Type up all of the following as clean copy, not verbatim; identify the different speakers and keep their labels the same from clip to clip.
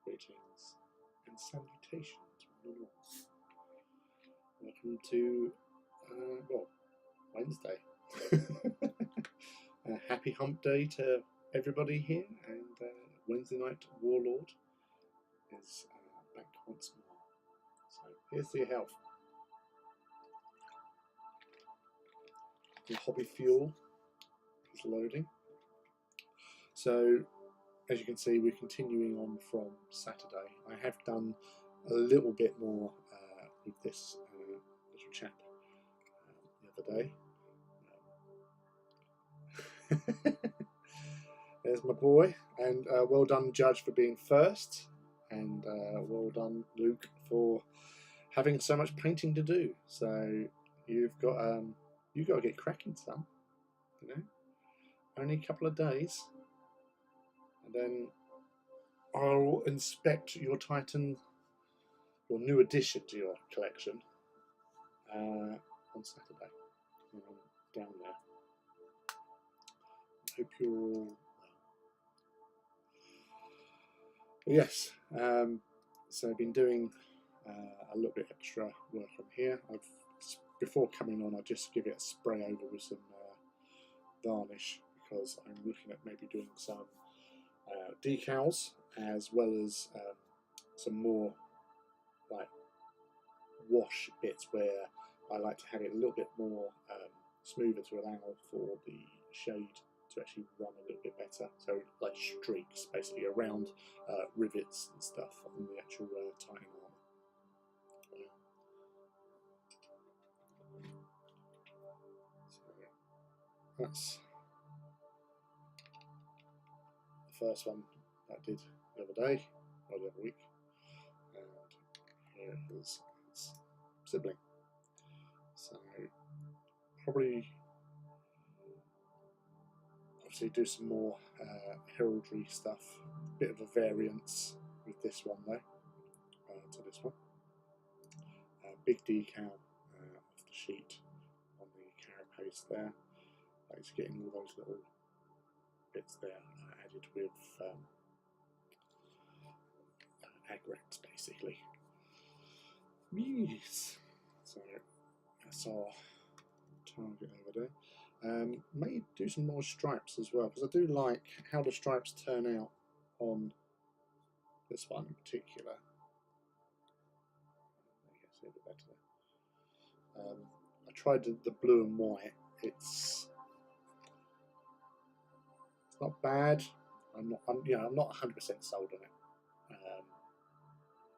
Speaker 1: Greetings and salutations, one and all. Welcome to, well, Wednesday. Happy hump day to everybody here, and Wednesday Night Warlord is back once more. So here's to your health. The hobby fuel is loading. So as you can see, we're continuing on from Saturday. I have done a little bit more with this little chap the other day. There's my boy, and well done, Judge, for being first, and well done, Luke, for having so much painting to do. So you've got to get cracking, son. You know, only a couple of days, and then I'll inspect your Titan, your new addition to your collection, on Saturday. Down there. Hope you're all well. Yes, so I've been doing a little bit extra work on here. Before coming on, I just give it a spray over with some varnish, because I'm looking at maybe doing some decals, as well as some more like wash bits where I like to have it a little bit more smoother to allow for the shade to actually run a little bit better. So like streaks basically around rivets and stuff on the actual Titan armor. So that's the first one that I did the other day, or the other week, and here is his sibling. So probably obviously do some more heraldry stuff, bit of a variance with this one though, to this one. Big decal off the sheet on the carapace there. It's getting all those little bits there added with agrax basically. Yes. So that's our target over there. May do some more stripes as well, because I do like how the stripes turn out on this one in particular. I guess a bit better. I tried the blue and white. It's not bad. I'm not 100% sold on it.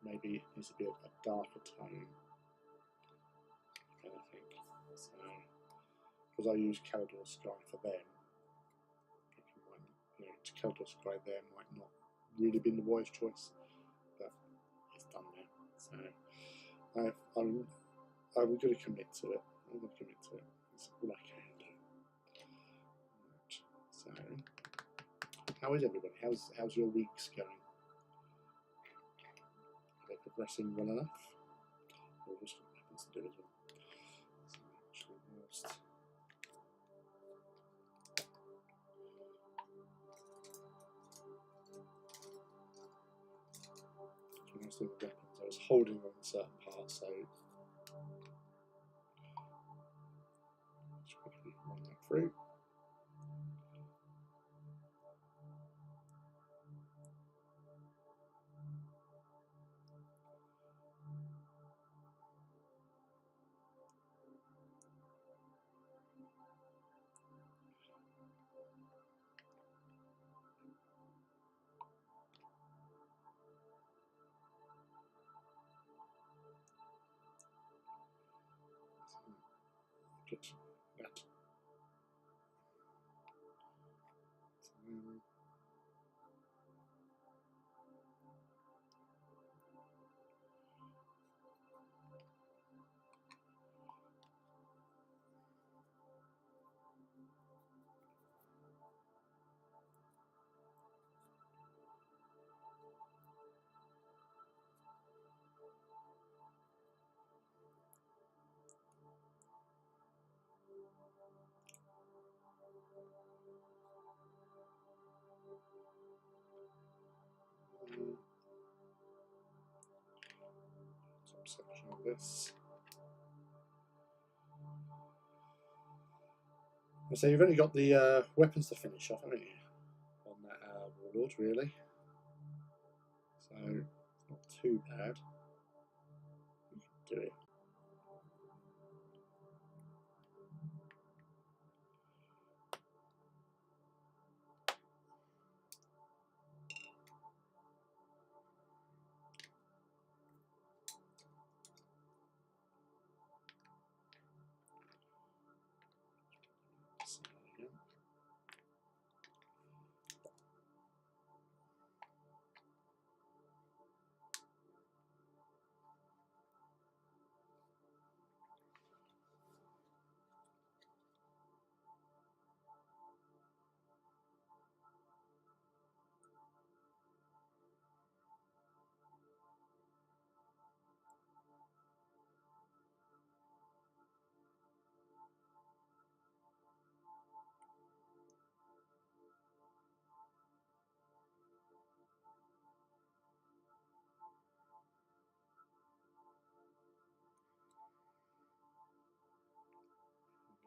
Speaker 1: Maybe it needs to be a darker tone, I think. So, because I use Calidor Sky for them, Calidor Sky there might not really been the wise choice, but it's done now. So I'm going to commit to it. I'm going to commit to it. It's all I can do. Right. So, how is everybody? How's your weeks going? Are they progressing well enough? Or just what happens to do as well? So actually, whilst when I was doing the weapons, I was holding on certain parts, so let's quickly run that through. Get that. section of this. So you've only got the weapons to finish off, haven't you, on that Warlord, really. So it's not too bad. You can do it.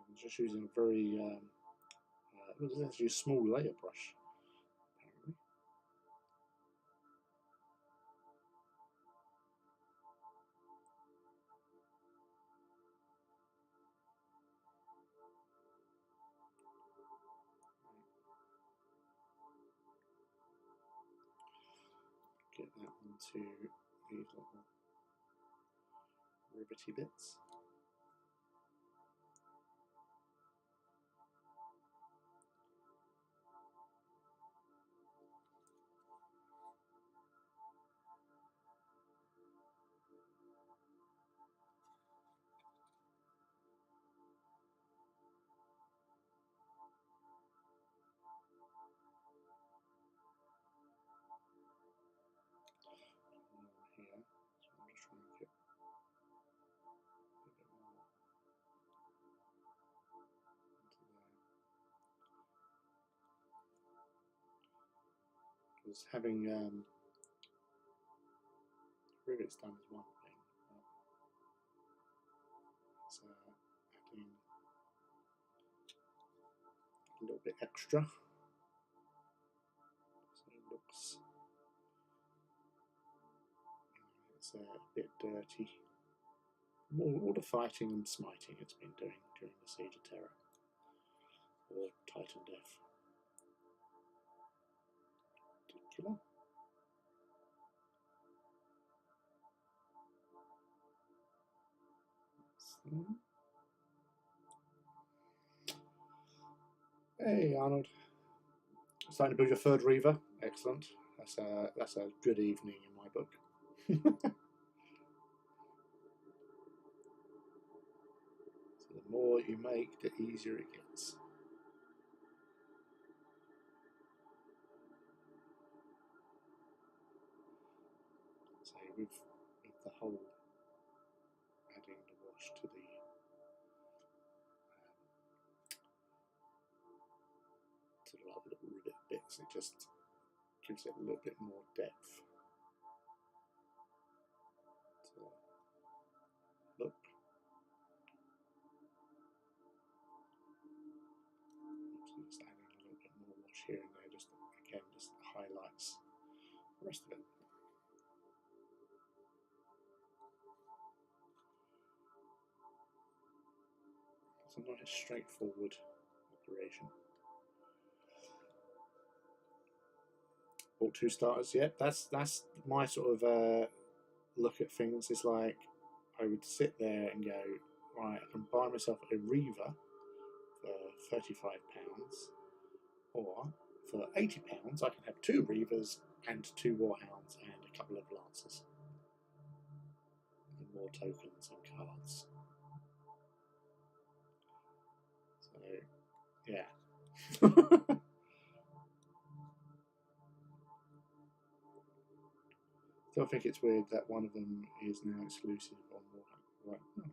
Speaker 1: I'm just using a very what is actually a small layer brush, apparently. Get that onto these little ribbity bits. Here, so I'm just trying to get a bit more into there. Because having rivets done is one thing, but it's adding a little bit extra, so it looks it's a bit dirty. All the fighting and smiting it's been doing during the Siege of Terror, or Titan Death. Particular. So. Hey Arnold, starting to build your third Reaver. Excellent. That's a good evening in my book. So the more you make, the easier it gets. So with the whole adding the wash to the like little rivet bits, it just gives it a little bit more depth to look. So just adding a little bit more wash here and there, just again, just highlights the rest of it. It's a nice straightforward operation. Bought 2 starters, yeah. That's my sort of look at things. It's like I would sit there and go, right, I can buy myself a Reaver for £35, or for £80 I can have 2 Reavers and 2 Warhounds and a couple of Lancers and more tokens and cards. So yeah. So I think it's weird that one of them is now exclusive on Warhammer. Right. No.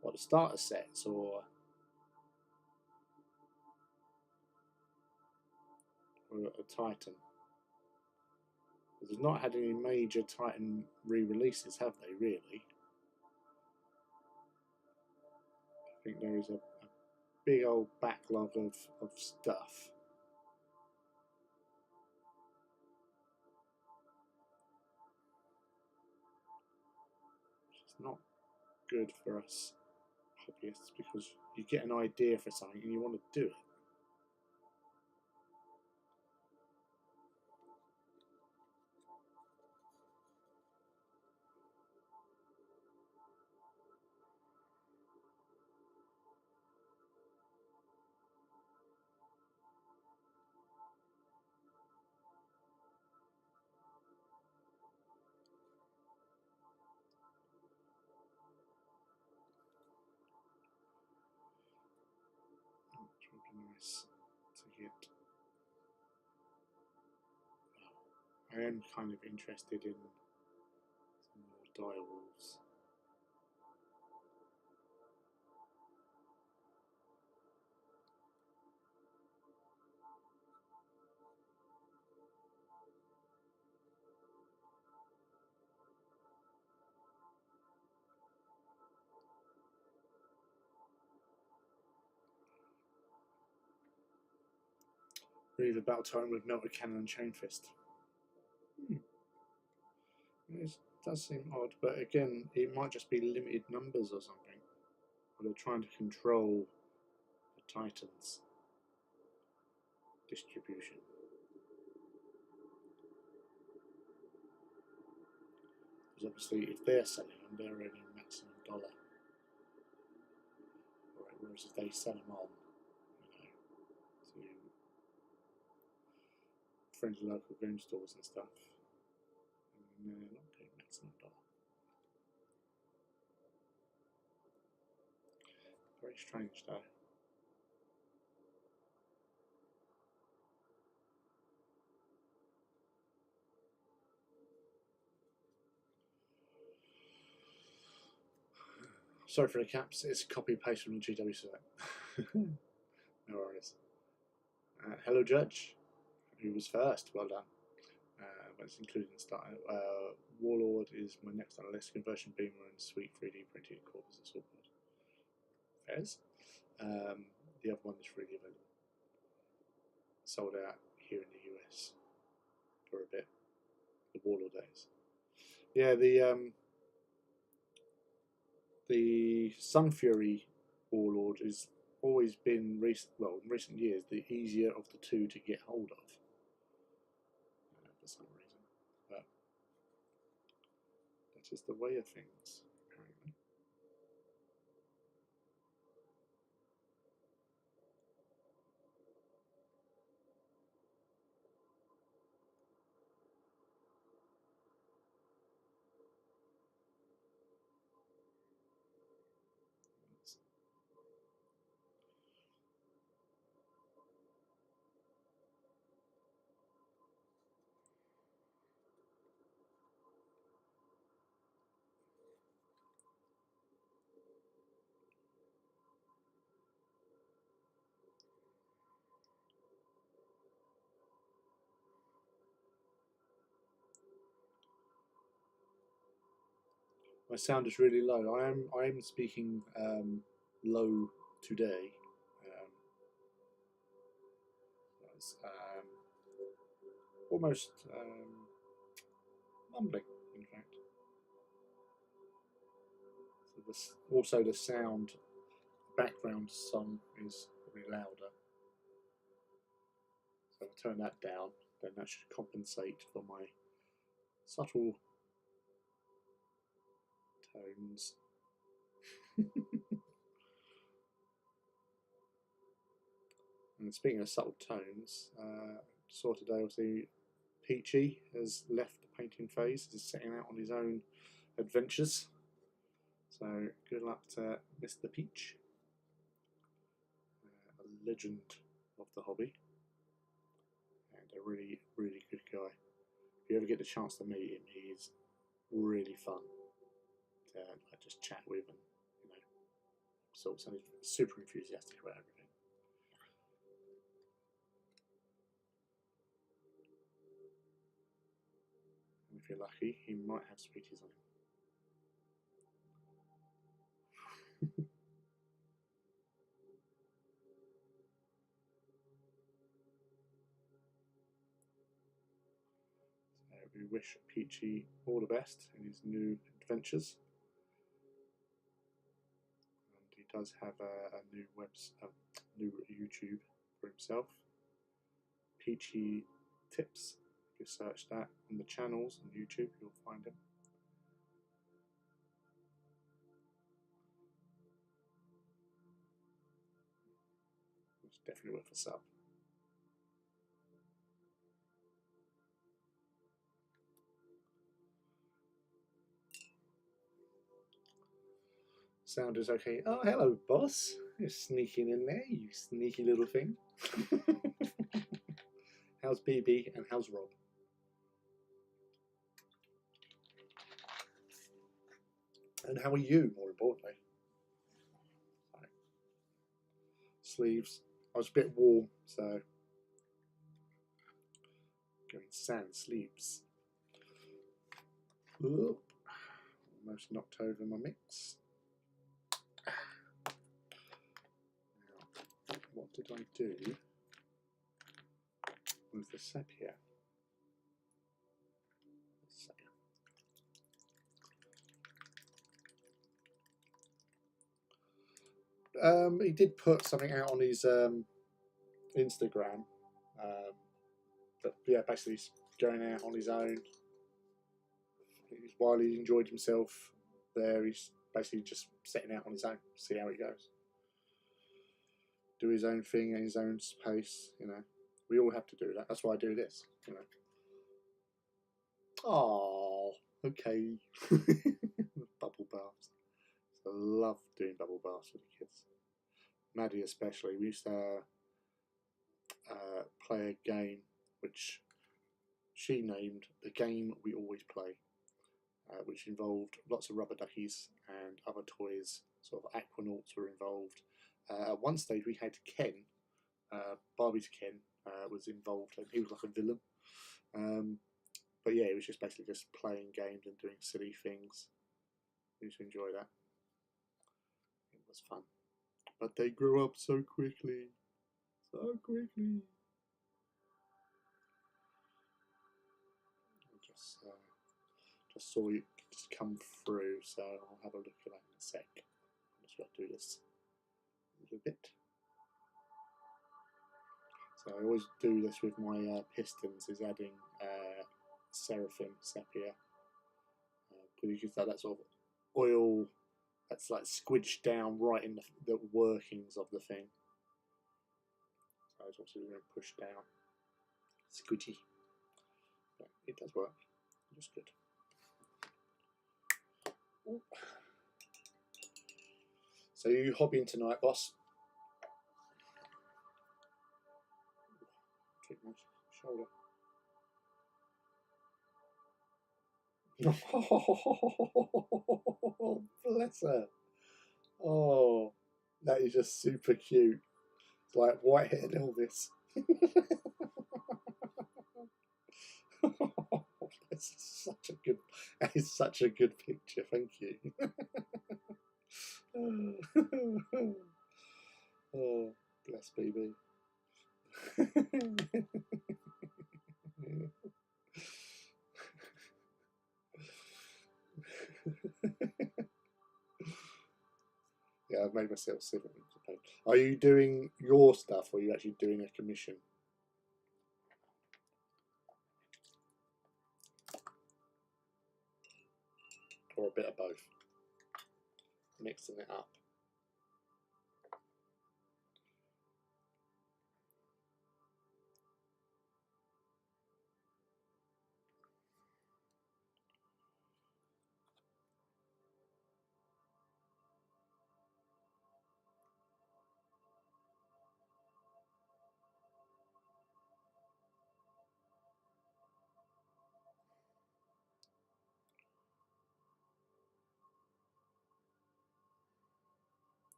Speaker 1: What, the starter sets or a Titan? They've not had any major Titan re-releases, have they, really? I think there is a big old backlog of stuff. Which is not good for us hobbyists, because you get an idea for something and you want to do it. Which would be nice to get. I am kind of interested in some more dire wolves. Reaver Battle Titan with Melted Cannon and Chain Fist. It does seem odd, but again, it might just be limited numbers or something. Or they're trying to control the Titans' distribution. Because obviously, if they're selling them, they're earning a maximum $1. Right, whereas if they sell them on, to friendly local game stores and stuff, and they're not getting maximum $1. Very strange, though. Sorry for the caps, it's a copy and paste from the GW site. No worries. Hello, Judge, who was first, well done. But it's included in the start. Warlord is my next on the list. Conversion Beamer and sweet 3D printed quarters and sword. Fairs. The other one is freely available. Sold out here in the US for a bit. The Warlord days. Yeah, the Sun Fury Warlord has always been in recent years the easier of the two to get hold of for some reason, but that is the way of things apparently. My sound is really low. I am speaking low today. It's almost mumbling, in fact. So also the sound background song is probably louder. So if I turn that down, then that should compensate for my subtle tones. And speaking of subtle tones, saw today obviously Peachy has left the painting phase, is setting out on his own adventures. So good luck to Mr. Peach, a legend of the hobby, and a really, really good guy. If you ever get the chance to meet him, he is really fun to just chat with, and so he's super enthusiastic about everything. if you're lucky, he might have sweeties on him. We wish Peachy all the best in his new adventures. And he does have a new new YouTube for himself. Peachy Tips. If you search that on the channels on YouTube, you'll find him. It's definitely worth a sub. Sound is okay. Oh, hello, boss. You're sneaking in there, you sneaky little thing. How's BB and how's Rob? And how are you, more importantly? Right. Sleeves. I was a bit warm, so going sand sleeves. Oop. Almost knocked over my mix. Now, what did I do with the sepia? He did put something out on his Instagram, but yeah, basically he's going out on his own. While he enjoyed himself there, he's basically just setting out on his own, see how it goes. Do his own thing at his own pace, you know. We all have to do that. That's why I do this, you know. Oh, okay. Bubble baths. I love doing bubble baths with the kids. Maddie especially. We used to play a game which she named the game we always play, which involved lots of rubber duckies and other toys. Sort of aquanauts were involved. At one stage we had Ken, Barbie's Ken was involved, and he was like a villain. But yeah, it was just basically just playing games and doing silly things. We used to enjoy that. It was fun. But they grew up so quickly. So quickly. Just saw it just come through, so I'll have a look at that in a sec. I'm just going to do this a little bit. So I always do this with my pistons, is adding seraphim sepia, because you can see that sort of oil that's like squidged down right in the workings of the thing. So it's obviously going to push down, squidgy. Yeah, it does work. Just good. Ooh. So you hobbying tonight, boss? Take my shoulder. Oh, bless her. Oh, that is just super cute. It's like white-haired Elvis. That's such a good. That is such a good picture. Thank you. Oh, bless baby. Yeah, I've made myself sick. Are you doing your stuff, or are you actually doing a commission? Or a bit of both? Mixing it up.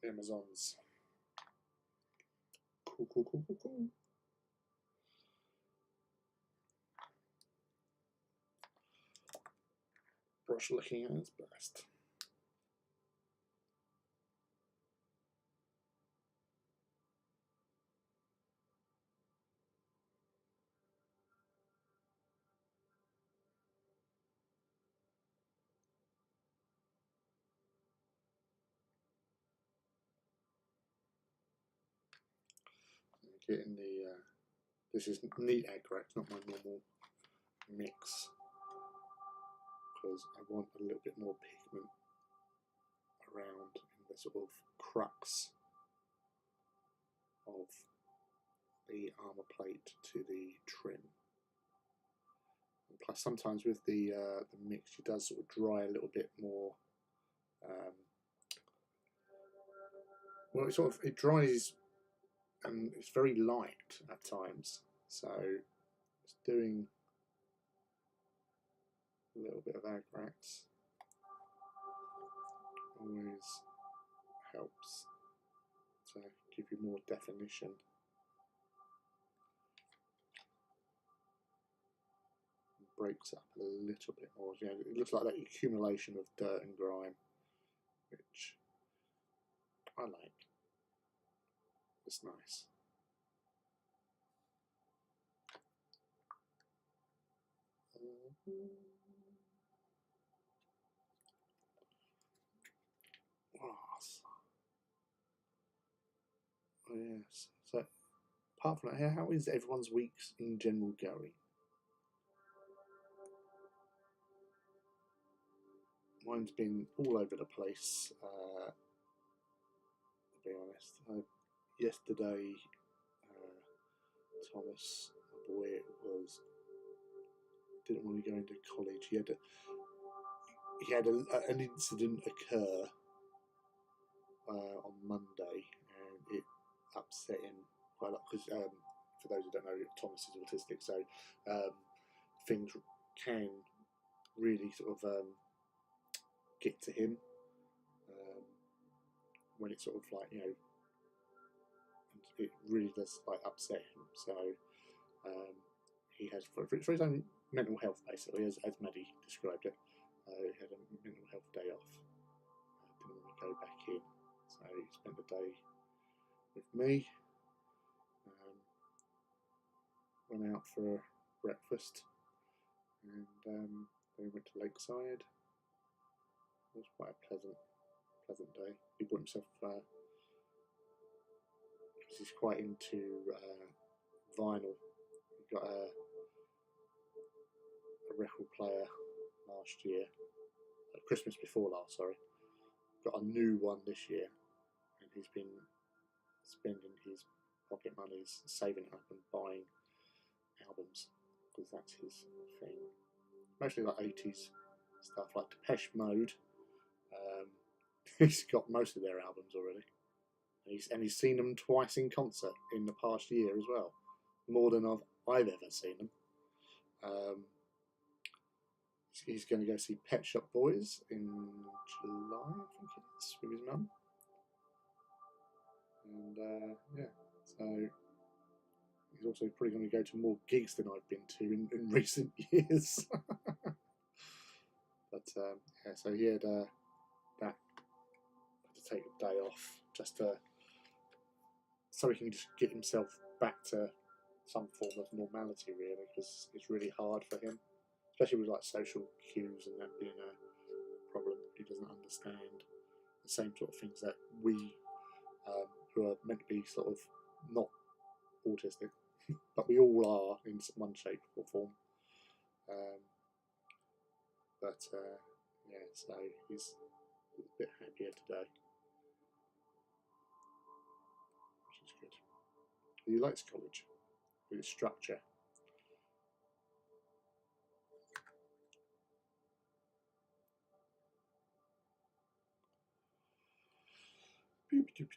Speaker 1: Amazons. Cool, cool, cool, cool, cool. Brush licking at its best. Getting the this is neat aggro, not my normal mix, because I want a little bit more pigment around in the sort of crux of the armour plate to the trim. And plus, sometimes with the mix, it does sort of dry a little bit more. Well, it dries and it's very light at times, so it's doing a little bit of agrax always helps to give you more definition. Breaks up a little bit more. You know, it looks like that accumulation of dirt and grime, which I like. It's nice. Oh, yes. So, apart from that, how is everyone's weeks in general going? Mine's been all over the place, to be honest. Yesterday, Thomas, my boy, didn't want to go into college. He had an incident occur on Monday, and it upset him quite a lot because, for those who don't know, Thomas is autistic, so things can really sort of get to him when it's sort of like, you know, it really does like upset him. So he has, for his own mental health, basically, as Maddie described it, he had a mental health day off. Didn't want to go back in, so he spent the day with me. Went out for breakfast, and then we went to Lakeside. It was quite a pleasant day. He bought himself, because he's quite into vinyl. He got a record player last year, Christmas before last, sorry. Got a new one this year, and he's been spending his pocket monies, saving it up and buying albums, because that's his thing. Mostly like 80s stuff, like Depeche Mode. He's got most of their albums already. And he's seen them twice in concert in the past year as well. More than I've ever seen them. He's going to go see Pet Shop Boys in July, I think it is, with his mum. And yeah, so he's also probably going to go to more gigs than I've been to in recent years. But yeah, so he had that to take a day off just so he can just get himself back to some form of normality, really, because it's really hard for him, especially with like social cues and that being a problem. He doesn't understand the same sort of things that we, who are meant to be sort of not autistic, but we all are in one shape or form. But yeah, so he's a bit happier today, which is good. He likes college with its structure. Making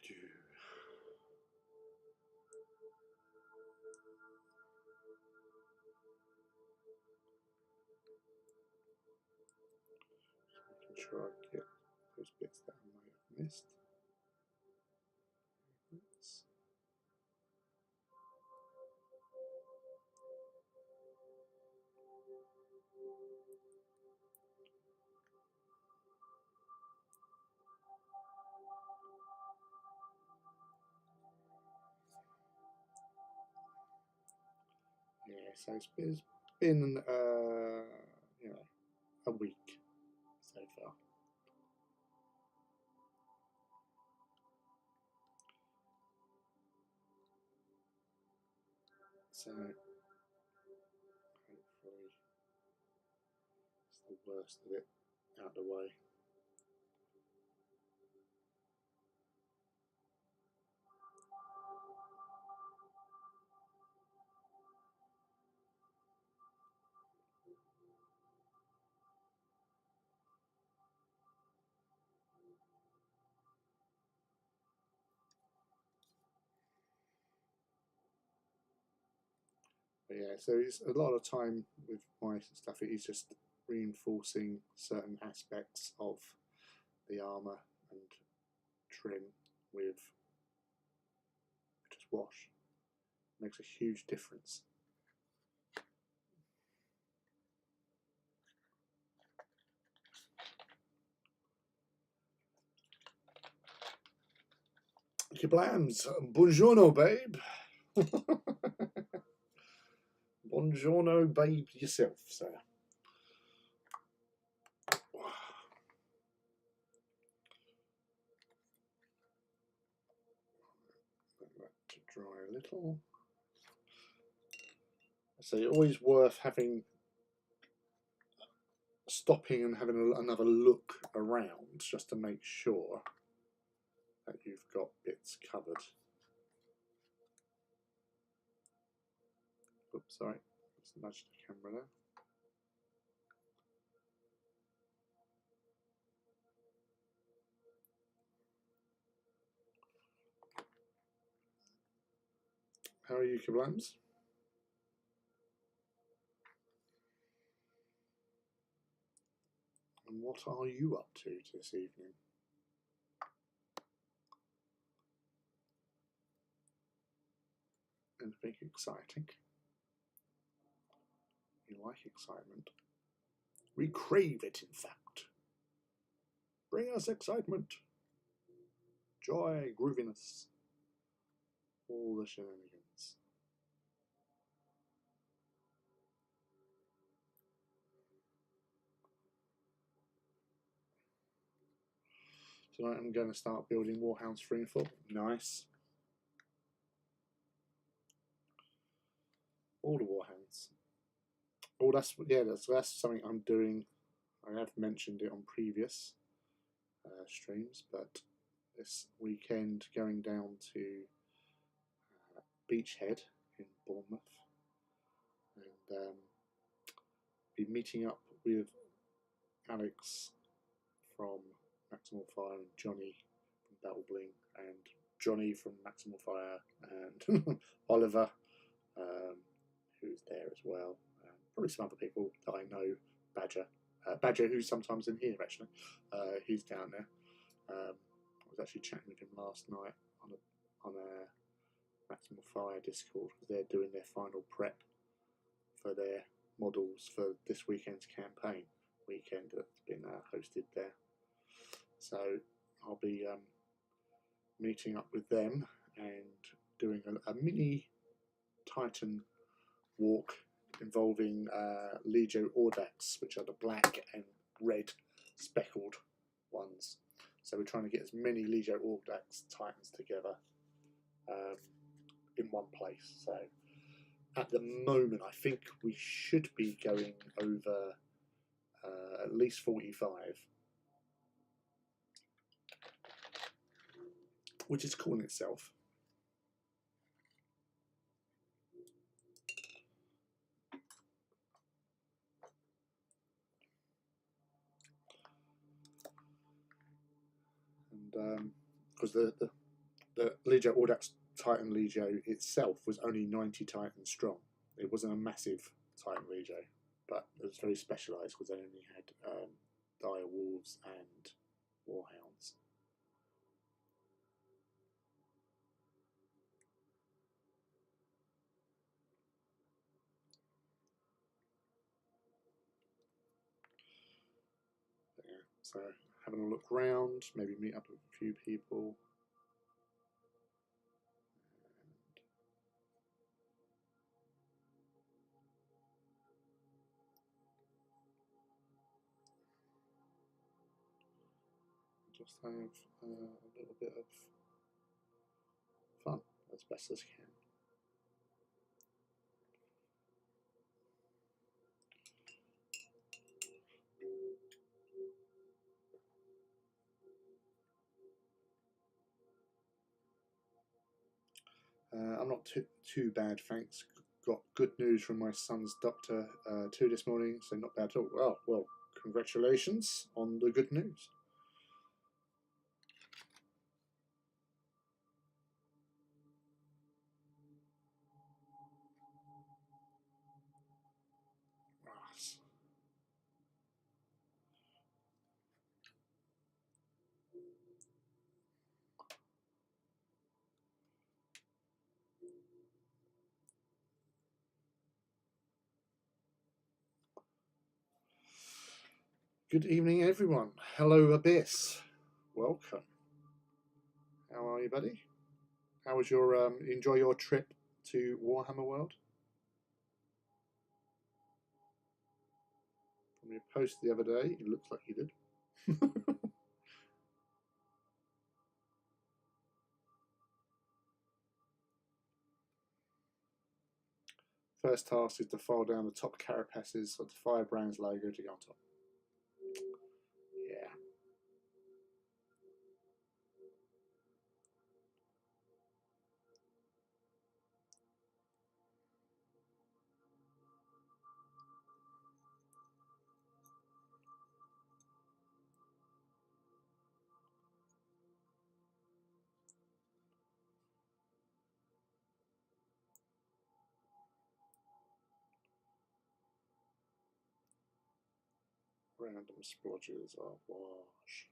Speaker 1: sure I get those bits that I might have missed. Yeah, so it's been you know, a week so far. So hopefully it's the worst of it out of the way. But yeah, so it's a lot of time with my stuff. It is just reinforcing certain aspects of the armor and trim with just wash. Makes a huge difference. Kablams! Buongiorno, babe. Buongiorno, babe, yourself, sir. Let that to dry a little. So it's always worth stopping and having another look around just to make sure that you've got bits covered. Oops, sorry, just nudged the camera there. How are you, Kablams? And what are you up to this evening? Anything exciting? You like excitement? We crave it, in fact. Bring us excitement, joy, grooviness, all the shenanigans. Tonight I'm going to start building Warhounds 3 and 4. Nice. All the Warhounds. Oh, that's something I'm doing. I have mentioned it on previous streams, but this weekend going down to Beachhead in Bournemouth and be meeting up with Alex from Maximal Fire and Johnny from Battle Bling and Johnny from Maximal Fire and Oliver, who's there as well. Probably some other people that I know. Badger, who's sometimes in here actually. He's down there. I was actually chatting with him last night on a Maximal Fire Discord because they're doing their final prep for their models for this weekend's campaign weekend that's been hosted there. So I'll be meeting up with them and doing a mini Titan walk involving Legio Audax, which are the black and red speckled ones. So we're trying to get as many Legio Audax Titans together in one place. So at the moment, I think we should be going over at least 45, which is cool in itself. And because the Legio Audax Titan Legio itself was only 90 Titans strong. It wasn't a massive Titan Legio, but it was very specialised because they only had dire wolves and warhounds. So having a look round, maybe meet up with a few people. Just have a little bit of fun as best as can. I'm not too bad, thanks. Got good news from my son's doctor too this morning, so not bad at all. Well, congratulations on the good news. Good evening, everyone. Hello, Abyss. Welcome. How are you, buddy? How was your enjoy your trip to Warhammer World? From your post the other day, it looks like you did. First task is to file down the top carapaces of the Firebrand's logo to go on top. Yeah. Random splodges of wash.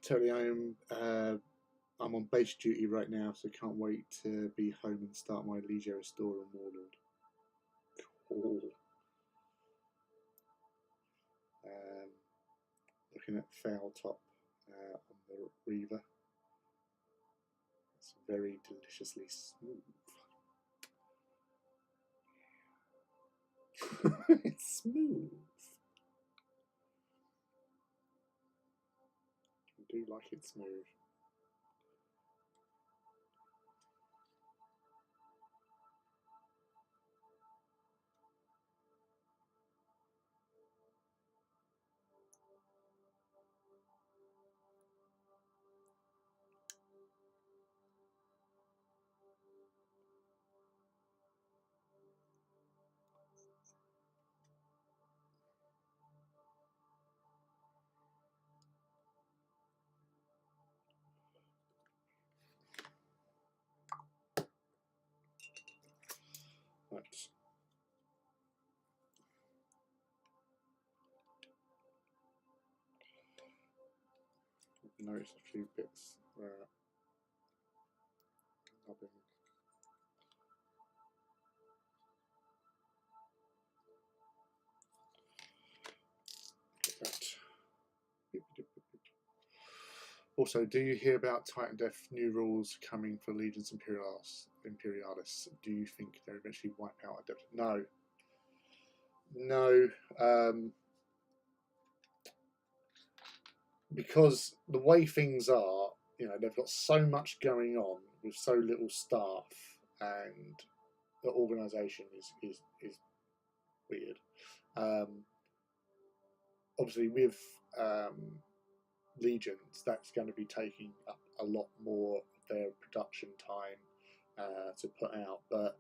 Speaker 1: Totally, I'm on base duty right now, so can't wait to be home and start my Leisure Restorer and Warlord. Cool. Looking at foul top on the Reaver. It's very deliciously smooth. It's smooth. I do like it smooth. Right. Notice a few bits where I've been that. Also, do you hear about Titan Death new rules coming for Legions Imperialis? Do you think they'll eventually wipe out Adept? No. No. Because the way things are, they've got so much going on with so little staff, and the organisation is weird. Obviously, with Legions, that's going to be taking up a lot more of their production time to put out. But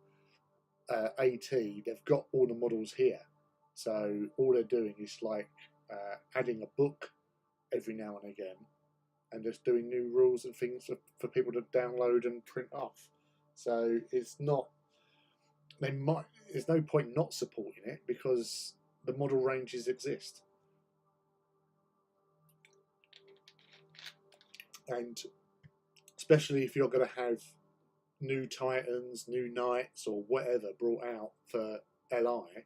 Speaker 1: AT, they've got all the models here, so all they're doing is like adding a book every now and again, and just doing new rules and things for people to download and print off. So it's not. They might. there's no point not supporting it because the model ranges exist. And especially if you're going to have new Titans, new Knights, or whatever brought out for LI,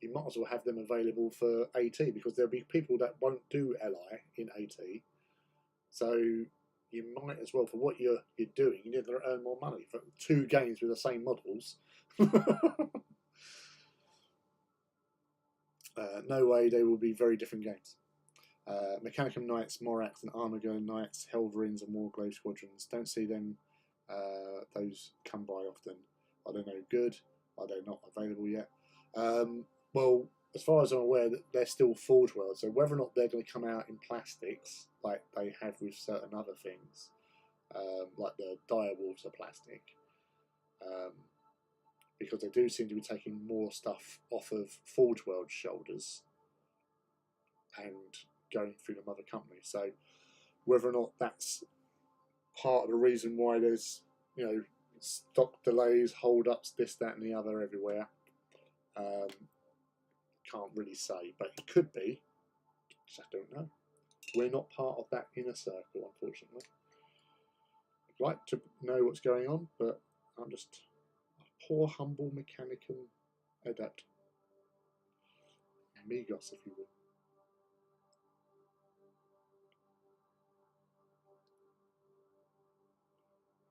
Speaker 1: you might as well have them available for AT, because there'll be people that won't do LI in AT. So you might as well, for what you're doing, you need to earn more money for 2 games with the same models. No way, they will be very different games. Mechanicum Knights, Morax and Armago Knights, Helverins and Warglow Squadrons. Don't see them, those come by often. Are they no good? Are they not available yet? Well, as far as I'm aware, they're still Forge World, so whether or not they're going to come out in plastics, like they have with certain other things, like the dire wolves are plastic, because they do seem to be taking more stuff off of Forge World's shoulders and going through the mother company. So whether or not that's part of the reason why there's, you know, stock delays, hold-ups, this, that and the other everywhere, can't really say, but it could be. Just don't know. We're not part of that inner circle, unfortunately. I'd like to know what's going on, but I'm just a poor, humble Mechanicum adept. Amigos, if you will.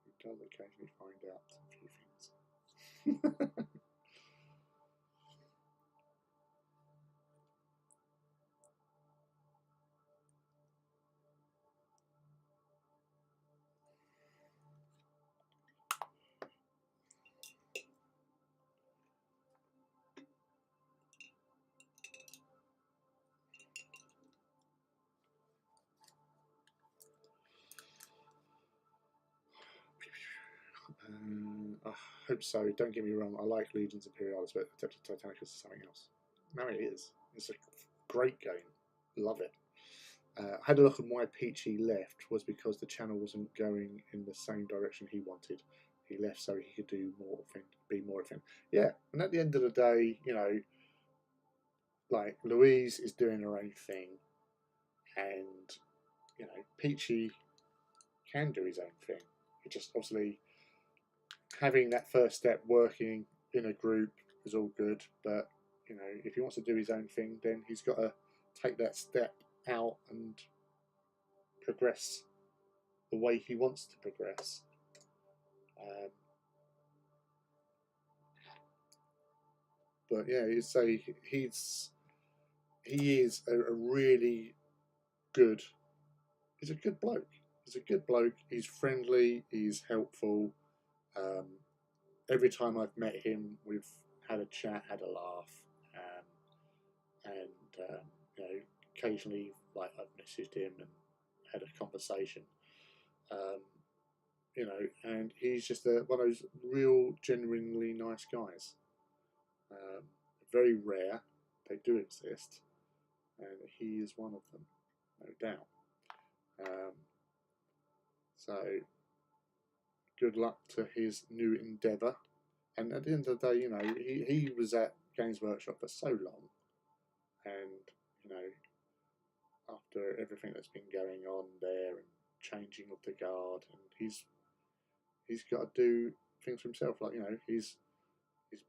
Speaker 1: Who does occasionally find out a few things. I hope so. Don't get me wrong. I like Legions Imperialis, but Adeptus Titanicus is something else. No, it is. It's a great game. Love it. I had a look at why Peachy left was because the channel wasn't going in the same direction he wanted. He left so he could do more thing, be more of him. Yeah, and at the end of the day, you know, like Louise is doing her own thing, and you know, Peachy can do his own thing. It just obviously having that first step working in a group is all good, but you know, if he wants to do his own thing, then he's got to take that step out and progress the way he wants to progress. But yeah, you say he is a really good. He's a good bloke. He's a good bloke. He's friendly. He's helpful. Every time I've met him, we've had a chat, had a laugh, and you know, occasionally like I've messaged him and had a conversation. You know, and he's just one of those real, genuinely nice guys. Very rare, they do exist, and he is one of them, no doubt. So, good luck to his new endeavour. And at the end of the day, you know, he was at Games Workshop for so long, and you know, after everything that's been going on there and changing of the guard, and he's got to do things for himself. Like, you know, his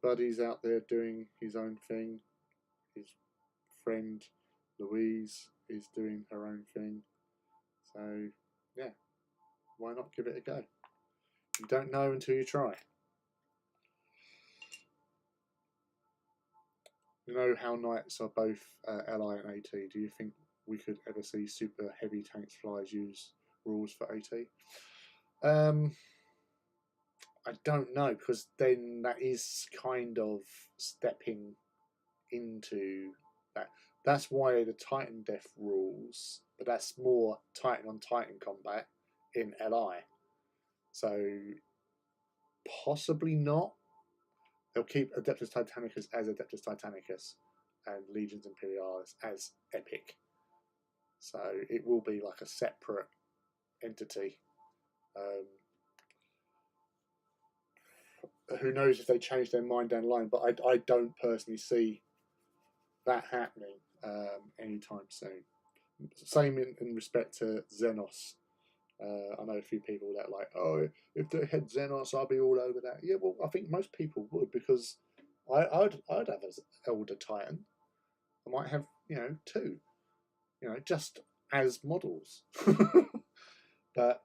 Speaker 1: buddy's out there doing his own thing. His friend Louise is doing her own thing. So yeah, why not give it a go? You don't know until you try. You know how Knights are both LI and AT. Do you think we could ever see super heavy tanks flyers use rules for AT? I don't know, because then that is kind of stepping into that. That's why the Titan Death rules, but that's more Titan on Titan combat in LI. So possibly not. They'll keep Adeptus Titanicus as Adeptus Titanicus and Legions Imperialis as Epic. So it will be like a separate entity. who knows if they change their mind down the line, but I don't personally see that happening anytime soon. Same in respect to Xenos. I know a few people that are like, oh, if they had Xenos, I'll be all over that. Yeah, well, I think most people would, because I'd have an Elder Titan. I might have, two, just as models. But,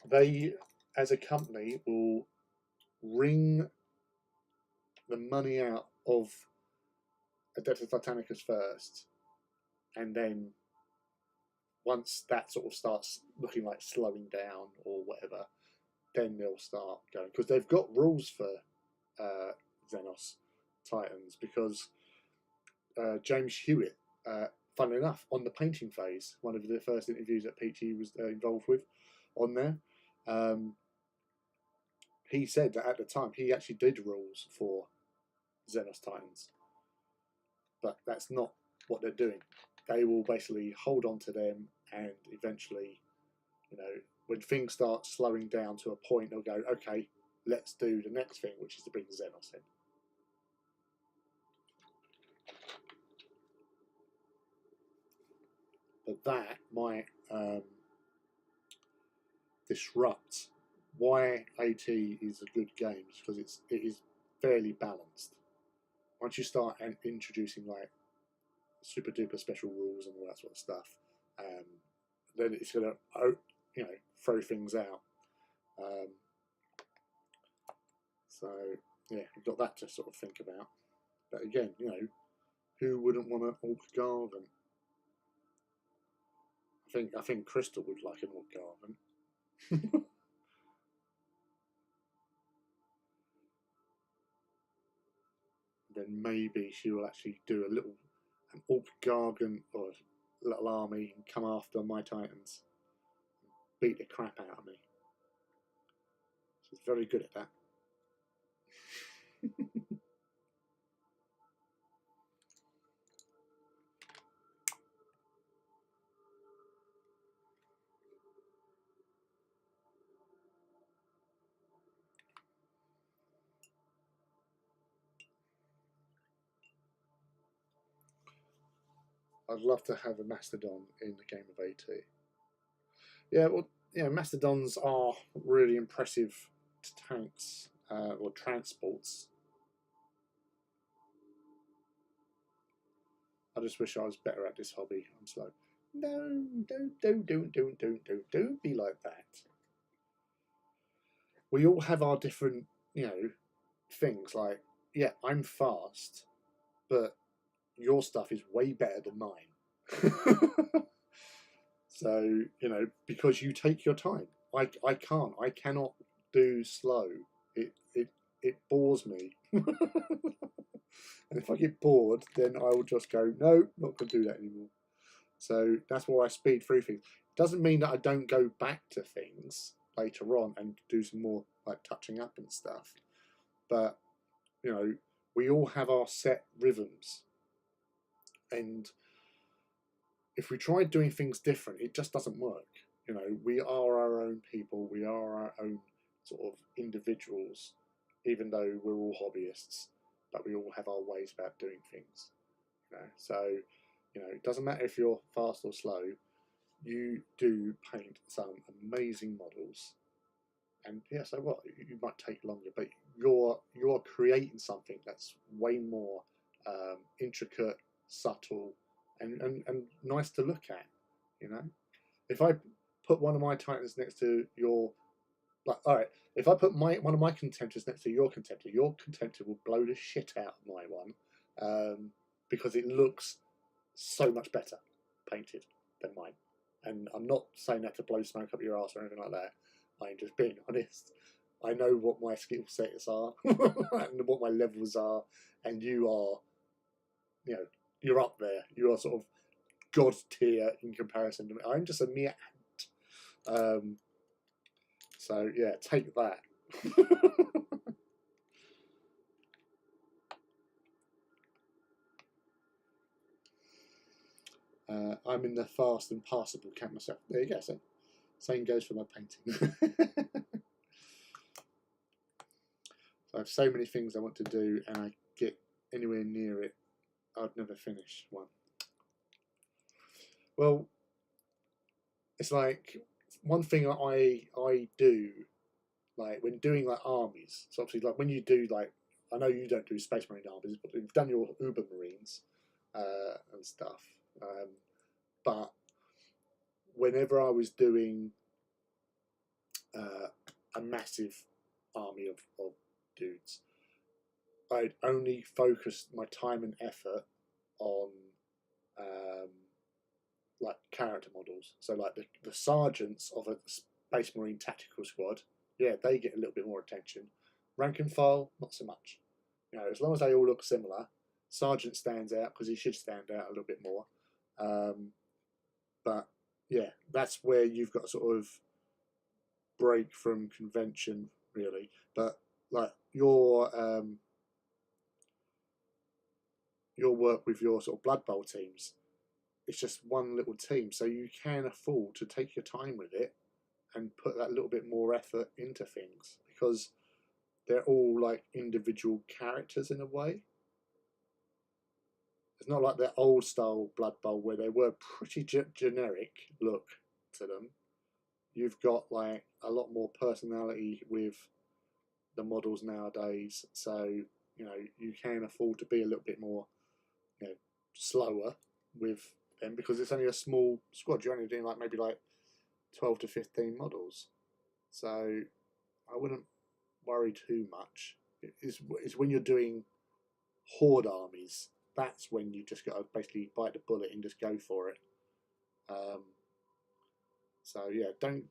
Speaker 1: they, as a company, will wring the money out of Adeptus Titanicus first, and then once that sort of starts looking like slowing down or whatever, then they'll start going, because they've got rules for Xenos Titans, because James Hewitt, funnily enough, on the painting phase, one of the first interviews that Peachy was involved with on there, he said that at the time he actually did rules for Xenos Titans, but that's not what they're doing. They will basically hold on to them, and eventually, when things start slowing down to a point, they'll go, okay, let's do the next thing, which is to bring Xenos in. But that might disrupt why AT is a good game, because it is fairly balanced. Once you start introducing like super duper special rules and all that sort of stuff, then it's going to throw things out. So yeah, you've got that to sort of think about. But again, who wouldn't want an Orc Garden? I think Crystal would like an Orc Garden. Then maybe she will actually do an Orc Gargant or a little army and come after my Titans, beat the crap out of me. She's very good at that. I'd love to have a Mastodon in the game of AT. Yeah, well, Mastodons are really impressive tanks or transports. I just wish I was better at this hobby. I'm slow. No, don't be like that. We all have our different, things. Like, yeah, I'm fast, but your stuff is way better than mine. So, because you take your time. I can't. I cannot do slow. It bores me. And if I get bored, then I will just go, no, not going to do that anymore. So that's why I speed through things. Doesn't mean that I don't go back to things later on and do some more like touching up and stuff. But, we all have our set rhythms. And if we try doing things different, it just doesn't work. We are our own people. We are our own sort of individuals, even though we're all hobbyists. But we all have our ways about doing things. So, it doesn't matter if you're fast or slow. You do paint some amazing models, and yeah, so what? You might take longer, but you're creating something that's way more intricate, subtle, and nice to look at. If I put one of my Titans next to your, like, all right, if I put one of my Contemptors next to your Contemptor will blow the shit out of my one, because it looks so much better painted than mine. And I'm not saying that to blow smoke up your ass or anything like that. I'm just being honest. I know what my skill sets are and what my levels are, and you are, you're up there. You are sort of god tier in comparison to me. I'm just a mere ant. So yeah, take that. I'm in the fast and passable camp myself. There you go. So same goes for my painting. So I have so many things I want to do, and I get anywhere near it, I'd never finish one. Well, it's like one thing I do, like when doing like armies. So obviously, like when you do like, I know you don't do Space Marine armies, but you've done your Uber Marines and stuff. But whenever I was doing a massive army of dudes, I'd only focused my time and effort on um, like character models. So like the sergeants of a Space Marine tactical squad, yeah, they get a little bit more attention. Rank and file, not so much. You know, as long as they all look similar, sergeant stands out because he should stand out a little bit more. But yeah, that's where you've got to sort of break from convention, really. But like your work with your sort of Blood Bowl teams, it's just one little team, so you can afford to take your time with it and put that little bit more effort into things because they're all like individual characters in a way. It's not like the old style Blood Bowl where they were pretty generic look to them. You've got like a lot more personality with the models nowadays, so you know you can afford to be a little bit more, you know, slower with them because it's only a small squad. You're only doing like maybe like 12 to 15 models, so I wouldn't worry too much. It's when you're doing horde armies, that's when you just got to basically bite the bullet and just go for it. So yeah, don't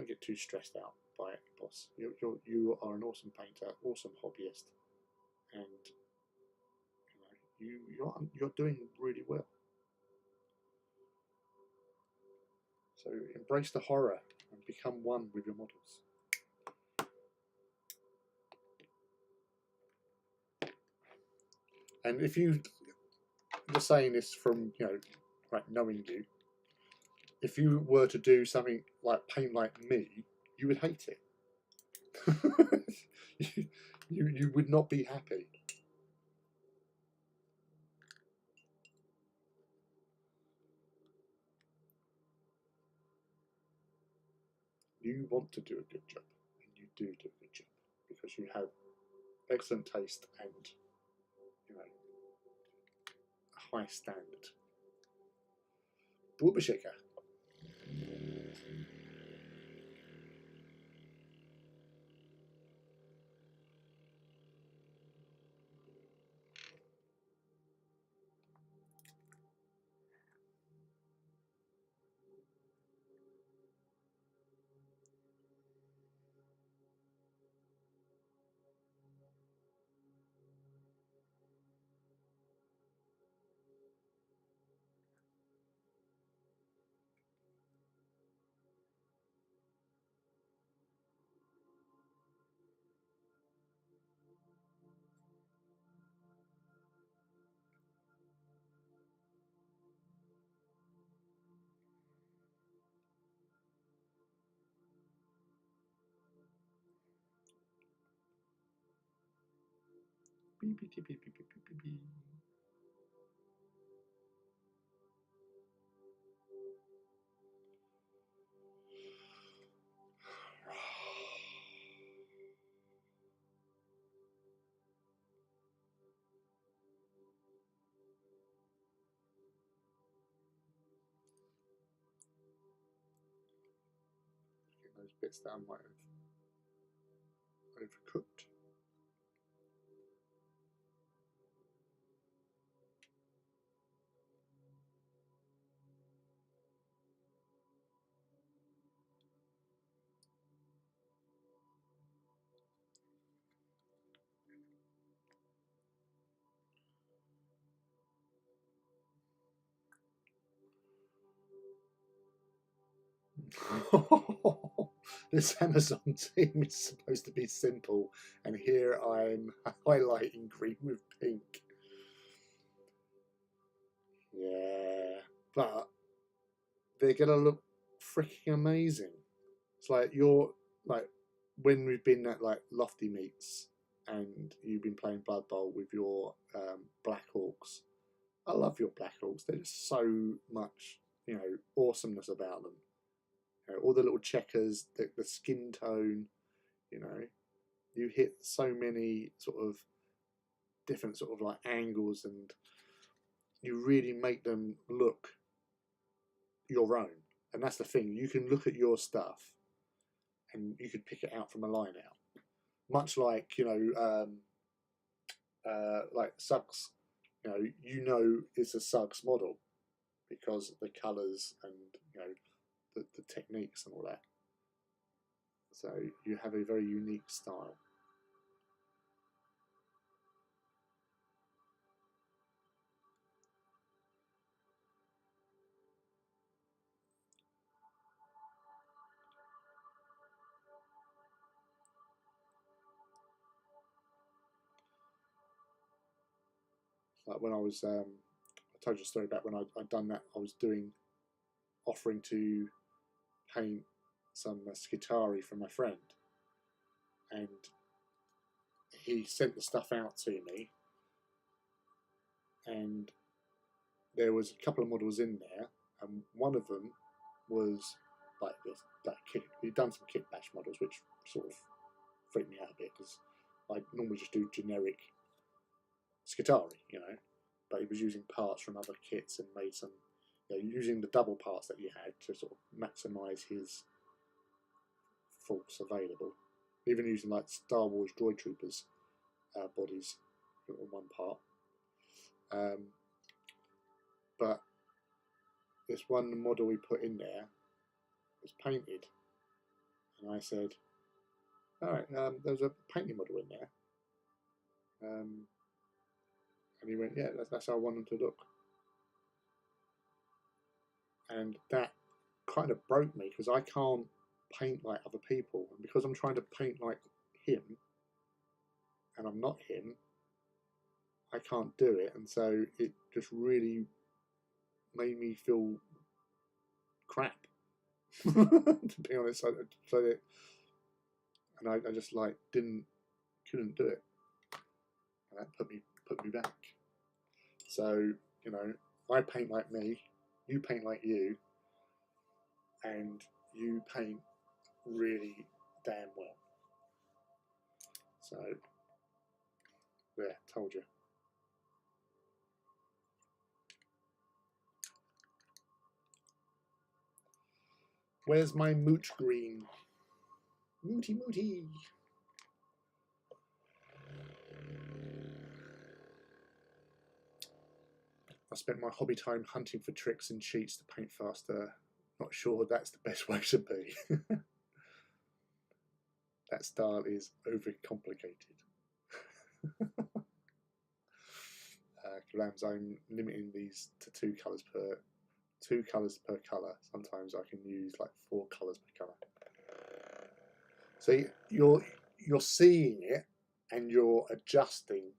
Speaker 1: get too stressed out by it, boss. You are an awesome painter, awesome hobbyist, and you know you're doing really well. So embrace the horror and become one with your models. And if you, I'm just saying this from like knowing you, if you were to do something like paint like me, you would hate it. you would not be happy. You want to do a good job, and you do a good job because you have excellent taste and a high standard. Booba shaker. Those bits that I might have overcooked. This Amazon team is supposed to be simple, and here I'm highlighting green with pink. Yeah, but they're gonna look freaking amazing. It's like you're like when we've been at like lofty meets and you've been playing Blood Bowl with your Black Orcs. I love your Black Orcs. There's so much, awesomeness about them. All the little checkers, the skin tone, you hit so many sort of different sort of like angles, and you really make them look your own. And that's the thing, you can look at your stuff and you could pick it out from a line out, much like like Suggs. It's a Suggs model because of the colours and the techniques and all that. So you have a very unique style. Like when I was, I told you a story about when I'd done that. I was offering to paint some Skitari for my friend, and he sent the stuff out to me, and there was a couple of models in there, and one of them was like this, that kit. He'd done some kit bash models, which sort of freaked me out a bit because I normally just do generic Skitari, but he was using parts from other kits and made some, using the double parts that you had to sort of maximise his force available. Even using like Star Wars Droid Troopers bodies on one part. But this one model we put in there was painted, and I said, "All right, there's a painting model in there." And he went, "Yeah, that's how I want them to look." And that kind of broke me because I can't paint like other people, and because I'm trying to paint like him, and I'm not him, I can't do it, and so it just really made me feel crap. To be honest, I just like couldn't do it, and that put me back. So I paint like me, you paint like you, and you paint really damn well. So yeah, told you. Where's my mooch green? Mooty mooty. I spent my hobby time hunting for tricks and cheats to paint faster. Not sure that's the best way to be. That style is overcomplicated. Grams, I'm limiting these to two colours per colour. Sometimes I can use like 4 colours per colour. So you're seeing it and you're adjusting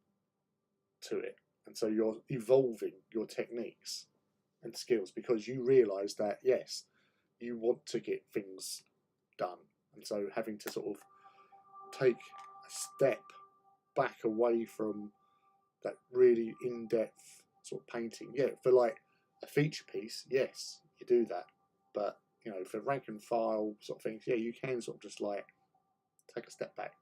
Speaker 1: to it, and so you're evolving your techniques and skills because you realise that yes, you want to get things done, and so having to sort of take a step back away from that really in-depth sort of painting. Yeah, for like a feature piece, yes, you do that, but for rank and file sort of things, yeah, you can sort of just like take a step back.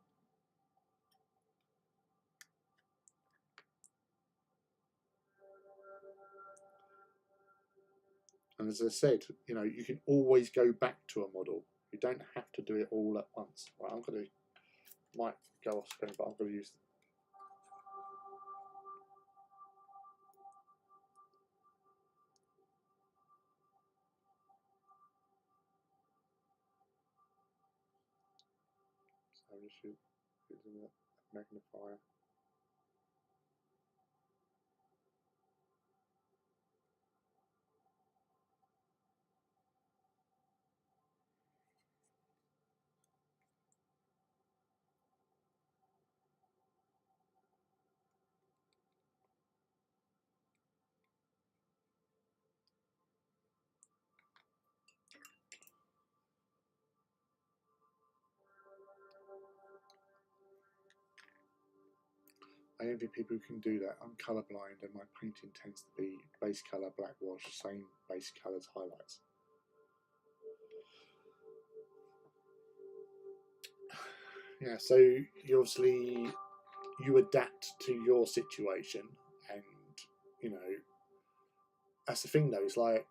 Speaker 1: And as I said, you can always go back to a model. You don't have to do it all at once. Right, might go off screen, but I'm going to use. So I'm just using a magnifier. I envy people who can do that. I'm colourblind and my painting tends to be base colour, black wash, same base colours, highlights. Yeah, so you obviously adapt to your situation, and you know that's the thing though. It's like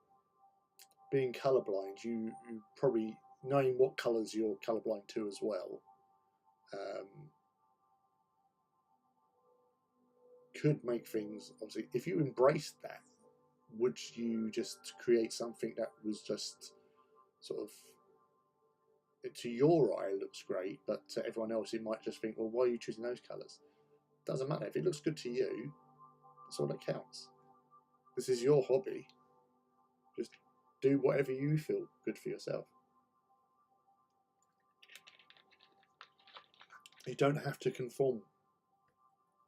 Speaker 1: being colourblind. You probably knowing what colours you're colourblind to as well. Could make things obviously if you embraced that, would you just create something that was just sort of to your eye looks great, but to everyone else it might just think, well, why are you choosing those colours? Doesn't matter if it looks good to you. That's all that counts. This is your hobby. Just do whatever you feel good for yourself. You don't have to conform.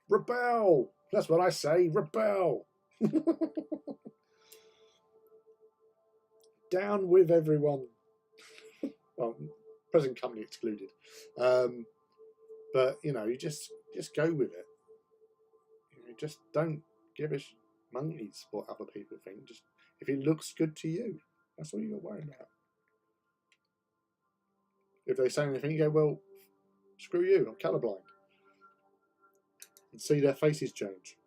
Speaker 1: Rebel. That's what I say. Rebel. Down with everyone. Well, present company excluded. But you know, you just go with it. You just don't give a monkeys what other people think. Just if it looks good to you, that's all you got to worry about. If they say anything, you go, well, screw you, I'm colourblind. And see their faces change.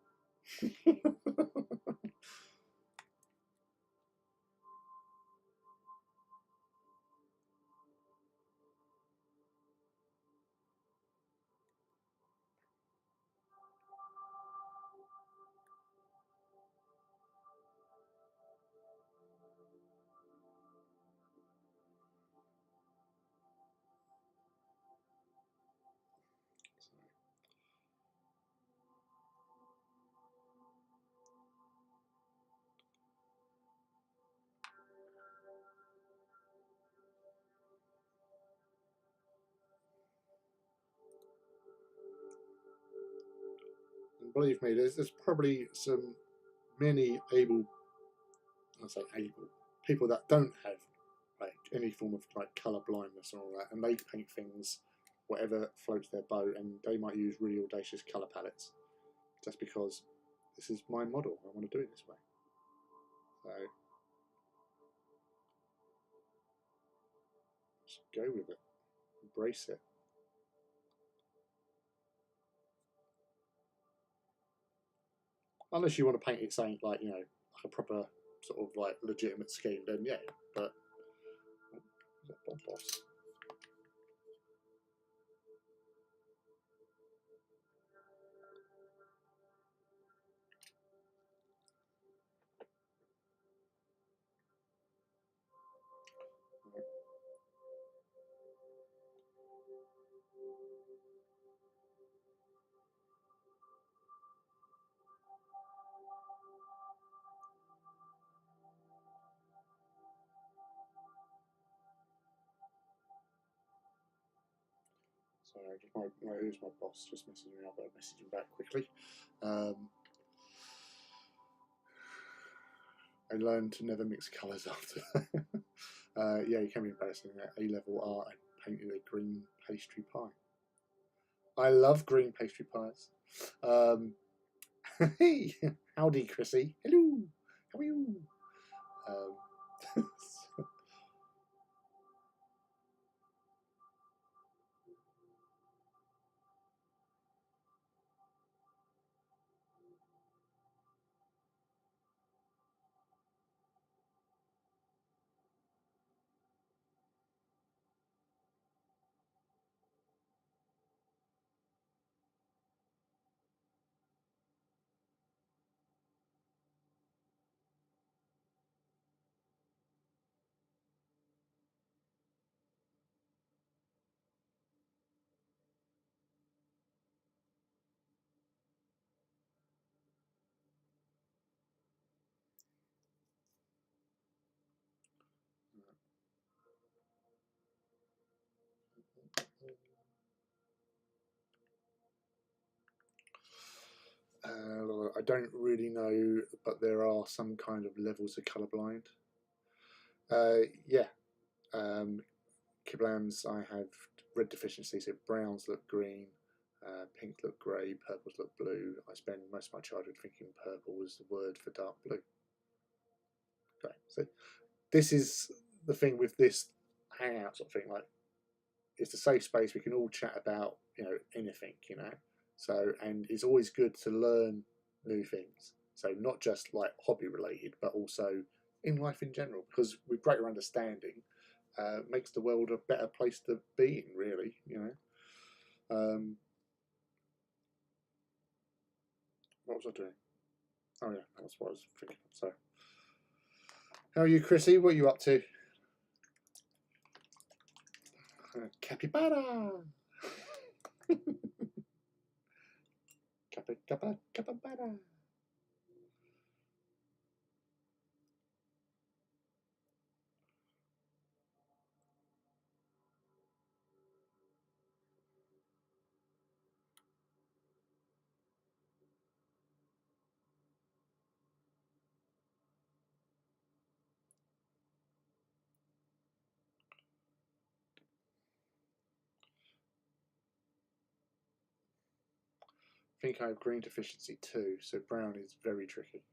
Speaker 1: And believe me, there's probably many able, I say able, people that don't have like any form of like colour blindness and all that, and they paint things whatever floats their boat, and they might use really audacious colour palettes just because this is my model. I want to do it this way. So just go with it, embrace it. Unless you want to paint it something like, you know, like a proper sort of like legitimate scheme, then yeah. But boss. Sorry, who's my boss? Just messaging me. I better message him back quickly. I learned to never mix colours after. Yeah, you can be embarrassing. At A-level art, I painted a green pastry pie. I love green pastry pies. Hey, howdy, Chrissy. Hello, how are you? I don't really know, but there are some kind of levels of colourblind. Yeah, Kiblams, I have red deficiency, so browns look green, Pink look grey, purples look blue. I spent most of my childhood thinking purple was the word for dark blue. Okay, so this is the thing with this hangout sort of thing. Like, it's a safe space. We can all chat about, you know, anything, you know. So, and it's always good to learn new things. So not just like hobby related, but also in life in general, because with greater understanding, makes the world a better place to be in, really, you know. What was I doing? Oh yeah, that's what I was thinking. So, how are you, Chrissy? What are you up to? Capybara. Capybara. I think I have green deficiency too, so brown is very tricky.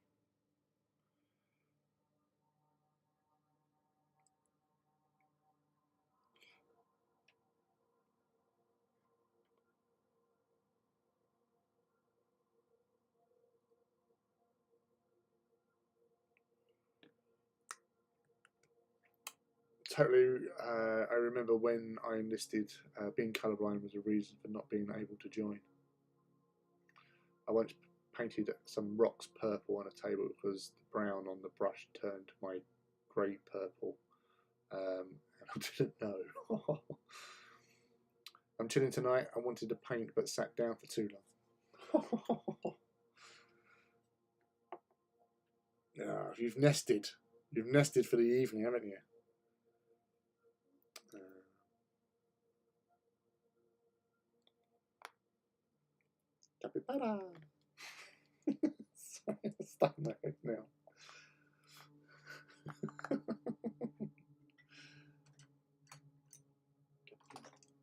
Speaker 1: Totally. I remember when I enlisted, being colourblind was a reason for not being able to join. I once painted some rocks purple on a table because the brown on the brush turned my grey purple, and I didn't know. I'm chilling tonight. I wanted to paint but sat down for too long. Yeah, you've nested. You've nested for the evening, haven't you? Capybara. Sorry, I'm stuck in my head now.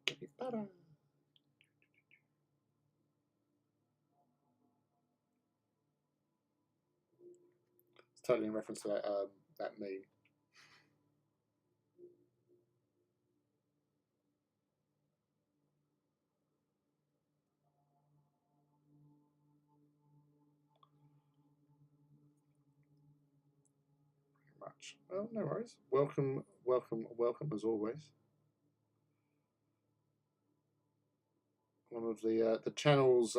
Speaker 1: Capybara. It's totally in reference to that meme. Much. Well, no worries. Welcome, welcome, welcome as always. One of the channel's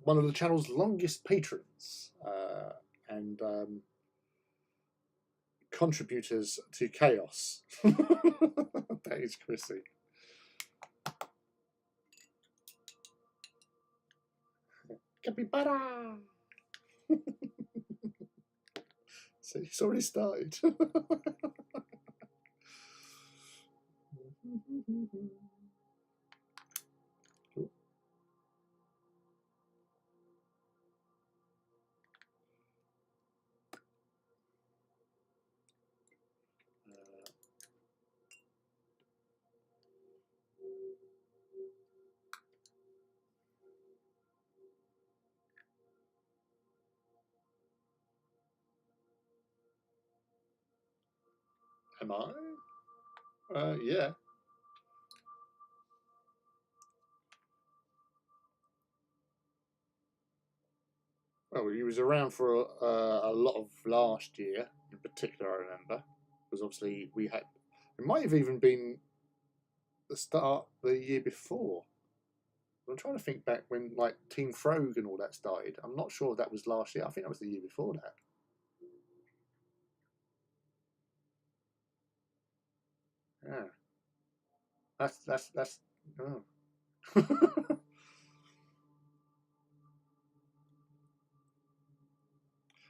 Speaker 1: one of the channel's longest patrons and contributors to chaos. That is Chrissy. Capybara. So it's already started. Am I? Yeah. Well, he was around for a lot of last year, in particular. I remember because obviously we had. It might have even been the start the year before. I'm trying to think back when like Team Frog and all that started. I'm not sure if that was last year. I think that was the year before that. Yeah, that's. Oh.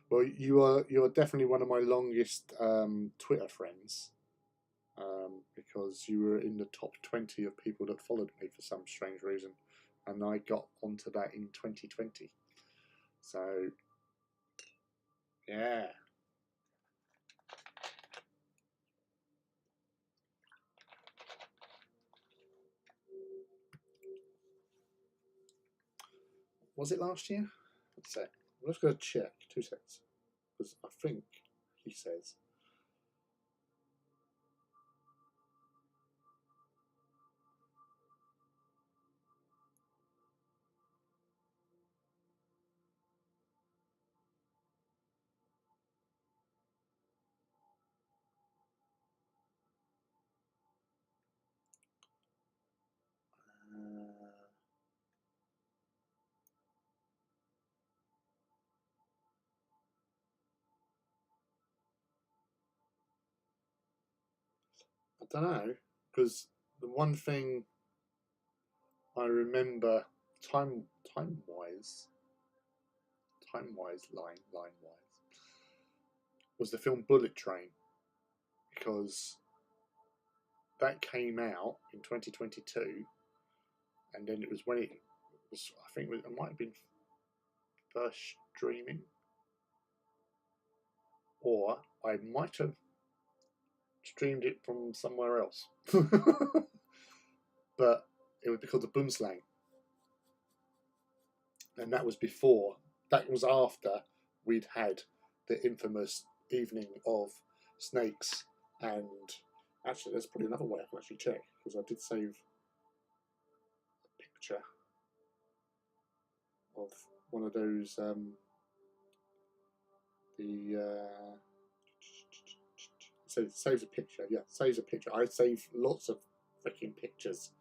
Speaker 1: Well, you are definitely one of my longest Twitter friends because you were in the top 20 of people that followed me for some strange reason, and I got onto that in 2020. So yeah. Was it last year? Let's say. I'm just going to check. 2 seconds. Because I think he says. I don't know, because the one thing I remember time wise, line wise, was the film Bullet Train, because that came out in 2022, and then it was when it was, I think it might have been first streaming, or I might have streamed it from somewhere else. But it was because of Boomslang, and that was before. That was after we'd had the infamous evening of snakes. And actually, there's probably another way I can actually check, because I did save a picture of one of those. So it saves a picture. Yeah, saves a picture. I save lots of freaking pictures.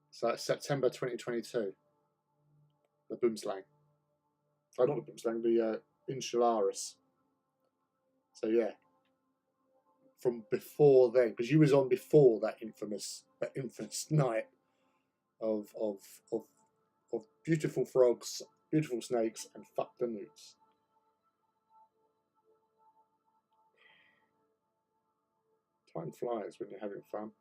Speaker 1: So it's September 2022. The Boomslang. Oh, not the Boomslang. The Insularis. So yeah, from before then, because you was on before that infamous night of beautiful frogs, beautiful snakes, and fuck the newts. Time flies when you're having fun.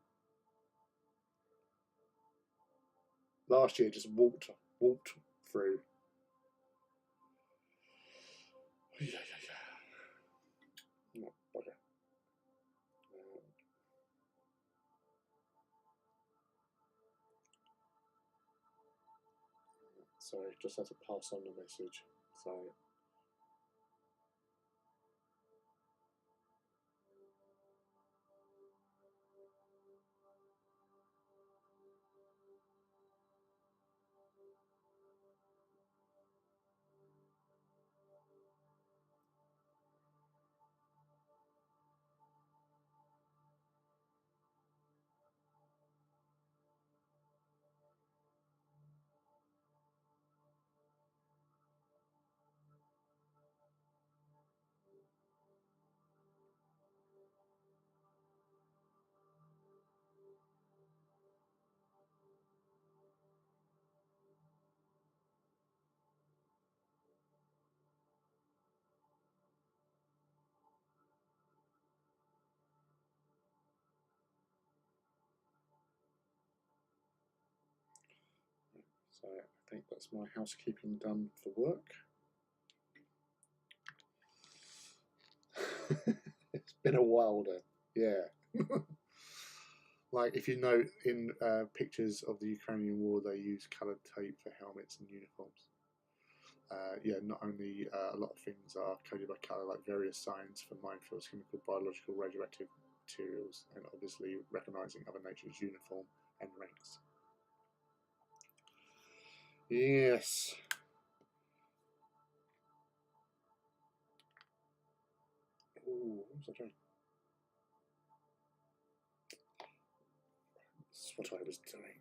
Speaker 1: Last year, just walked through. Yeah. Not bugger. Sorry, just had to pass on the message. So. So I think that's my housekeeping done for work. It's been a while then. Yeah. Like, if you note in pictures of the Ukrainian war, they use coloured tape for helmets and uniforms. Yeah, not only a lot of things are coded by colour, like various signs for minefields, chemical, biological, radioactive materials, and obviously recognising other nature's uniform and ranks. Yes. Ooh, what was I doing? This is what I was doing.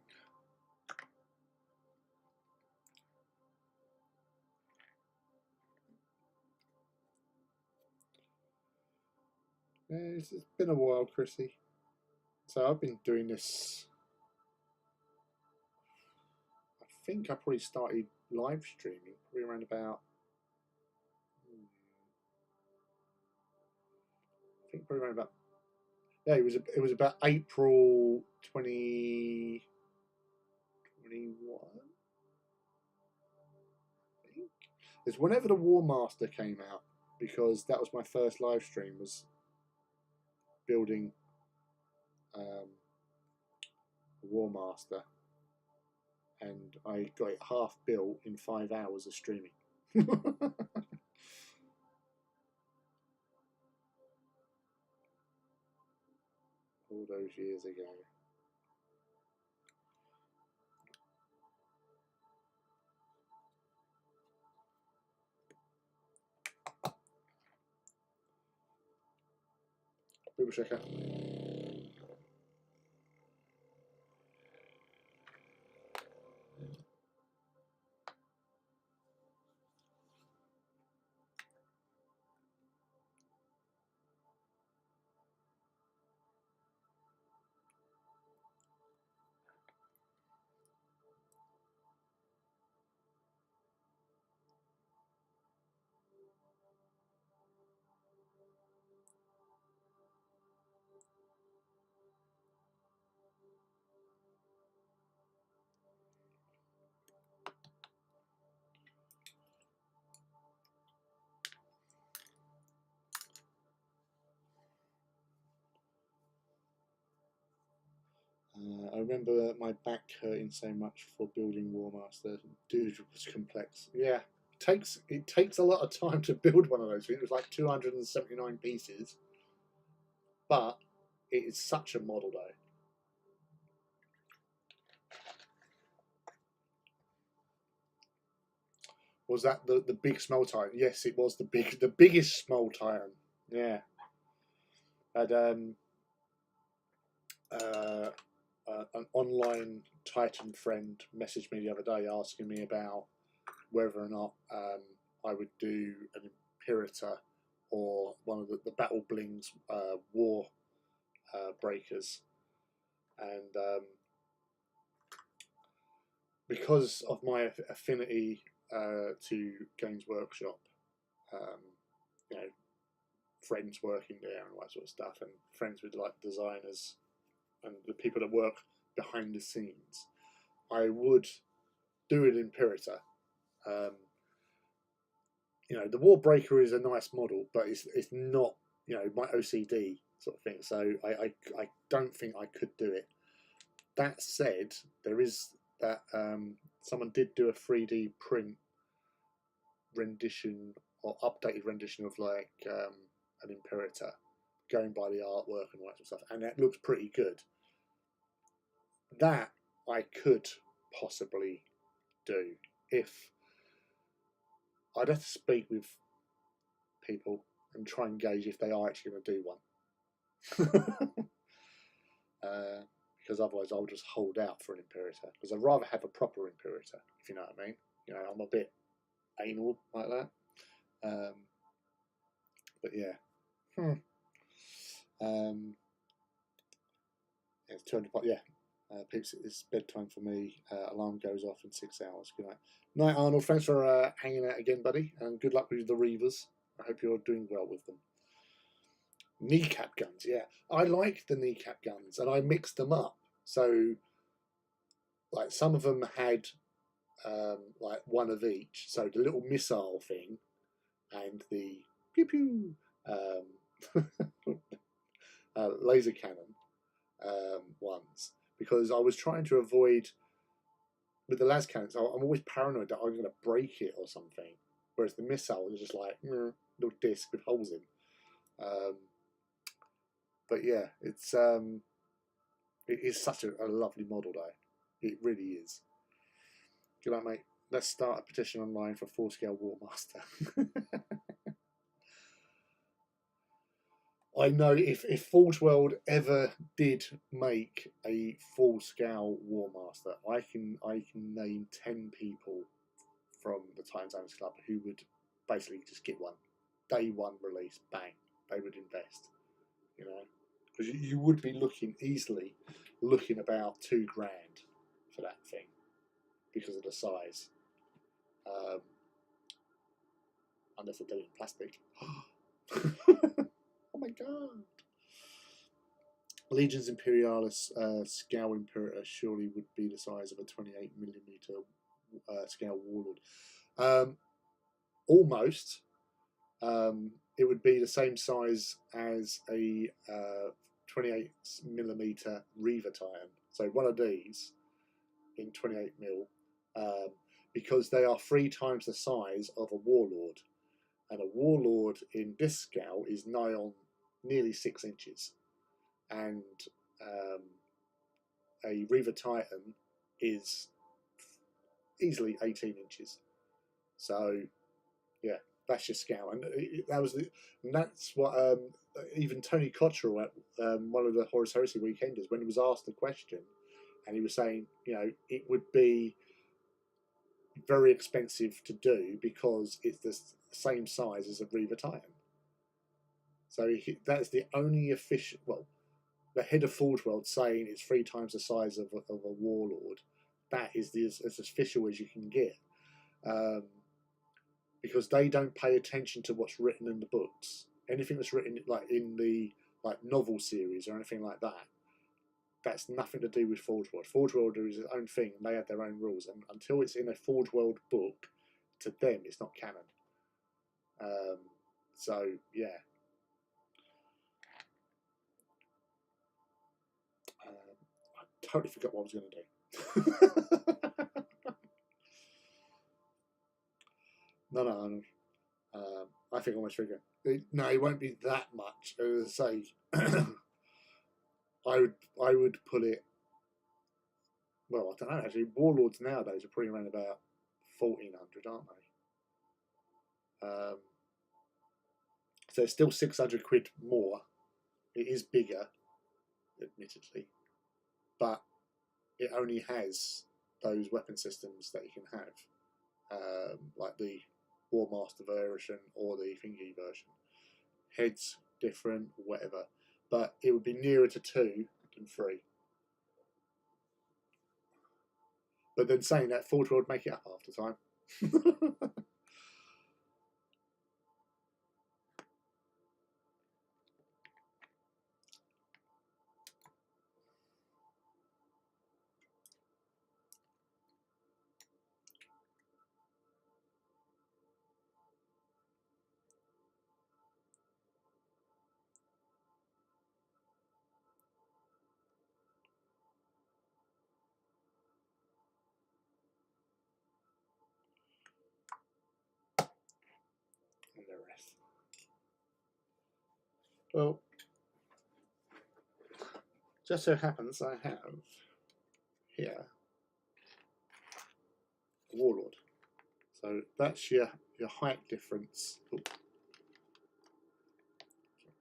Speaker 1: It's been a while, Chrissy. So I've been doing this. I think I probably started live streaming probably around about. I think probably around about. Yeah, it was about April 2021. I think it's whenever the War Master came out, because that was my first live stream. Was building War Master, and I got it half built in 5 hours of streaming. All those years ago. People check out. I remember my back hurting so much for building War Master. Dude, it was complex. Yeah, it takes a lot of time to build one of those things. It was like 279 pieces, but it is such a model though. Was that the big small titan? Yes, it was the biggest small titan. Yeah, had an online Titan friend messaged me the other day asking me about whether or not I would do an Imperator or one of the Battle Blings War Breakers, and because of my affinity to Games Workshop, you know, friends working there and all that sort of stuff, and friends with like designers and the people that work behind the scenes, I would do an Imperator. Um, you know, the Warbreaker is a nice model, but it's not, you know, my OCD sort of thing. So I don't think I could do it. That said, there is that someone did do a 3D print rendition or updated rendition of like an Imperator, going by the artwork and all that sort of stuff, and that looks pretty good. That I could possibly do if I'd have to speak with people and try and gauge if they are actually going to do one. Because otherwise I'll just hold out for an Imperator, because I'd rather have a proper Imperator, if you know what I mean. You know, I'm a bit anal like that. But yeah. It's 200. Yeah. Peeps, it's bedtime for me. Alarm goes off in 6 hours. Good night. Night, Arnold. Thanks for hanging out again, buddy. And good luck with the Reavers. I hope you're doing well with them. Kneecap guns, yeah. I like the kneecap guns, and I mixed them up. So, like, some of them had like one of each. So the little missile thing and the pew pew laser cannon ones, because I was trying to avoid with the las cannons. I'm always paranoid that I'm going to break it or something. Whereas the missile is just like little disc with holes in. But yeah, it is such a lovely model though. It really is. Good night, mate. Let's start a petition online for full scale War Master. I know if Forge World ever did make a full scale War Master, I can name 10 people from the Titan Zones Club who would basically just get one. Day one release, bang, they would invest. You know, because you would be easily looking about $2,000 for that thing because of the size. Unless they're doing plastic. Oh my god. Legions Imperialis scale Imperator surely would be the size of a 28mm scale Warlord. Almost. It would be the same size as a 28mm Reaver Titan. So one of these in 28mm, because they are 3 times the size of a Warlord, and a Warlord in this scale is nigh on nearly 6 inches, and a Reaver Titan is easily 18 inches. So yeah, that's your scale, and that's what even Tony Cottrell at one of the Horus Heresy Weekenders, when he was asked the question, and he was saying, you know, it would be very expensive to do because it's the same size as a Reaver Titan. So that's the only official, well, the head of Forge World saying it's 3 times the size of a Warlord. That is as official as you can get. Because they don't pay attention to what's written in the books. Anything that's written like in the novel series or anything like that, that's nothing to do with Forge World. Forge World is its own thing, and they have their own rules. And until it's in a Forge World book, to them it's not canon. So yeah. I totally forgot what I was going to do. No. I think I almost figured. No, it won't be that much. As I say, I would put it. Well, I don't know. Actually, Warlords nowadays are probably around about 1,400, aren't they? So it's still 600 quid more. It is bigger, admittedly, but it only has those weapon systems that you can have, like the War Master version or the Thingy version. Heads different, whatever, but it would be nearer to 2 than 3. But then saying that, Forge World make it up half the time. And the rest. Well, just so happens I have here a Warlord. So that's your height difference. Oh.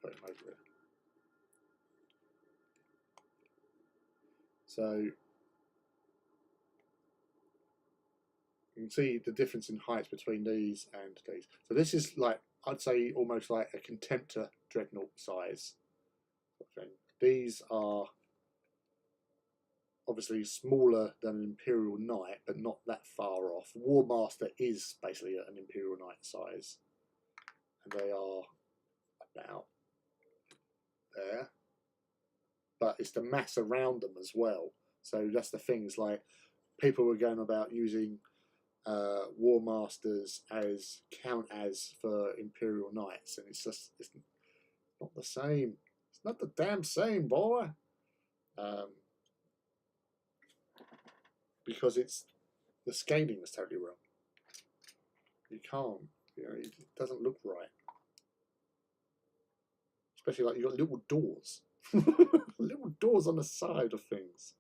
Speaker 1: Put him over it. So you can see the difference in heights between these and these. So this is like, I'd say almost like a Contemptor Dreadnought size thing. These are obviously smaller than an Imperial Knight, but not that far off. War Master is basically an Imperial Knight size, and they are about there. But it's the mass around them as well. So that's the thing. It's like people were going about using War Masters as count as for Imperial Knights, and it's just it's not the same. It's not the damn same, boy. Because it's the scaling is totally wrong. You can't, you know, it doesn't look right. Especially like you've got little doors, little doors on the side of things.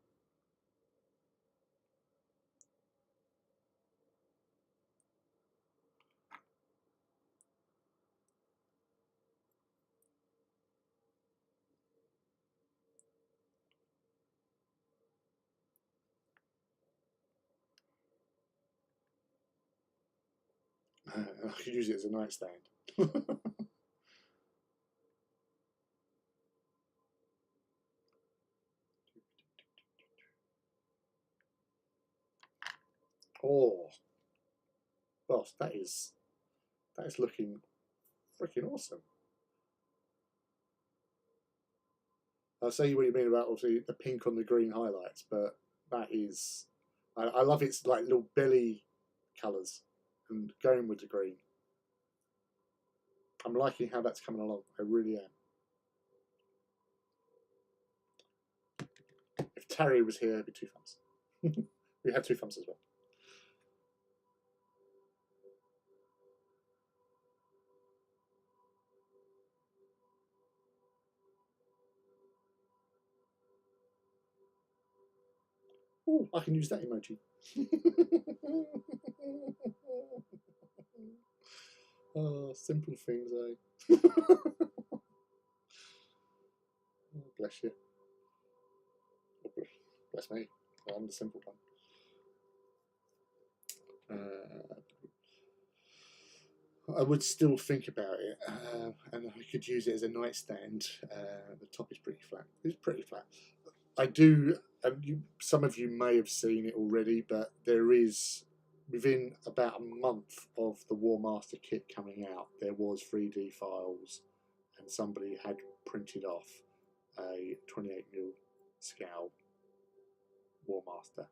Speaker 1: I could use it as a nightstand. Oh, gosh, that is looking freaking awesome. I'll say what you mean about obviously the pink on the green highlights, but that is, I love its like little belly colours and going with the green. I'm liking how that's coming along. I really am. If Terry was here, it'd be 2 thumbs. We have 2 thumbs as well. Oh, I can use that emoji. Oh, simple things, eh? Oh, bless you. Bless me. I'm the simple one. I would still think about it, and I could use it as a nightstand. The top is pretty flat. It's pretty flat. I do. Some of you may have seen it already, but there is, within about a month of the War Master kit coming out, there was 3D files, and somebody had printed off a 28mm scale War Master.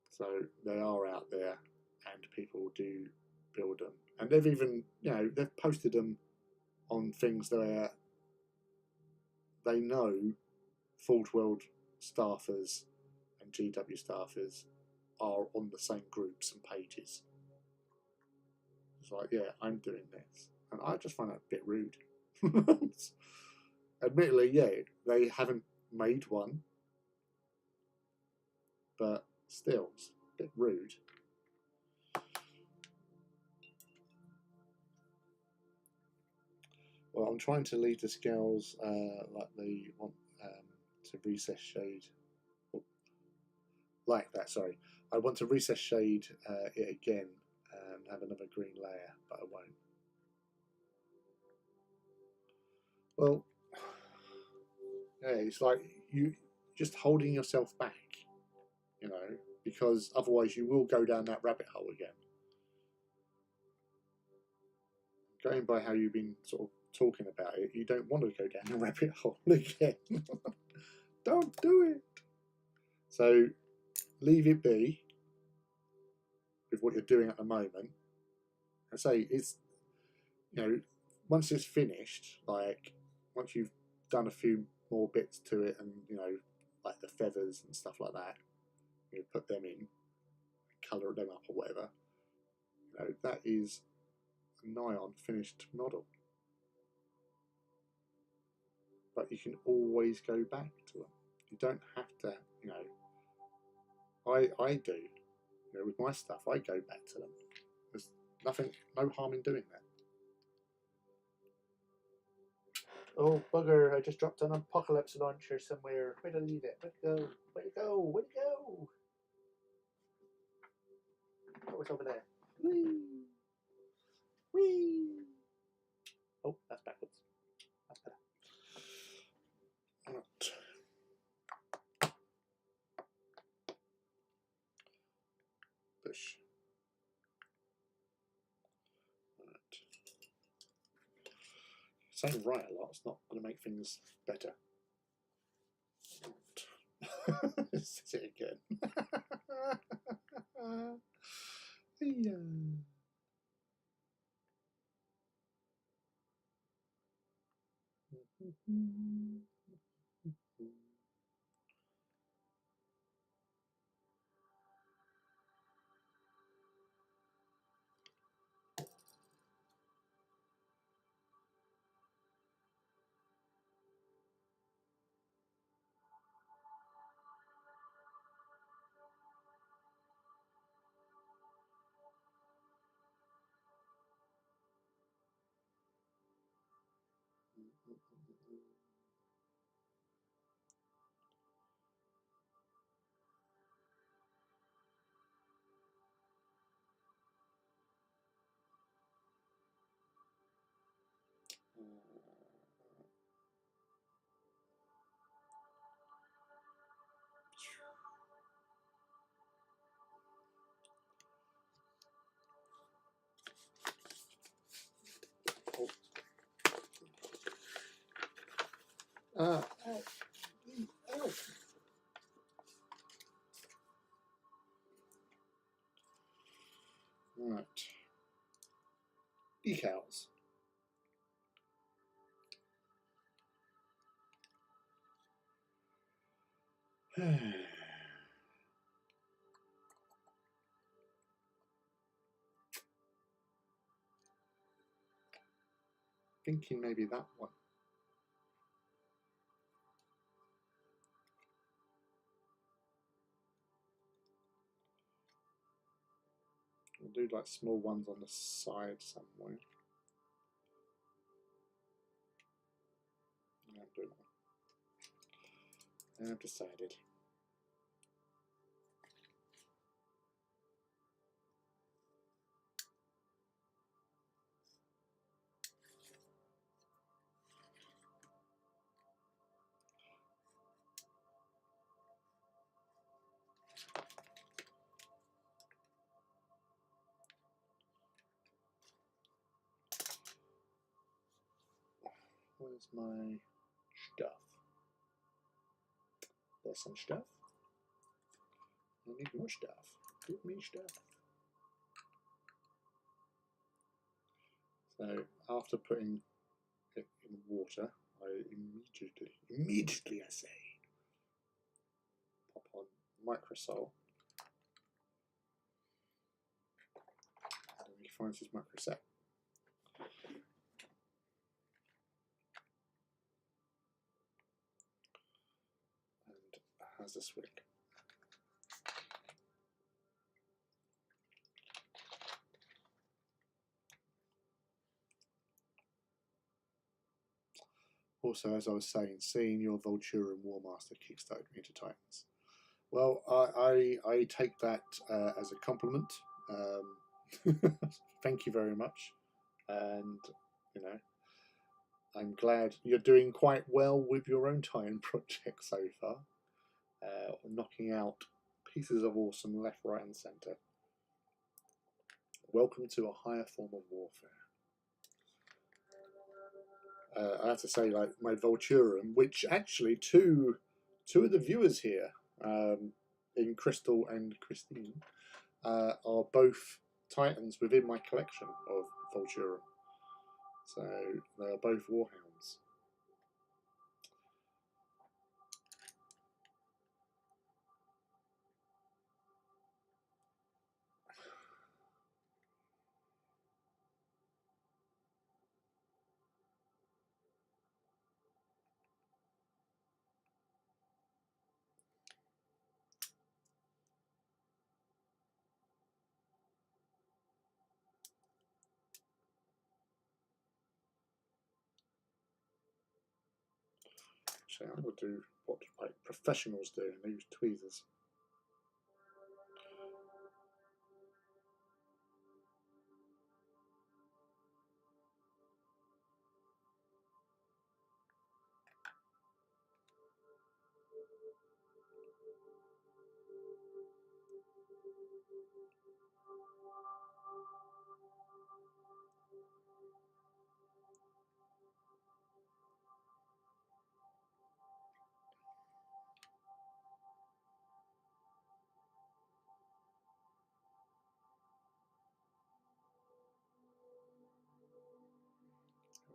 Speaker 1: So they are out there, and people do build them, and they've even, they've posted them on things where they know Forge World staffers and GW staffers are on the same groups and pages. It's like, yeah, I'm doing this, and I just find that a bit rude. Admittedly, yeah, they haven't made one, but still, it's a bit rude. Well, I'm trying to leave the scales like they want to recess shade. Oh, like that, sorry. I want to recess shade it again and have another green layer, but I won't. Well, yeah, it's like you just holding yourself back, because otherwise you will go down that rabbit hole again. Going by how you've been sort of talking about it, you don't want to go down the rabbit hole again. Don't do it. So leave it be with what you're doing at the moment. I say it's, once it's finished, like once you've done a few more bits to it, and like the feathers and stuff like that, you put them in, colour them up or whatever. That is a nigh on finished model. But you can always go back to them. You don't have to, I do. With my stuff, I go back to them. There's no harm in doing that. Oh, bugger, I just dropped an apocalypse launcher somewhere. Where'd I leave it? Where'd it go? Where'd it go? Where'd it go? Oh, it's over there. Whee! Whee! Oh, that's backwards. That's better. Right. Push. Right. Saying right a lot, it's not going to make things better. This is it again. Yeah. Ow. Ow. Right. Decals. Thinking maybe that one. We'll do like small ones on the side somewhere. I've decided. Where's my stuff? There's some stuff. I need more stuff. Give me stuff. So after putting it in water, I immediately I say, pop on microsol. And he finds his microset. And has a swig. Also, as I was saying, seeing your Vulturum Warmaster kickstarted me to Titans. Well, I take that as a compliment. Thank you very much, and you know, I'm glad you're doing quite well with your own Titan project so far, knocking out pieces of awesome left, right, and centre. Welcome to a higher form of warfare. I have to say, like my Vulturum, which actually two of the viewers here, in Crystal and Christine, are both Titans within my collection of Vulturum. So they are both Warhounds. Actually, I'm going to do what like professionals do, and they use tweezers.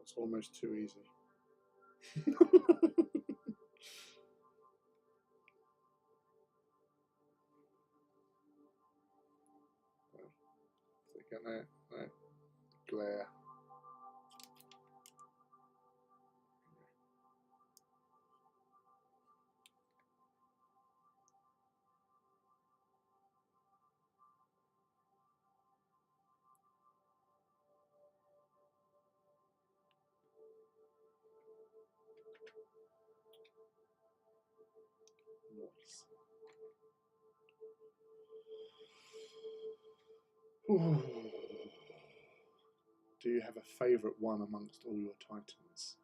Speaker 1: It's almost too easy. Get that glare. Nice. Do you have a favourite one amongst all your Titans?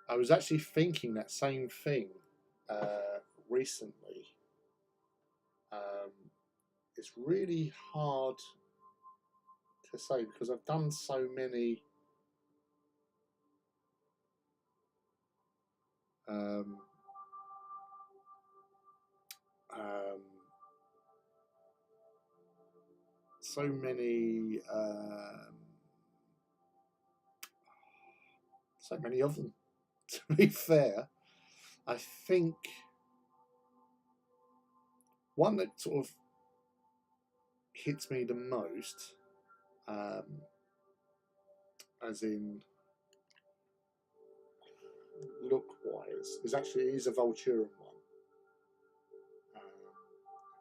Speaker 1: I was actually thinking that same thing recently. It's really hard to say because I've done so many so many So many of them. To be fair, I think one that sort of hits me the most, as in look-wise, is a Volturum one.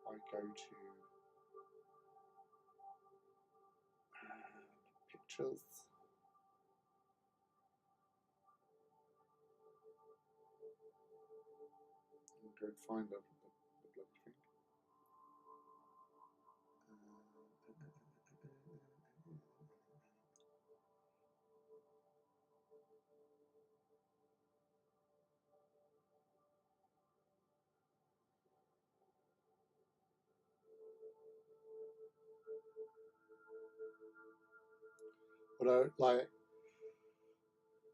Speaker 1: I go to pictures. Go and find the bloody thing. Although, like,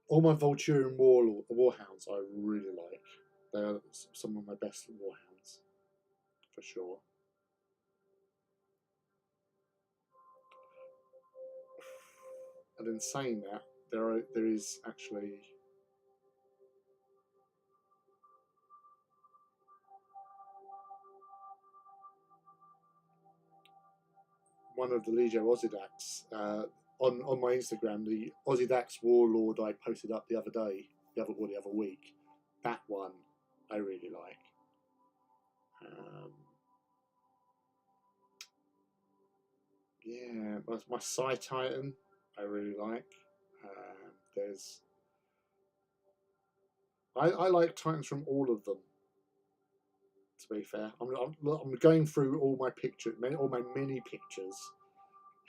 Speaker 1: all my Volturum Warhounds I really like. They're some of my best Warhounds, for sure. And in saying that, there is actually one of the Legio Ozzydax on my Instagram. The Ozzydax Warlord I posted up the other week. That one I really like. Yeah, my Psi Titan I really like. I like Titans from all of them. To be fair, I'm going through all my mini pictures,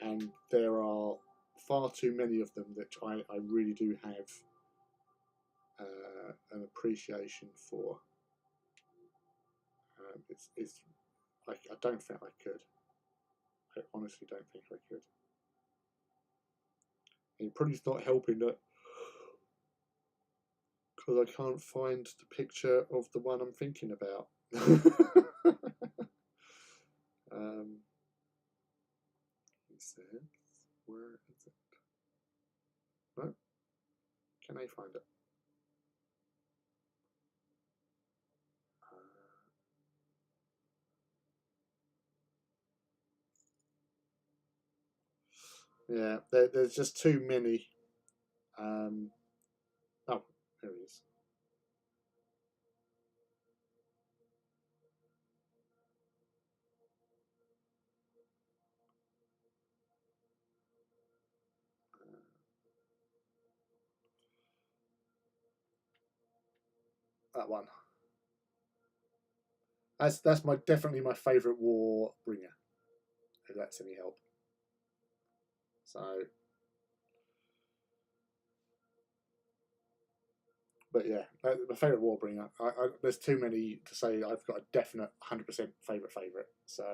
Speaker 1: and there are far too many of them that I really do have an appreciation for. I don't think I could. I honestly don't think I could. And it probably not helping that because I can't find the picture of the one I'm thinking about. Where is it? No? Can I find it? Yeah, there's just too many. Oh, there he is. That one. That's definitely my favourite war bringer. If that's any help. So, but yeah, my favourite war bringer. There's too many to say. I've got a definite 100% favourite. So,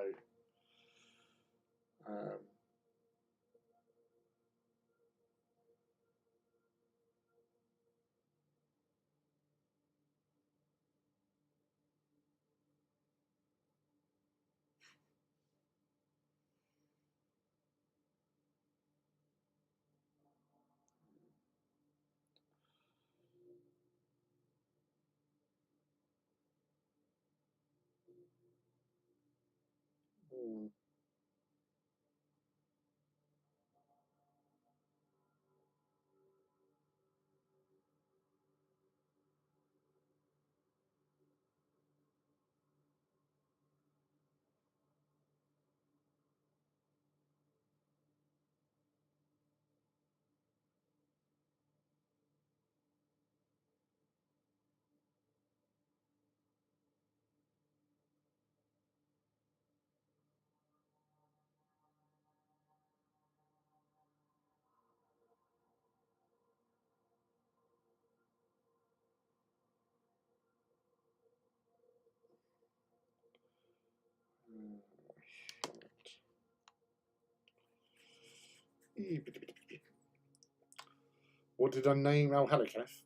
Speaker 1: what did I name? Oh, hello, Kenneth.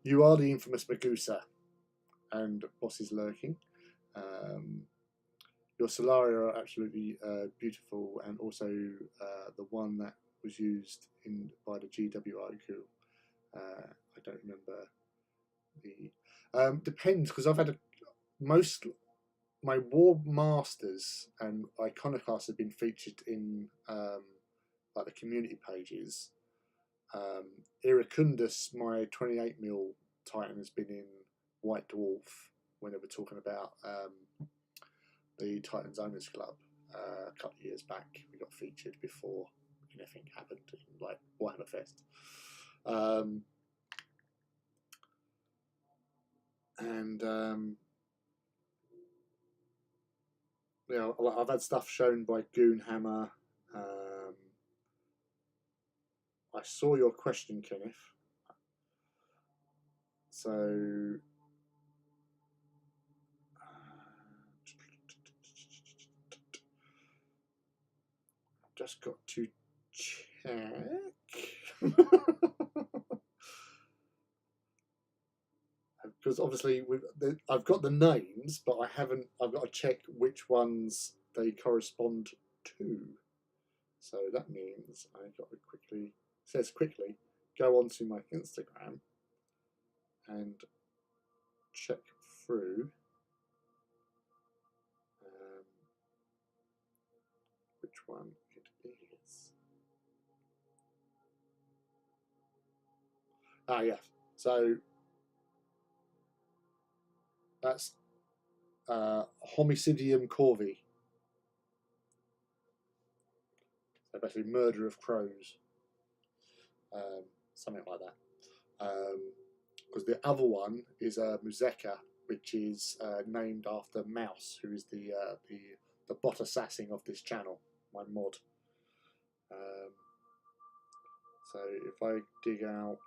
Speaker 1: You are the infamous Megusa, and boss is lurking. Your Solaria are absolutely beautiful, and also the one that was used by the GWI crew I don't remember the. Depends, because I've had most my War Masters and Iconoclasts have been featured in like the community pages. Iracundus, my 28mm Titan, has been in White Dwarf when they were talking about the Titans Owners Club a couple of years back. We got featured before anything happened in like Warhammer Fest. You know, I've had stuff shown by Goonhammer. I saw your question, Kenneth. So I've just got to check. Because obviously I've got the names, but I've got to check which ones they correspond to. So that means I've got to quickly go onto my Instagram and check through which one it is. Ah, yeah. So that's Homicidium Corvi. So basically, murder of crows. Something like that. Because the other one is Muzeka, which is named after Mouse, who is the bot assassin of this channel, my mod. So if I dig out.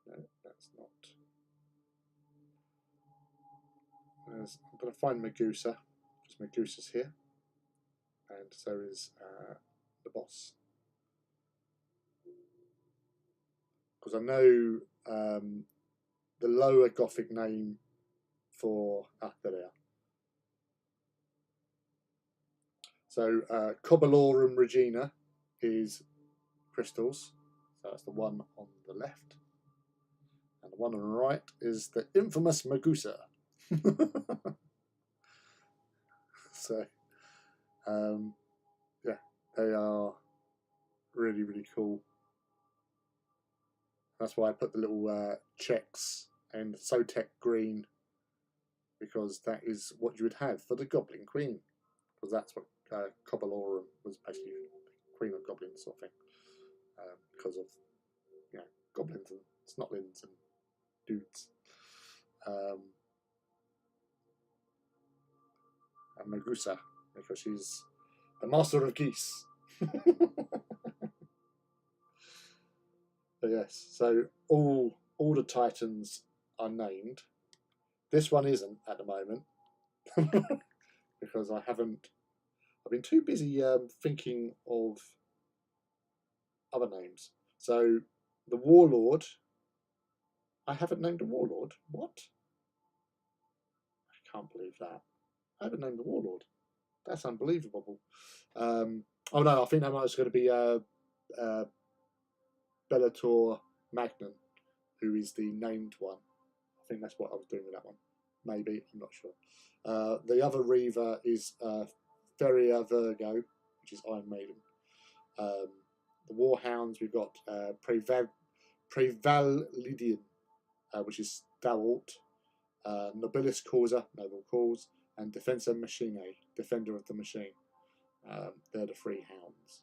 Speaker 1: No, that's not. I'm going to find Megusa, because Megusa's here, and so is the boss. Because I know the lower Gothic name for. There they are. So Cobalorum Regina is crystals, so that's the one on the left, and the one on the right is the infamous Megusa. So, yeah, they are really, really cool. That's why I put the little checks and Sotek green, because that is what you would have for the Goblin Queen, because that's what Cobalorum was basically, Queen of Goblins sort of thing, because of goblins and snotlings and dudes. And Megusa, because she's the master of geese. But yes, so all the Titans are named. This one isn't at the moment because I've been too busy thinking of other names. So the Warlord, I haven't named a Warlord. What? I can't believe that. I haven't named the Warlord. That's unbelievable. Oh no, I think that was going to be Bellator Magnum, who is the named one. I think that's what I was doing with that one. Maybe, I'm not sure. The other Reaver is Feria Virgo, which is Iron Maiden. The Warhounds, we've got Prevalidian, which is Dowalt. Nobilis Causa, Noble Cause, and Defensa Machine, Defender of the Machine. They're the three hounds.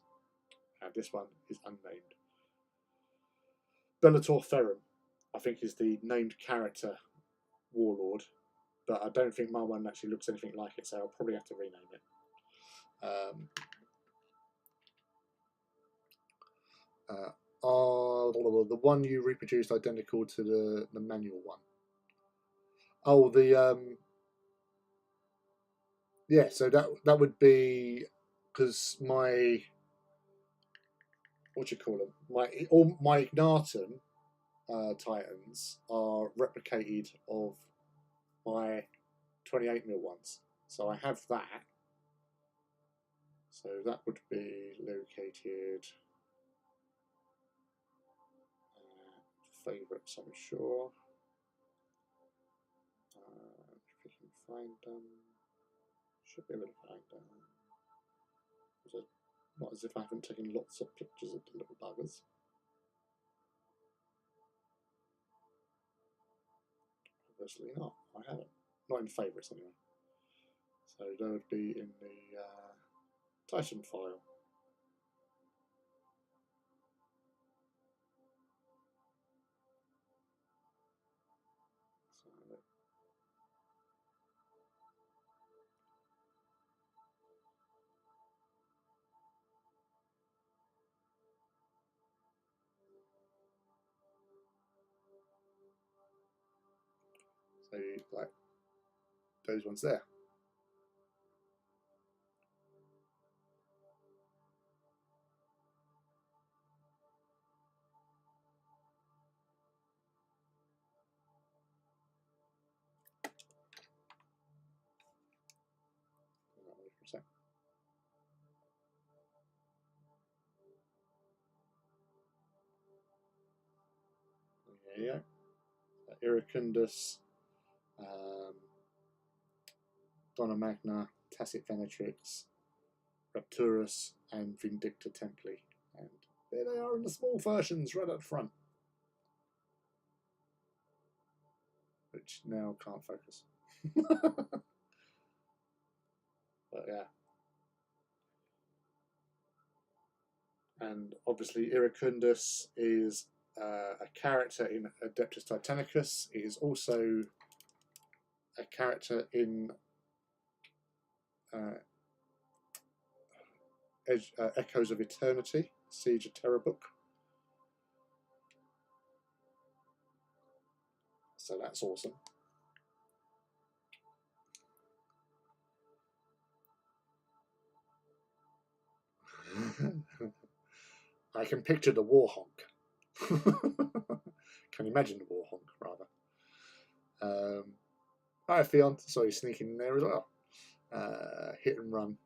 Speaker 1: And this one is unnamed. Bellator Theron, I think, is the named character Warlord, but I don't think my one actually looks anything like it, so I'll probably have to rename it. The one you reproduced identical to the manual one. Oh, yeah. So that would be because my what do you call them? All my Ignatum Titans are replicated of my 28mm ones. So I have that. So that would be located favourites, I'm sure. If we can find them, should be able to find them. Not as if I haven't taken lots of pictures of the little buggers. Obviously not, I haven't. Not in favourites anyway. So they would be in the Titan file. So like those ones there. There you go. Iracundus, Donna Magna, Tacit Venatrix, Rapturus, and Vindicta Templi. And there they are in the small versions right up front. Which now can't focus. But yeah. And obviously Iracundus is a character in Adeptus Titanicus. It is also a character in Echoes of Eternity, Siege of Terror book. So that's awesome. I can picture the war honk. Can imagine the war honk, rather. Hi, Theon. Sorry, sneaking in there as well. Hit and run.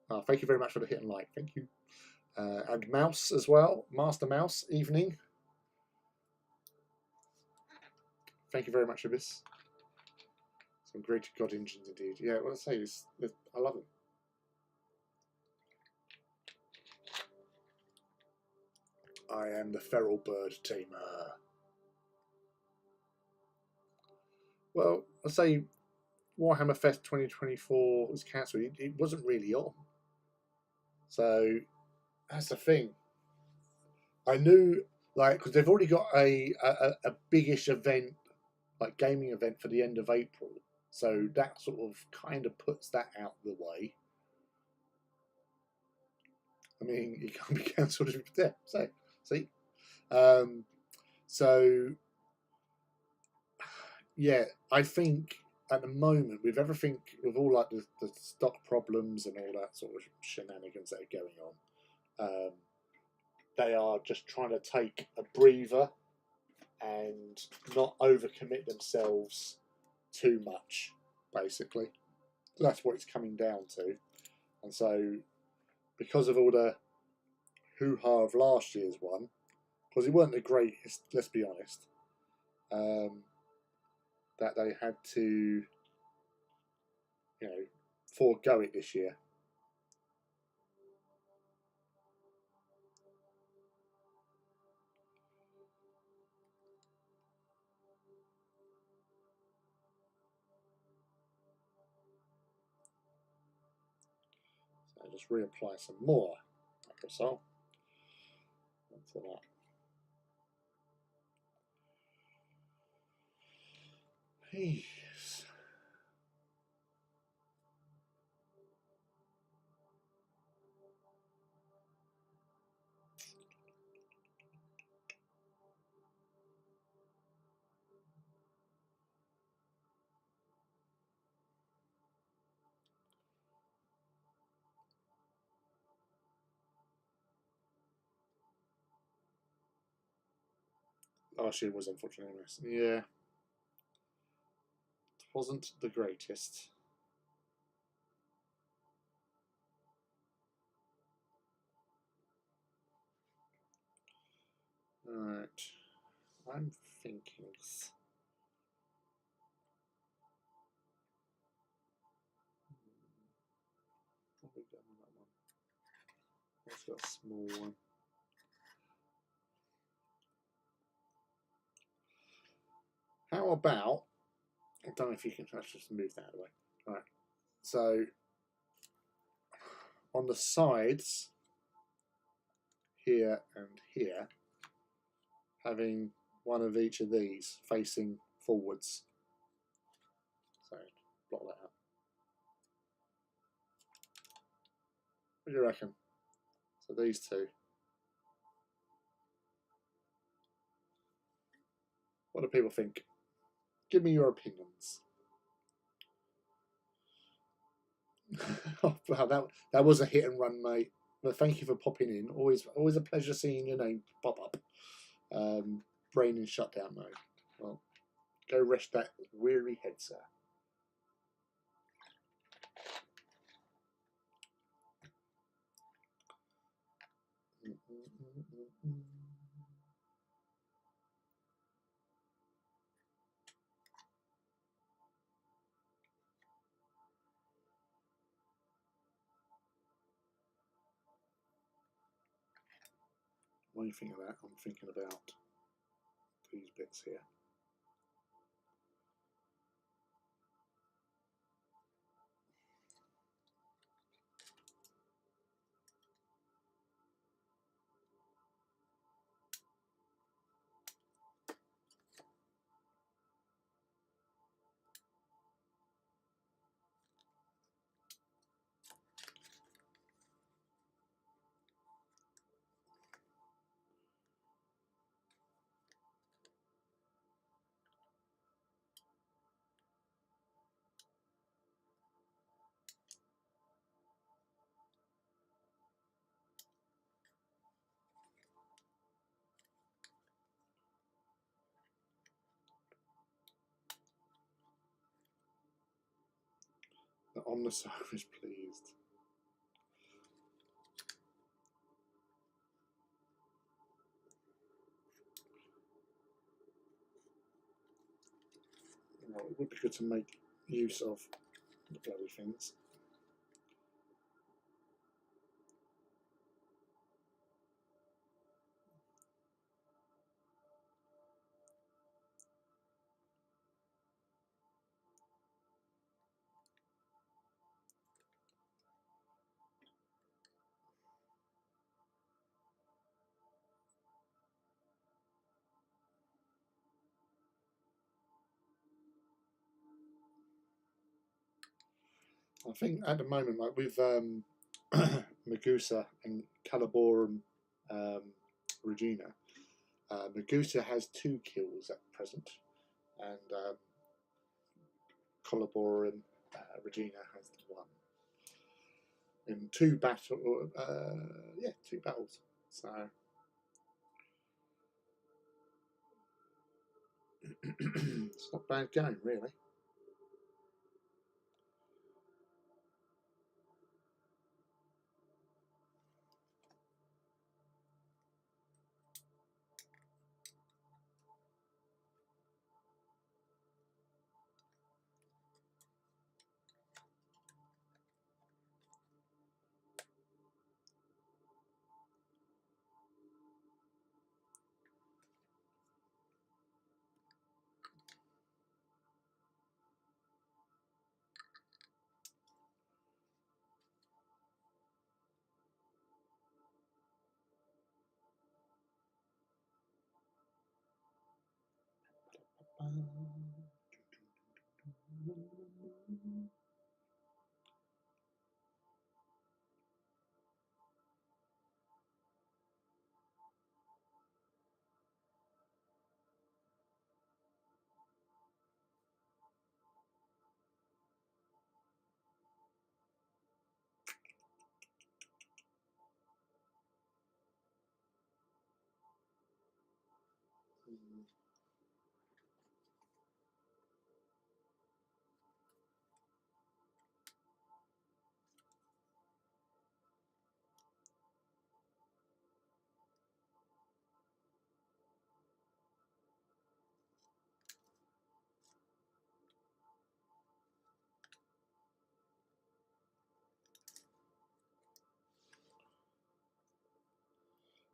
Speaker 1: Oh, thank you very much for the hit and like. Thank you. And Mouse as well. Master Mouse, evening. Thank you very much, Abyss. Some great God engines indeed. Yeah, what I say is, I love them. I am the feral bird tamer. Well, I say Warhammer Fest 2024 was cancelled. It wasn't really on. So that's the thing. I knew, like, because they've already got a biggish event, like gaming event for the end of April. So that sort of kind of puts that out the way. I mean, it can't be cancelled if it's there. So, see? So, yeah, I think at the moment, with everything, with all like the stock problems and all that sort of shenanigans that are going on, they are just trying to take a breather and not overcommit themselves too much, basically. That's what it's coming down to. And so, because of all the hoo-ha of last year's one, because it weren't the greatest, let's be honest, that they had to, forego it this year. So just reapply some more Microsoft. That's a lot. Please. Last year was unfortunately a mess. Yeah. It wasn't the greatest. Alright, I'm thinking. Probably done on that one. Let's got a small one. How about, I don't know if you can, let's just move that away. Alright, so on the sides, here and here, having one of each of these facing forwards. So block that out. What do you reckon? So these two. What do people think? Give me your opinions. Oh, wow, that was a hit and run, mate. But thank you for popping in. Always a pleasure seeing your name pop up. Brain in shutdown mode. Well, go rest that weary head, sir. What do you think of that? I'm thinking about these bits here. The Omnisaur is pleased. Well, it would be good to make use of the bloody things. I think at the moment, like with Magusa and Calibor and Regina, Magusa has 2 kills at present, and Calibor and Regina has 1 in 2 battle. Yeah, 2 battles. So it's not bad going, really.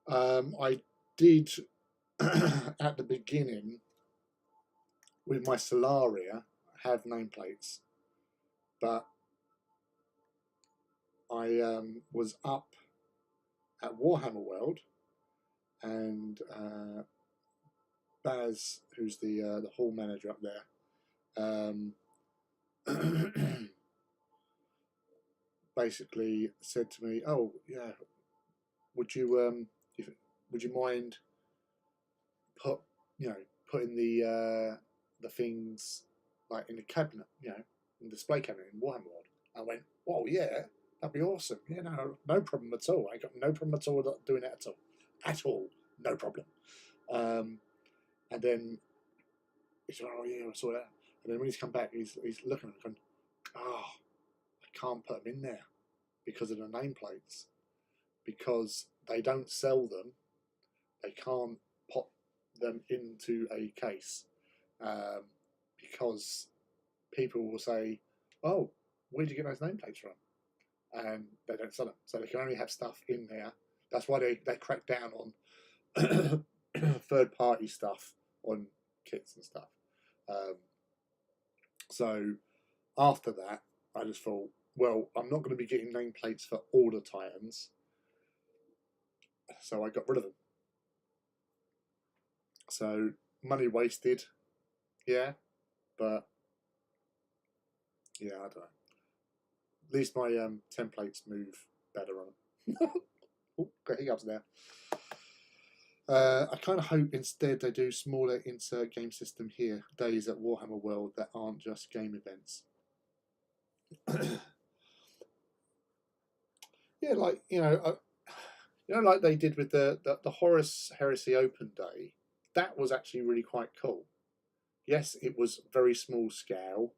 Speaker 1: I did at the beginning with my Solaria have nameplates, but I was up at Warhammer World, and Baz, who's the hall manager up there, basically said to me, "Oh yeah, would you would you mind put putting the things like in the cabinet, in the display cabinet in Warhammer World?" I went, "Oh yeah, that'd be awesome. Yeah, no problem at all. I got no problem at all doing it at all, no problem." And then he said, "Oh yeah, I saw that." And then when he's come back, he's looking at it going, "Oh, I can't put them in there because of the nameplates, because they don't sell them. They can't pop them into a case because people will say, 'Oh, where'd you get those nameplates from?' And they don't sell them, so they can only have stuff in there." That's why they crack down on third-party stuff on kits and stuff. So after that, I just thought, well, I'm not going to be getting nameplates for all the Titans, so I got rid of them. So money wasted, yeah, but yeah, I don't know. At least my templates move better on them. Oh, got hiccups there. I kind of hope instead they do smaller insert game system here days at Warhammer World that aren't just game events. Yeah, like like they did with the Horus Heresy Open Day. That was actually really quite cool. Yes, it was very small scale,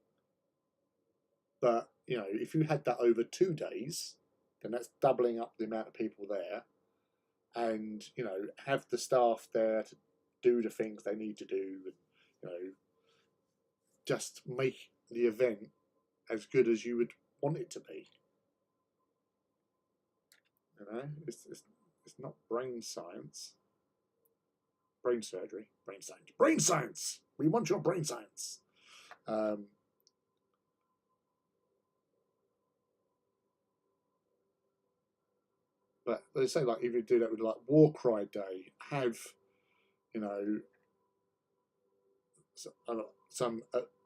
Speaker 1: but if you had that over 2 days, then that's doubling up the amount of people there, and have the staff there to do the things they need to do, just make the event as good as you would want it to be. It's not brain science, brain surgery, brain science, brain science. We want your brain science. But they say, like, if you do that with like Warcry Day, have some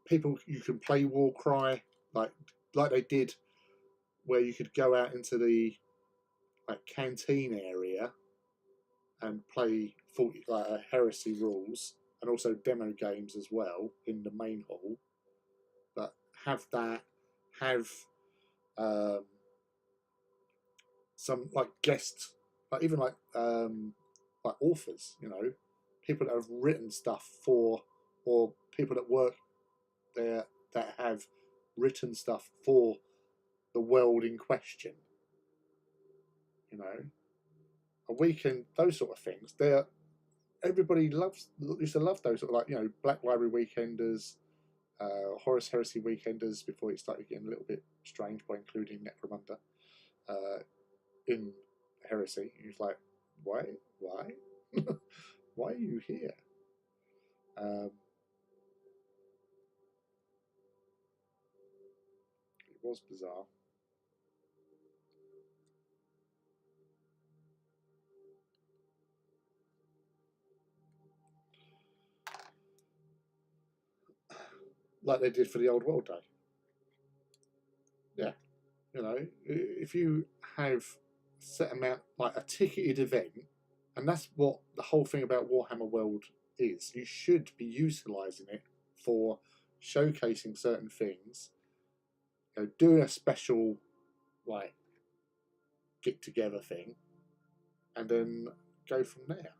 Speaker 1: people you can play Warcry like they did, where you could go out into the canteen area and play 40 heresy rules, and also demo games as well in the main hall. But have some guests, even authors, people that have written stuff for, or people that work there that have written stuff for the world in question. A weekend, those sort of things. Everybody used to love those sort of Black Library Weekenders, Horus Heresy Weekenders, before it started getting a little bit strange by including Necromunda in Heresy. He was like, why why are you here? It was bizarre. Like they did for the Old World Day. Yeah, if you have set amount, like a ticketed event, and that's what the whole thing about Warhammer World is. You should be utilising it for showcasing certain things. Do a special get together thing, and then go from there.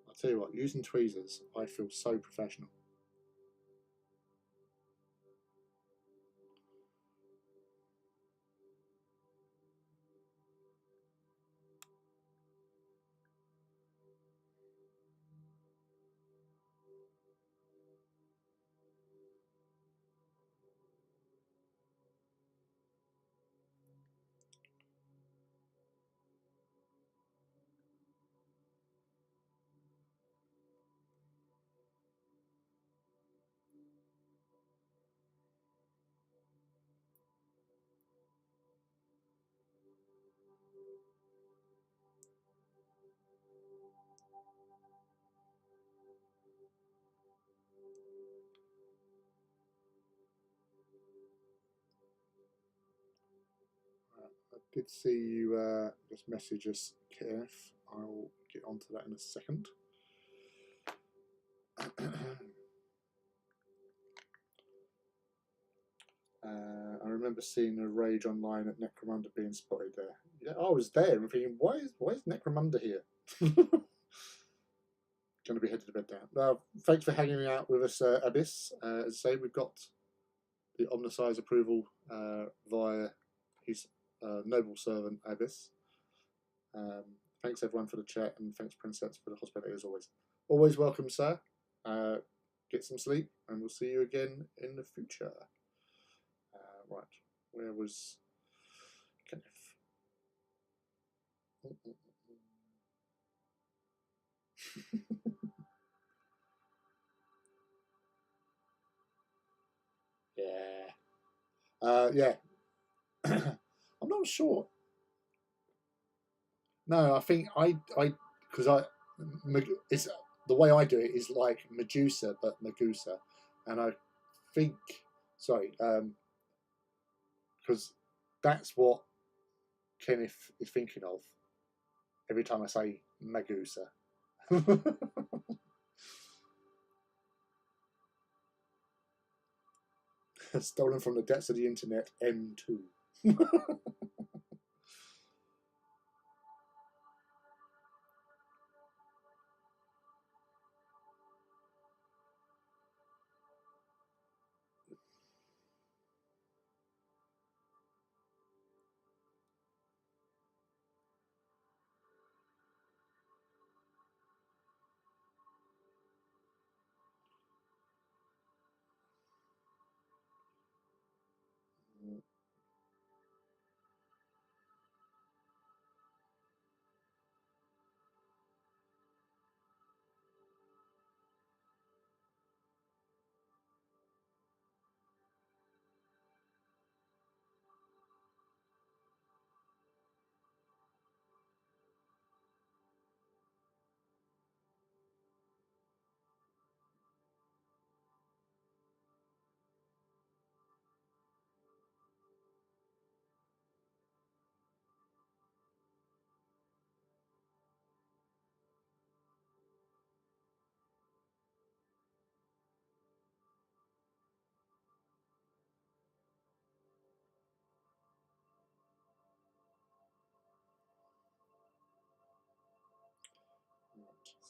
Speaker 1: I'll tell you what, using tweezers, I feel so professional. I did see you just message us, Kenneth. I'll get onto that in a second. I remember seeing a rage online at Necromunda being spotted there. Yeah, I was there and thinking, why is Necromunda here? Going to be headed to bed now. Thanks for hanging out with us, Abyss. As I say, we've got the Omnisize approval via his noble servant, Abyss. Thanks everyone for the chat, and thanks Princess for the hospitality as always. Always welcome, sir. Get some sleep, and we'll see you again in the future. Right, where was Kenneth? Yeah. Yeah. I'm not sure. No, I think because it's the way I do it is like Medusa, but Megusa, and I think sorry, because that's what Kenneth is thinking of every time I say Megusa. Stolen from the depths of the internet, M2.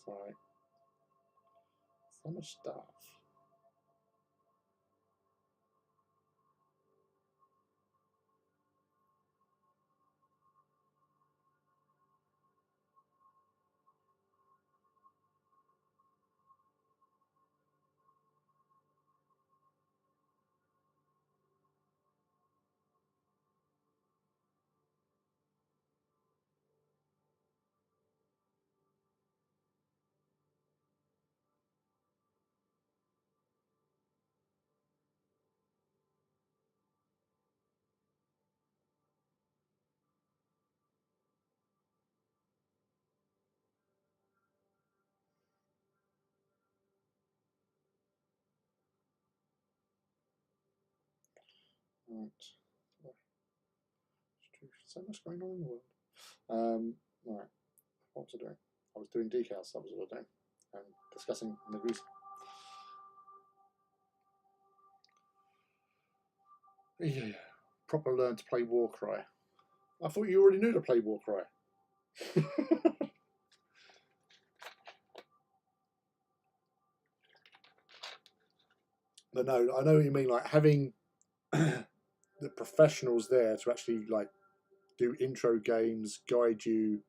Speaker 1: Sorry. So much stuff. Right. So much going on in the world. Right. What was I doing? I was doing decals. That was what I was doing. And discussing Megusa. Yeah. Proper learn to play Warcry. I thought you already knew to play Warcry. But no, I know what you mean. Like having the professionals there to actually like do intro games, guide you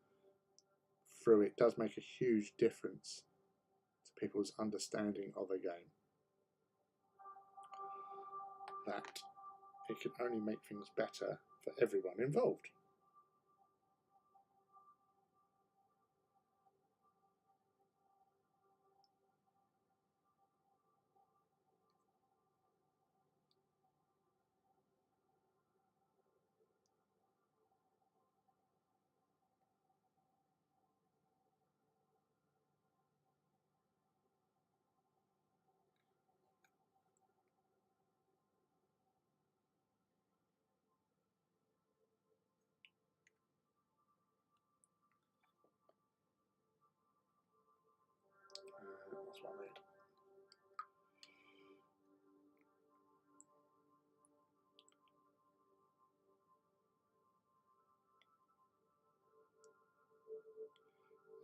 Speaker 1: through it does make a huge difference to people's understanding of a game. That it can only make things better for everyone involved.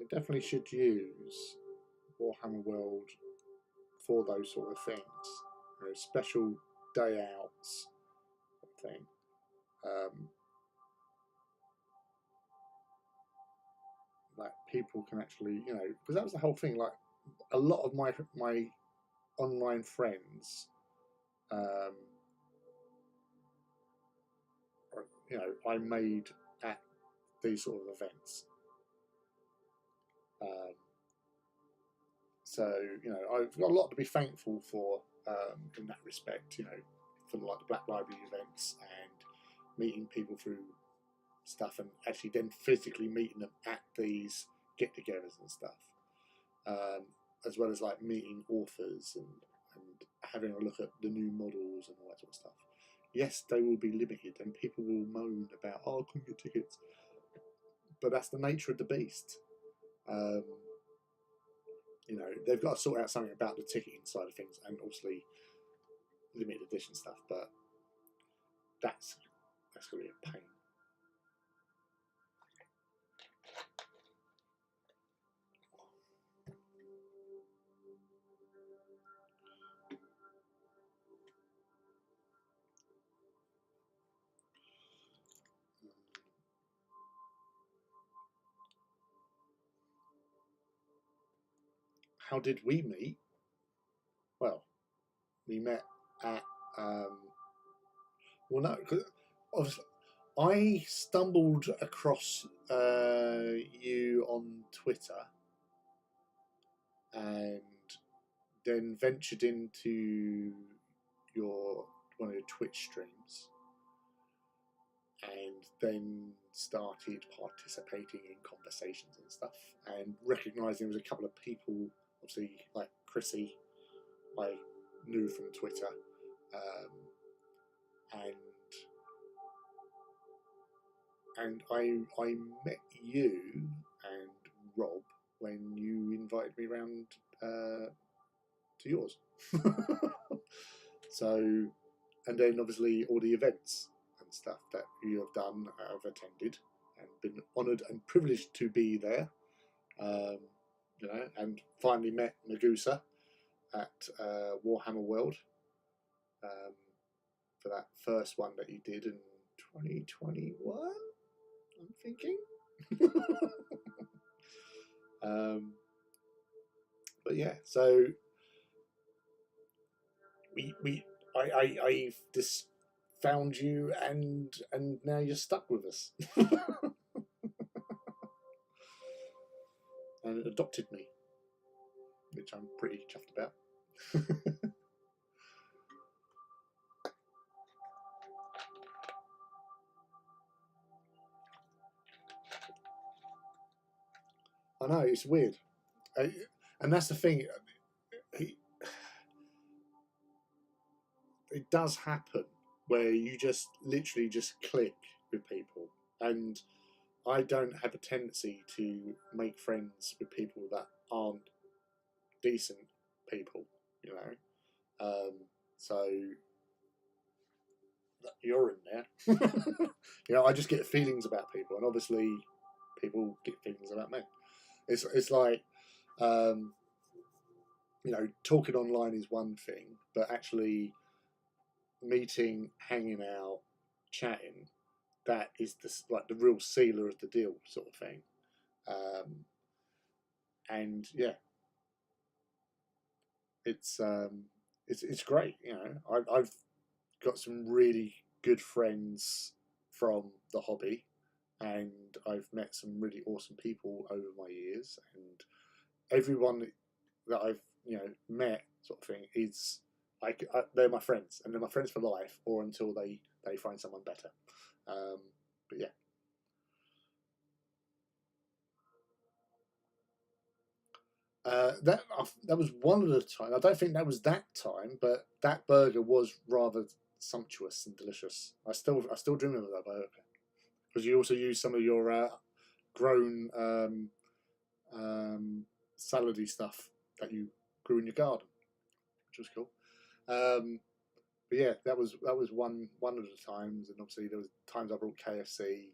Speaker 1: they definitely should use Warhammer World for those sort of things. You know, special day outs thing. Like people can actually, you know, because that was the whole thing. Like a lot of my online friends, you know, I made at these sort of events. So you know, I've got a lot to be thankful for in that respect. You know, for like the Black Library events and meeting people through stuff, and actually then physically meeting them at these get-togethers and stuff, as well as like meeting authors and having a look at the new models and all that sort of stuff. Yes, they will be limited, and people will moan about, oh, I couldn't get tickets, but that's the nature of the beast. You know, they've got to sort out something about the ticketing side of things, and obviously limited edition stuff. But that's going to be a pain. How did we meet? Well, we met at well, no, because obviously I stumbled across you on Twitter, and then ventured into one of your Twitch streams, and then started participating in conversations and stuff, and recognising there was a couple of people, obviously like Chrissy, I knew from Twitter, and I met you and Rob when you invited me round to yours. So, and then obviously all the events and stuff that you have done, I've attended and been honoured and privileged to be there. You know, and finally met Nagusa at Warhammer World for that first one that you did in 2021, I'm thinking. But yeah, so I've just found you, and now you're stuck with us. And adopted me, which I'm pretty chuffed about. I know, it's weird, and that's the thing. It does happen where you just literally just click with people, and I don't have a tendency to make friends with people that aren't decent people, you know. So you're in there. You know, I just get feelings about people, and obviously people get feelings about me. It's like, you know, talking online is one thing, but actually meeting, hanging out, chatting, that is like the real sealer of the deal, sort of thing. And yeah, it's great. You know, I've got some really good friends from the hobby, and I've met some really awesome people over my years, and everyone that I've, you know, met, sort of thing, is like they're my friends, and they're my friends for life, or until they find someone better. But yeah. That was one of the time. I don't think that was that time, but that burger was rather sumptuous and delicious. I still dream of that burger, because you also use some of your grown salady stuff that you grew in your garden, which was cool. But yeah, that was one of the times, and obviously there was times I brought KFC,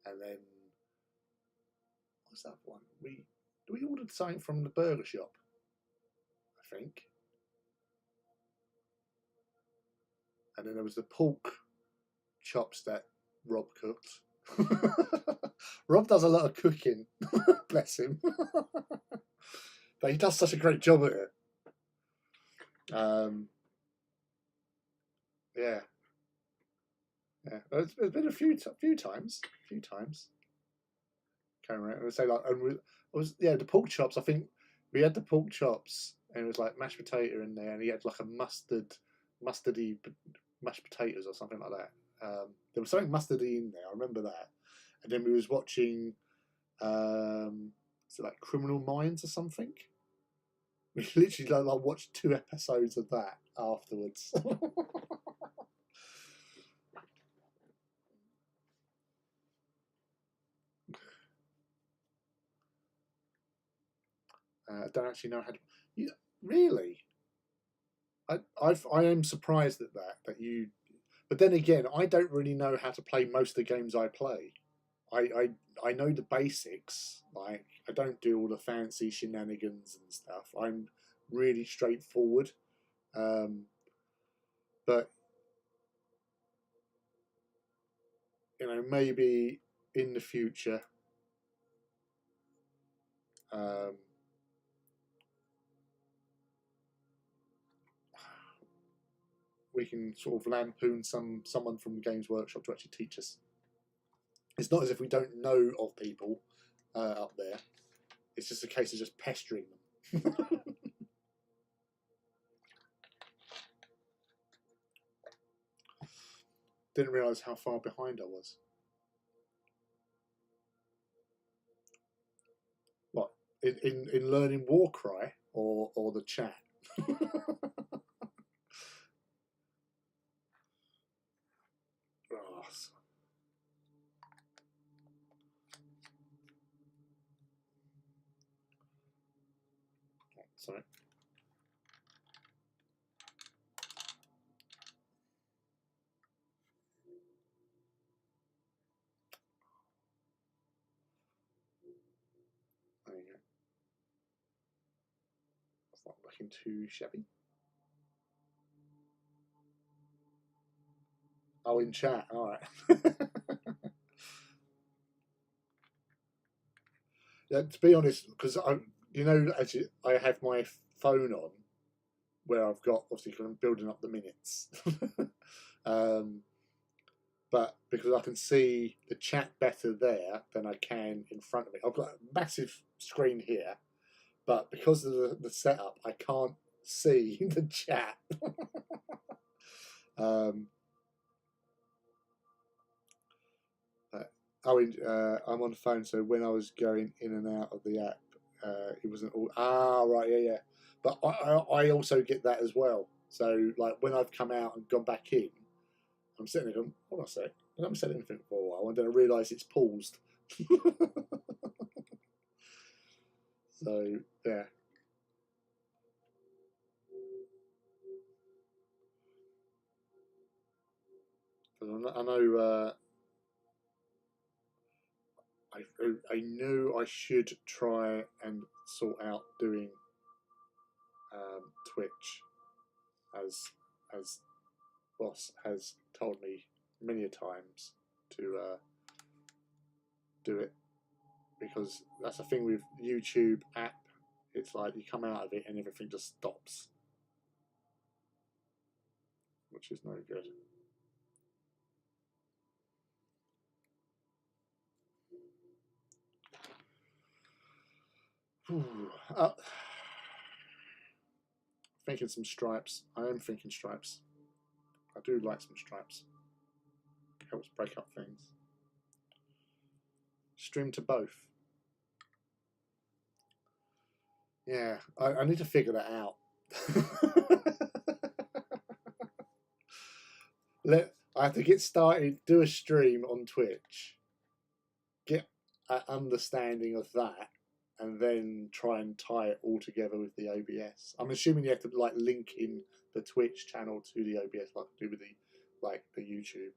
Speaker 1: and then what's that one? we ordered something from the burger shop? I think. And then there was the pork chops that Rob cooked. Rob does a lot of cooking, bless him. But he does such a great job at it. Yeah. Yeah, it's been a few times. Came around and say like, and it was the pork chops. I think we had the pork chops, and it was like mashed potato in there, and he had like a mustardy mashed potatoes or something like that. There was something mustardy in there. I remember that. And then we was watching, so like Criminal Minds or something. We literally like watched 2 episodes of that afterwards. I don't actually know how to. You, really? I am surprised at that you. But then again, I don't really know how to play most of the games I play. I know the basics. Like I don't do all the fancy shenanigans and stuff. I'm really straightforward. But maybe in the future, we can sort of lampoon someone from Games Workshop to actually teach us. It's not as if we don't know of people up there. It's just a case of just pestering them. Didn't realise how far behind I was. What, in learning Warcry or the chat? Oh, sorry. There you go. That's not looking too shabby. Oh, in chat. All right. Yeah, to be honest, because actually, I have my phone on where I've got obviously because I'm building up the minutes. But because I can see the chat better there than I can in front of me. I've got a massive screen here, but because of the setup, I can't see the chat. I'm on the phone, so when I was going in and out of the app, it wasn't all. Ah, right, yeah. But I also get that as well. So like when I've come out and gone back in, I'm sitting there going, hold on a sec, I haven't said anything for a while, and then I realise it's paused. So yeah. I know. I knew I should try and sort out doing Twitch, as Boss has told me many a times to do it, because that's the thing with YouTube app. It's like you come out of it and everything just stops, which is no good. Thinking some stripes. I am thinking stripes. I do like some stripes. Helps break up things. Stream to both. Yeah, I need to figure that out. I have to get started, do a stream on Twitch, get an understanding of that, and then try and tie it all together with the OBS. I'm assuming you have to like link in the Twitch channel to the OBS, like do with the YouTube.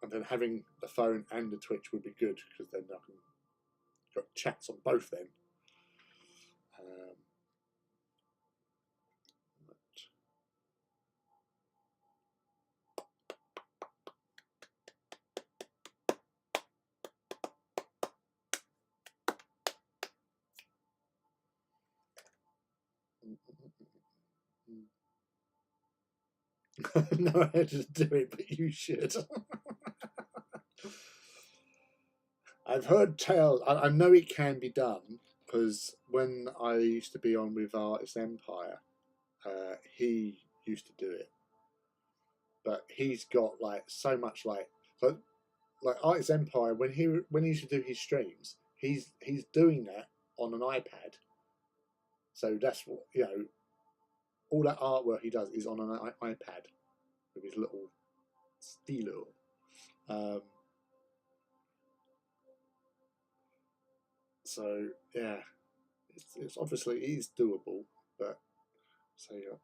Speaker 1: and then having the phone and the Twitch would be good, because then I can got chats on both then. No, I just do it, but you should. I've heard tales. I know it can be done, because when I used to be on with Artist Empire, he used to do it, but he's got like so much like Artist Empire, when he used to do his streams, he's doing that on an iPad. So that's what, you know, all that artwork he does is on an iPad with his little stilo. So yeah, it's obviously it is doable, but so yeah,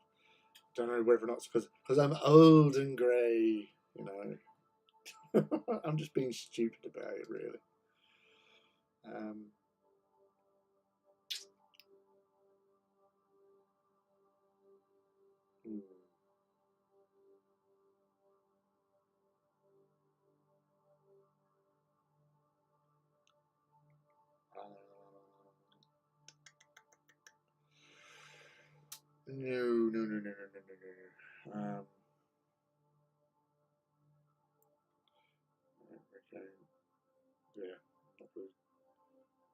Speaker 1: don't know whether or not it's because I'm old and grey, you know. I'm just being stupid about it, really. Hmm. No. Okay. Yeah,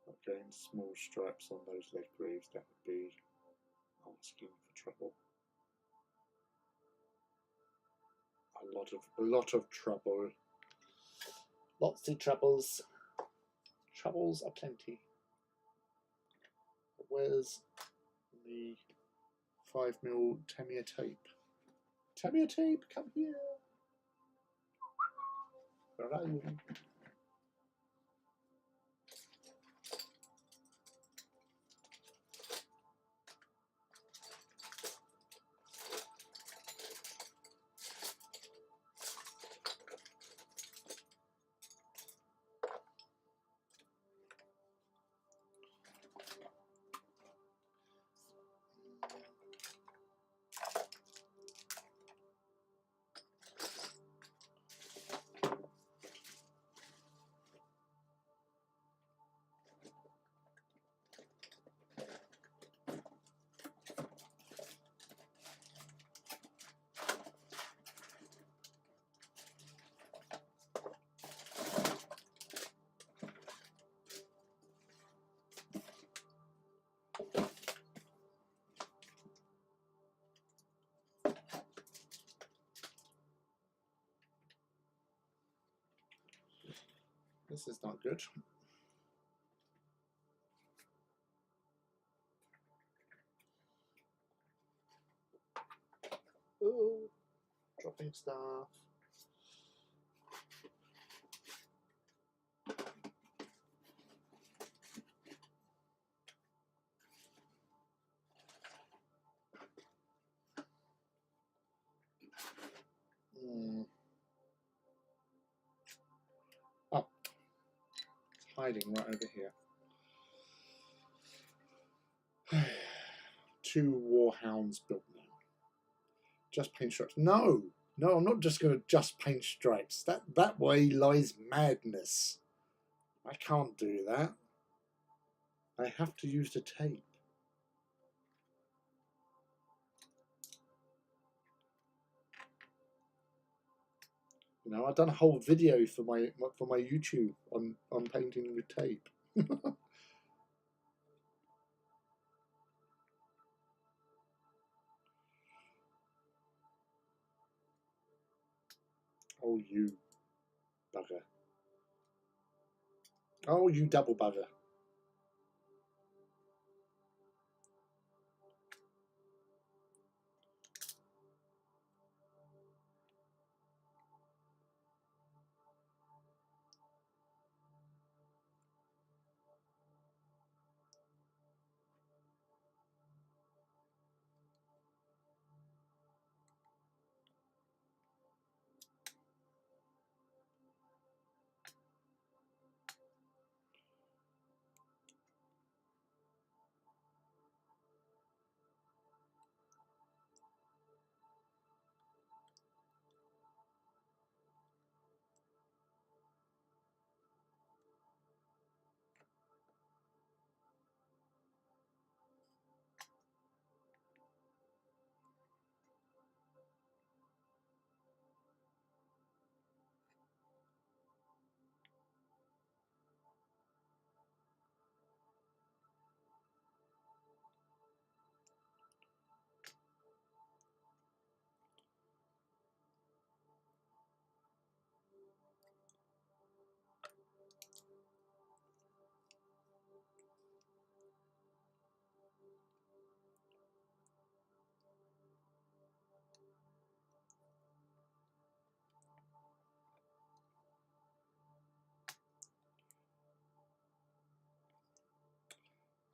Speaker 1: not getting small stripes on those leg greaves. That would be asking for trouble. A lot of trouble. Lots of troubles. Troubles aplenty. Where's the 5mm Tamiya tape? Tamiya tape, come here. Where are you? This is not good. Oh, dropping stuff. Oh, it's hiding right over here. 2 warhounds built now. Just paint stripes. No, I'm not just going to just paint stripes. That way lies madness. I can't do that. I have to use the tape. You know, I've done a whole video for my YouTube on painting with tape. Oh, you bugger. Oh, you double bugger.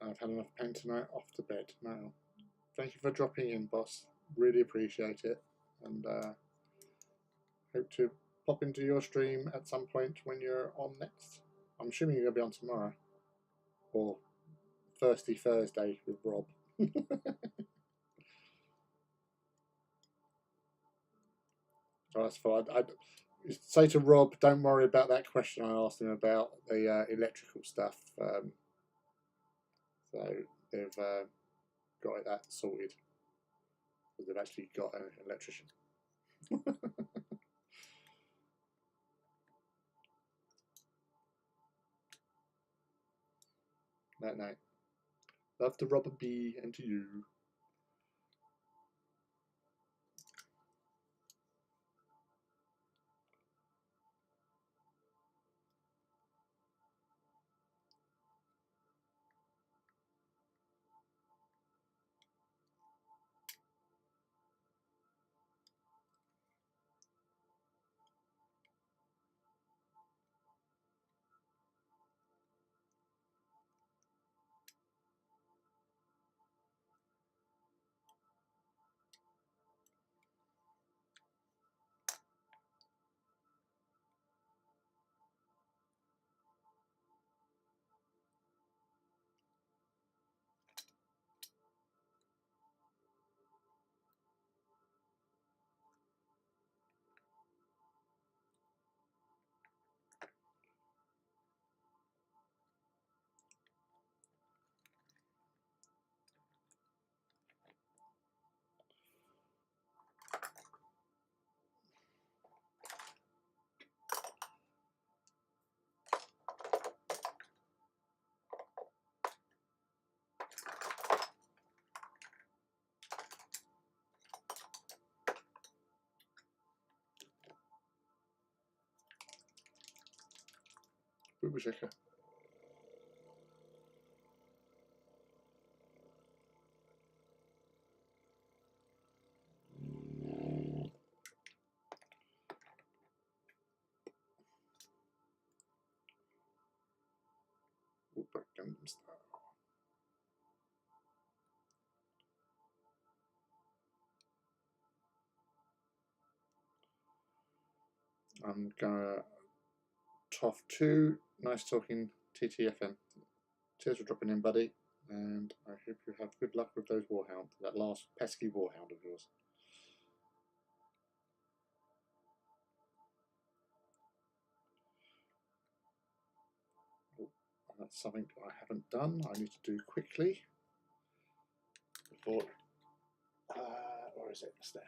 Speaker 1: I've had enough pain tonight. Off to bed now. Thank you for dropping in, boss. Really appreciate it, and hope to pop into your stream at some point when you're on next. I'm assuming you're going to be on tomorrow, or Thirsty Thursday with Rob. Oh, that's fine. I'd say to Rob, don't worry about that question I asked him about the electrical stuff. So they've got that sorted. They've actually got an electrician. Night night. Love to Robert B and to you. Booba shaker. I'm gonna toff 2. Nice talking TTFN. Cheers for dropping in, buddy. And I hope you have good luck with those warhounds. That last pesky warhound of yours. Oh, that's something I haven't done. I need to do quickly before. Where is it? It's there.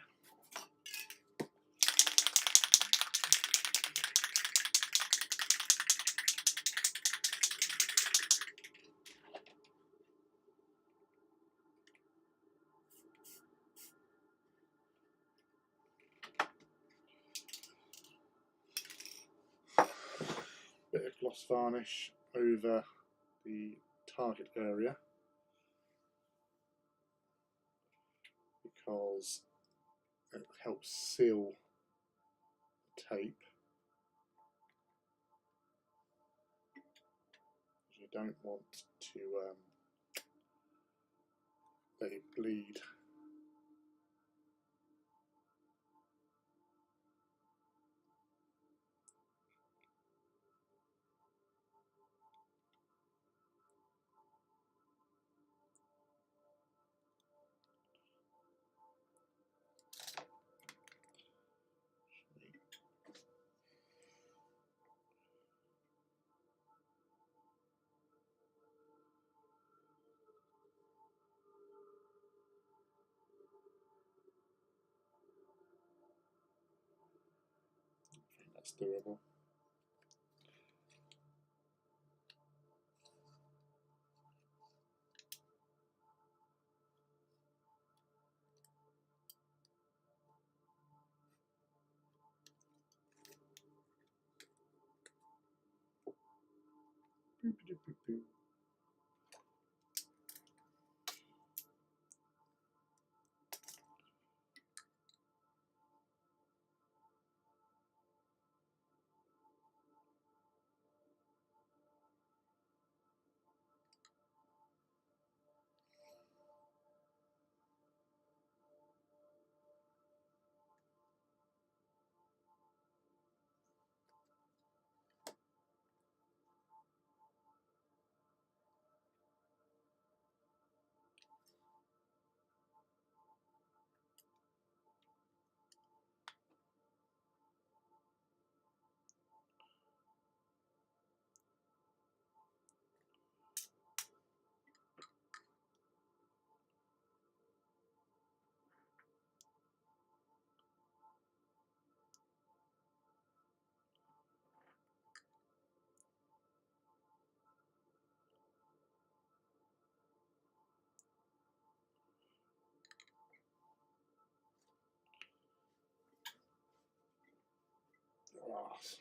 Speaker 1: Bit of gloss varnish over the target area because it helps seal the tape. You don't want to let it bleed. That's doable. glass.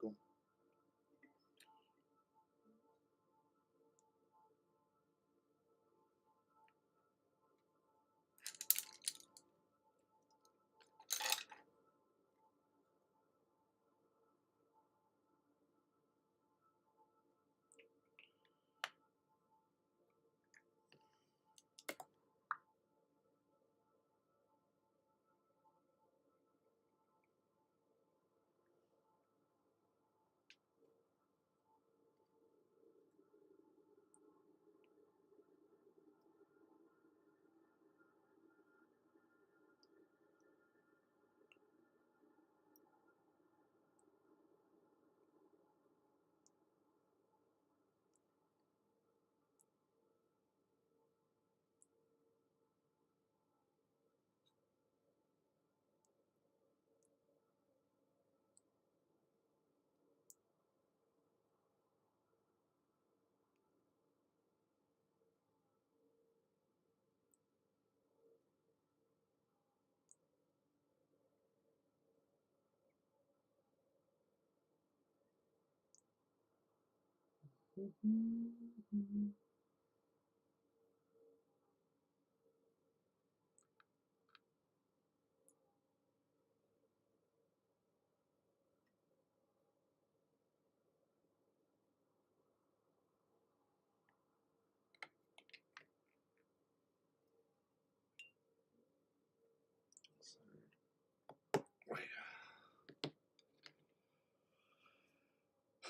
Speaker 1: Go.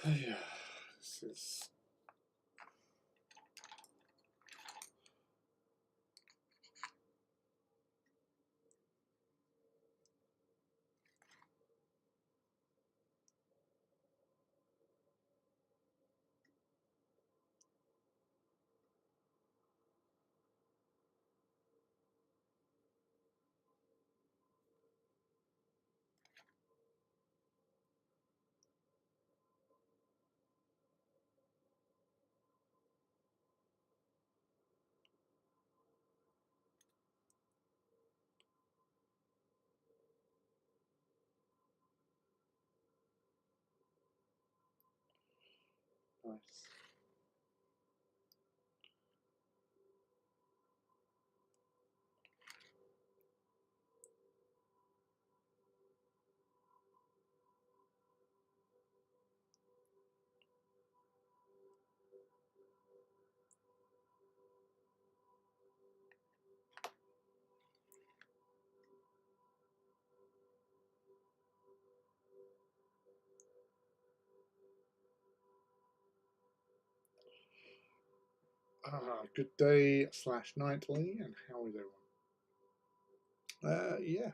Speaker 1: Yeah, this is. Nice. Good day / nightly, and how is everyone? Yeah,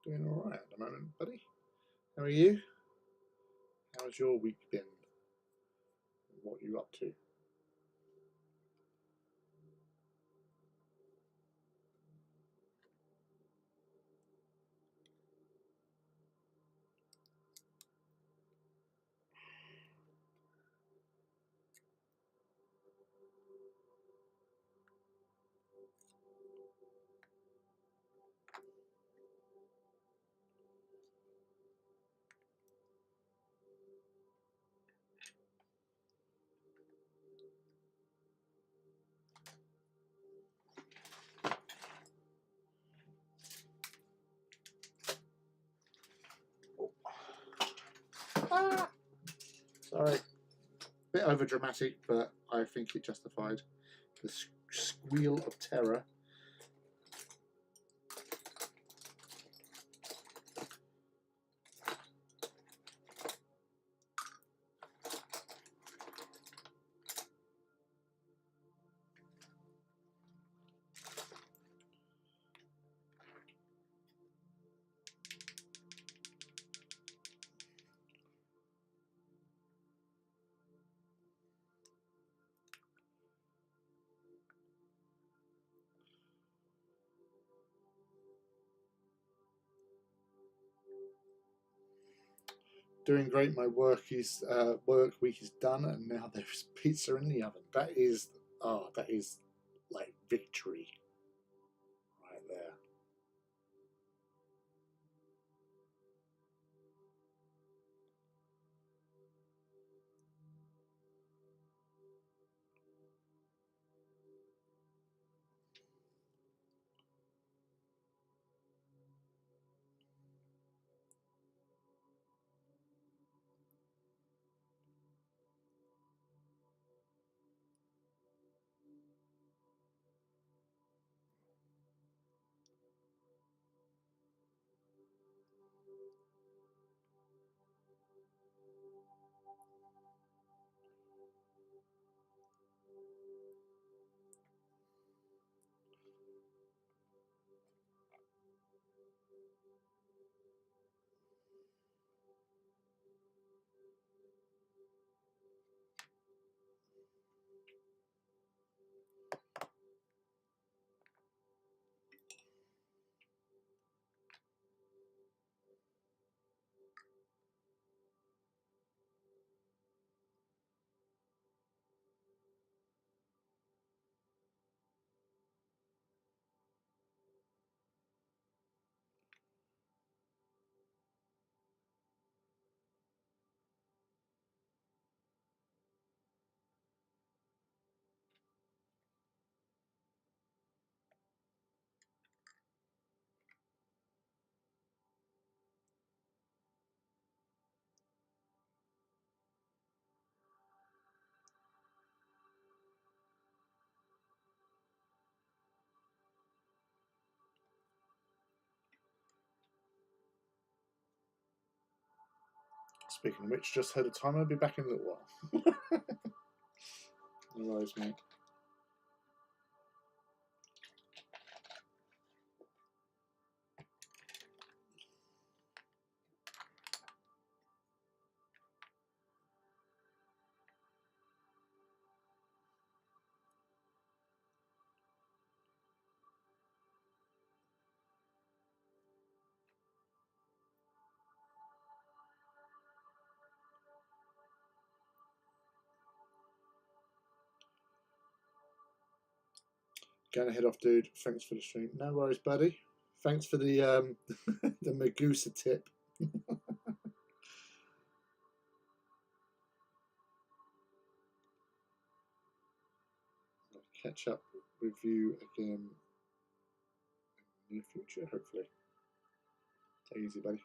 Speaker 1: doing all right at the moment, buddy. How are you? How's your week been? What are you up to? Ah, sorry, bit over dramatic, but I think it justified the squeal of terror. Doing great. My work week is done, and now there's pizza in the oven. That is Oh, that is like victory right there. Speaking of which, just heard a timer. I'll be back in a little while. No worries, mate. Going to head off, dude. Thanks for the stream. No worries, buddy. Thanks for the the Magusa tip. I'll catch up with you again in the near future, hopefully. Take it easy, buddy.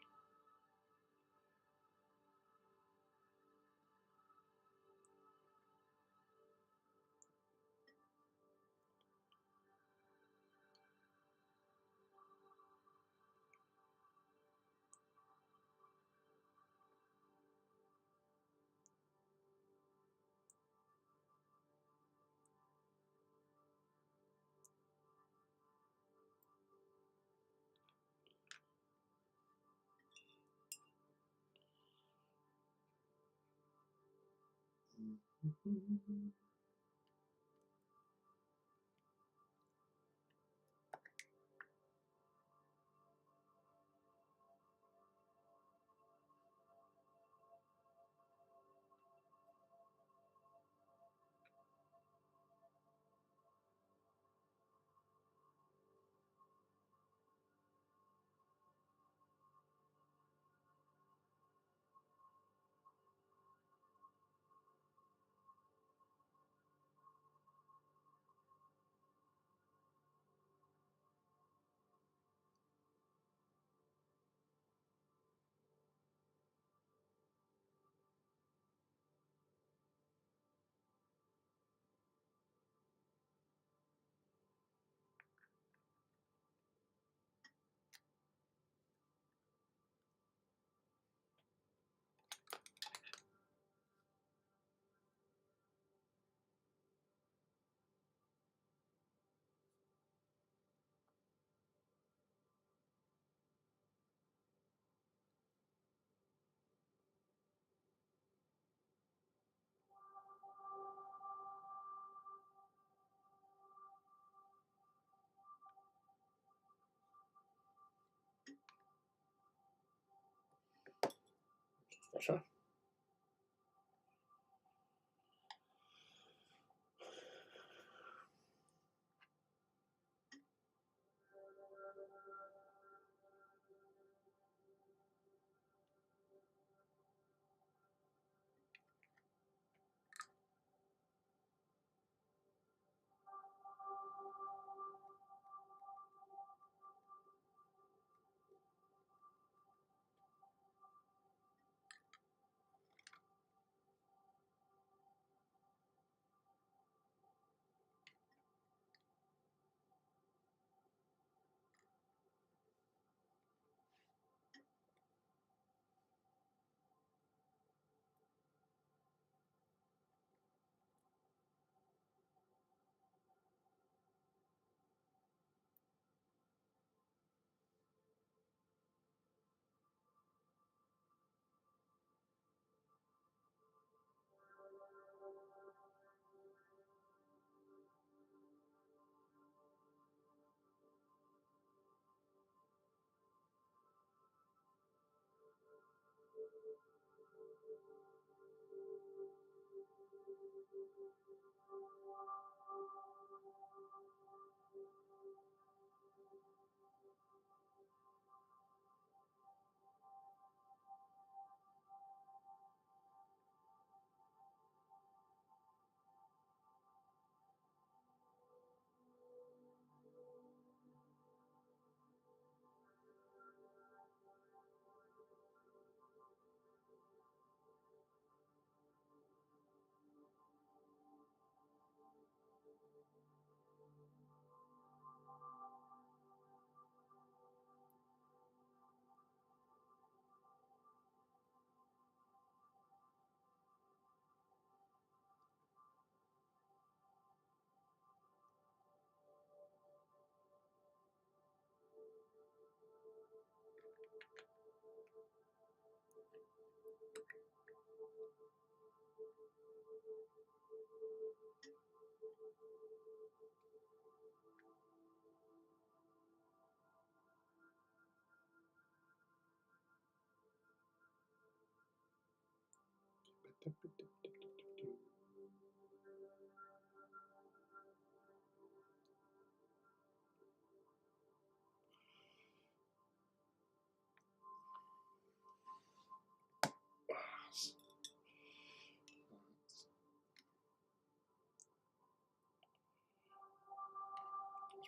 Speaker 1: Sure. What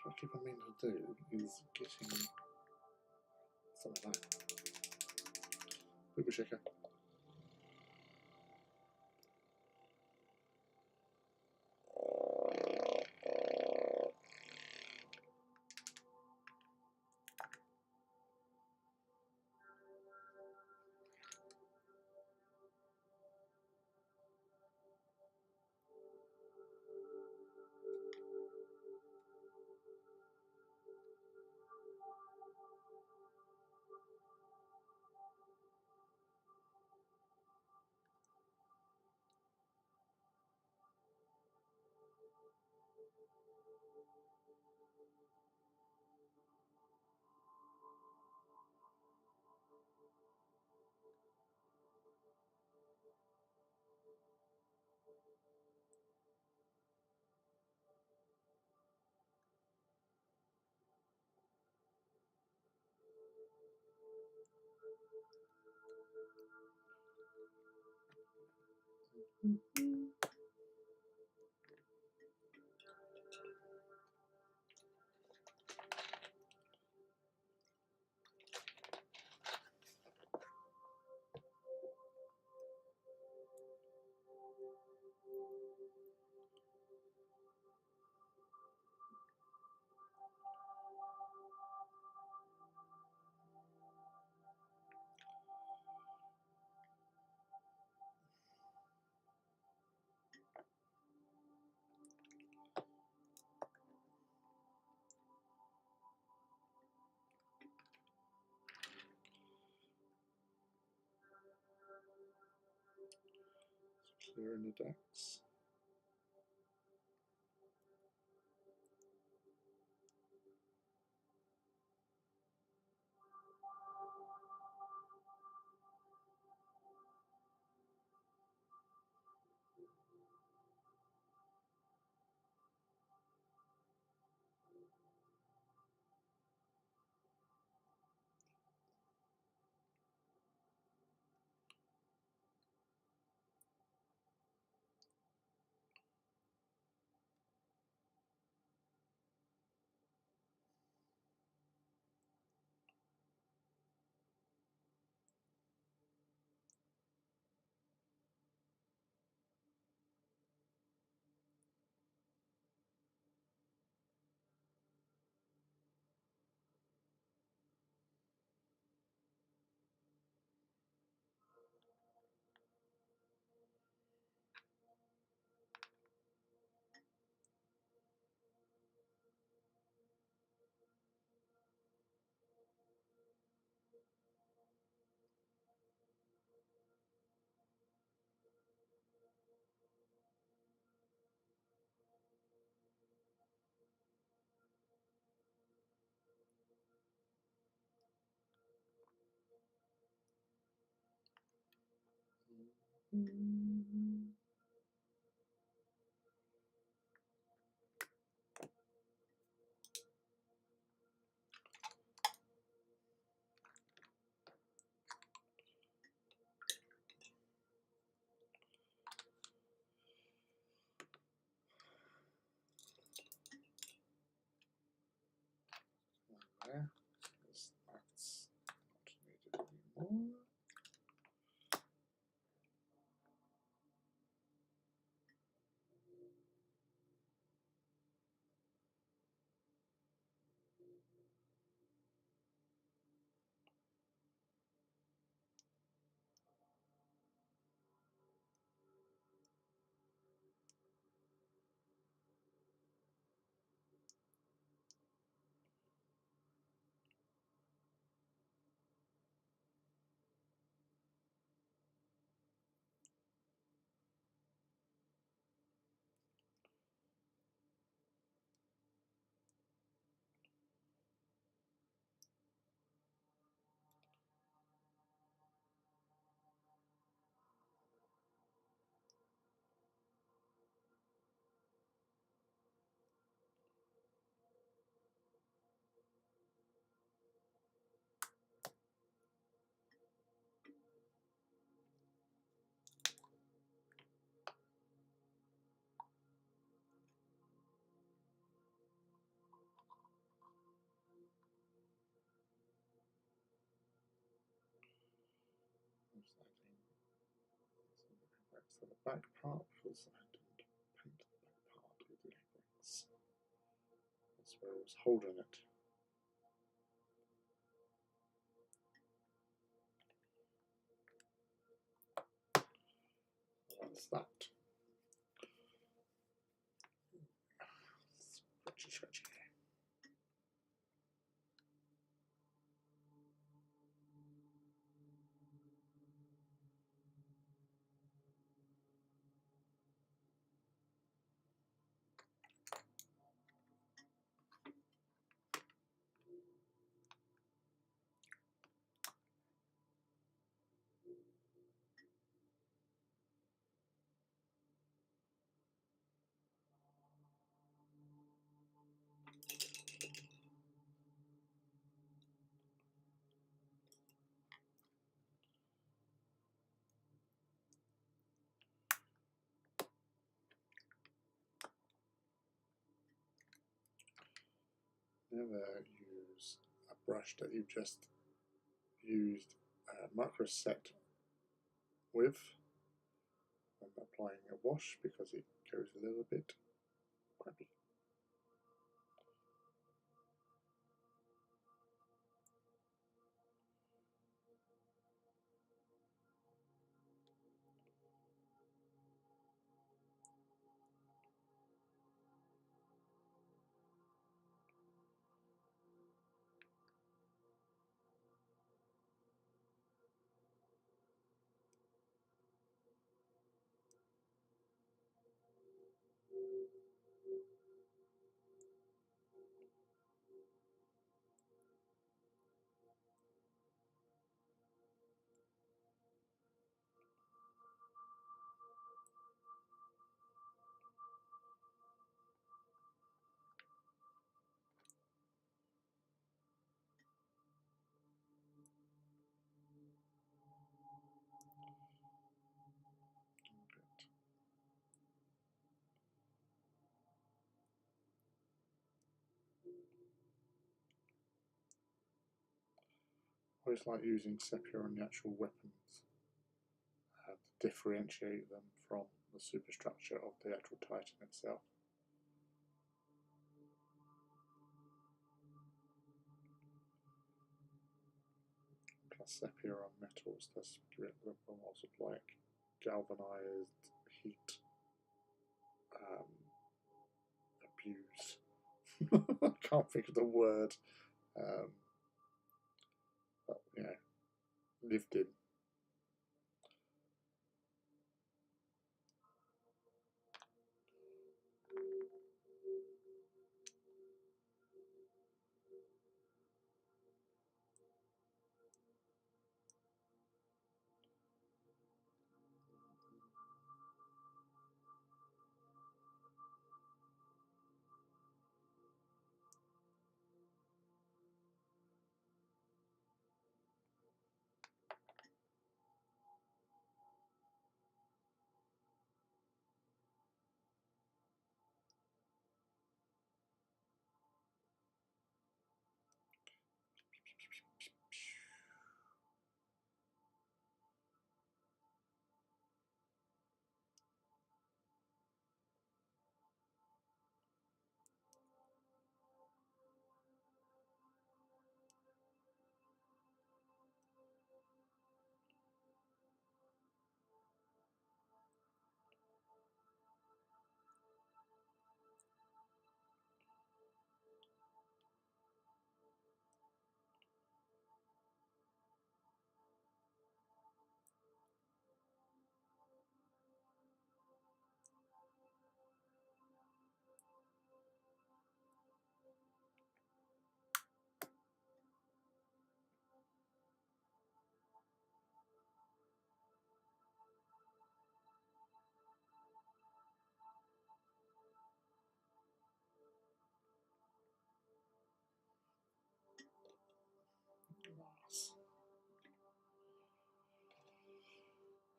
Speaker 1: I keep on meaning to do is getting some of that. Booba shaker. Clearing the decks. So the back part, because I didn't paint the back part with legs. That's where I was holding it. That's that. Scratchy, scratchy. Never use a brush that you've just used micro set with when applying a wash, because it goes a little bit crappy. I always like using sepia on the actual weapons to differentiate them from the superstructure of the actual Titan itself. Plus sepia on metals does give them lots of like galvanized heat abuse. I can't think of the word, but yeah, lived in.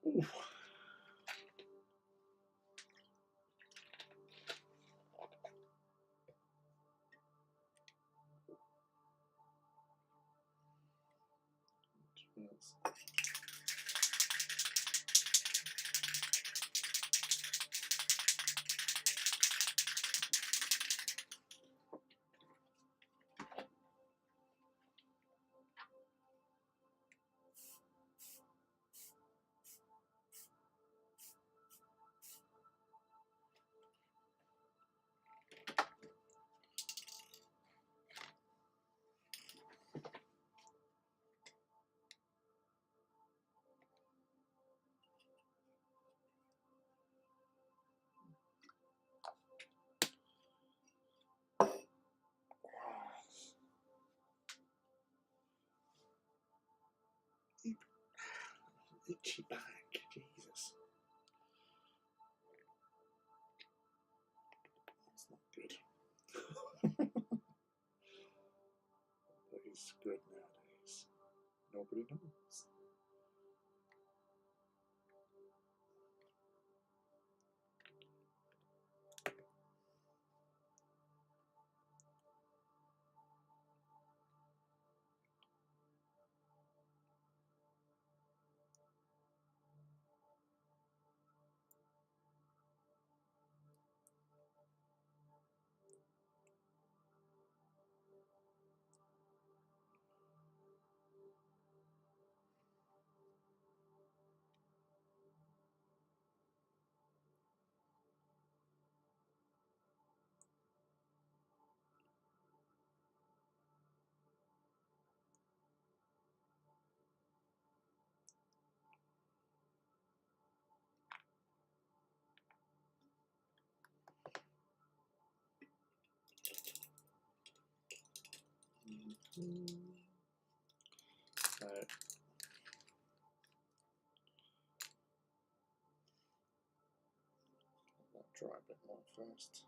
Speaker 1: Ooh. Yes. Itchy back, Jesus. That's not good. What is good nowadays? Nobody knows. So let that dry a bit more first.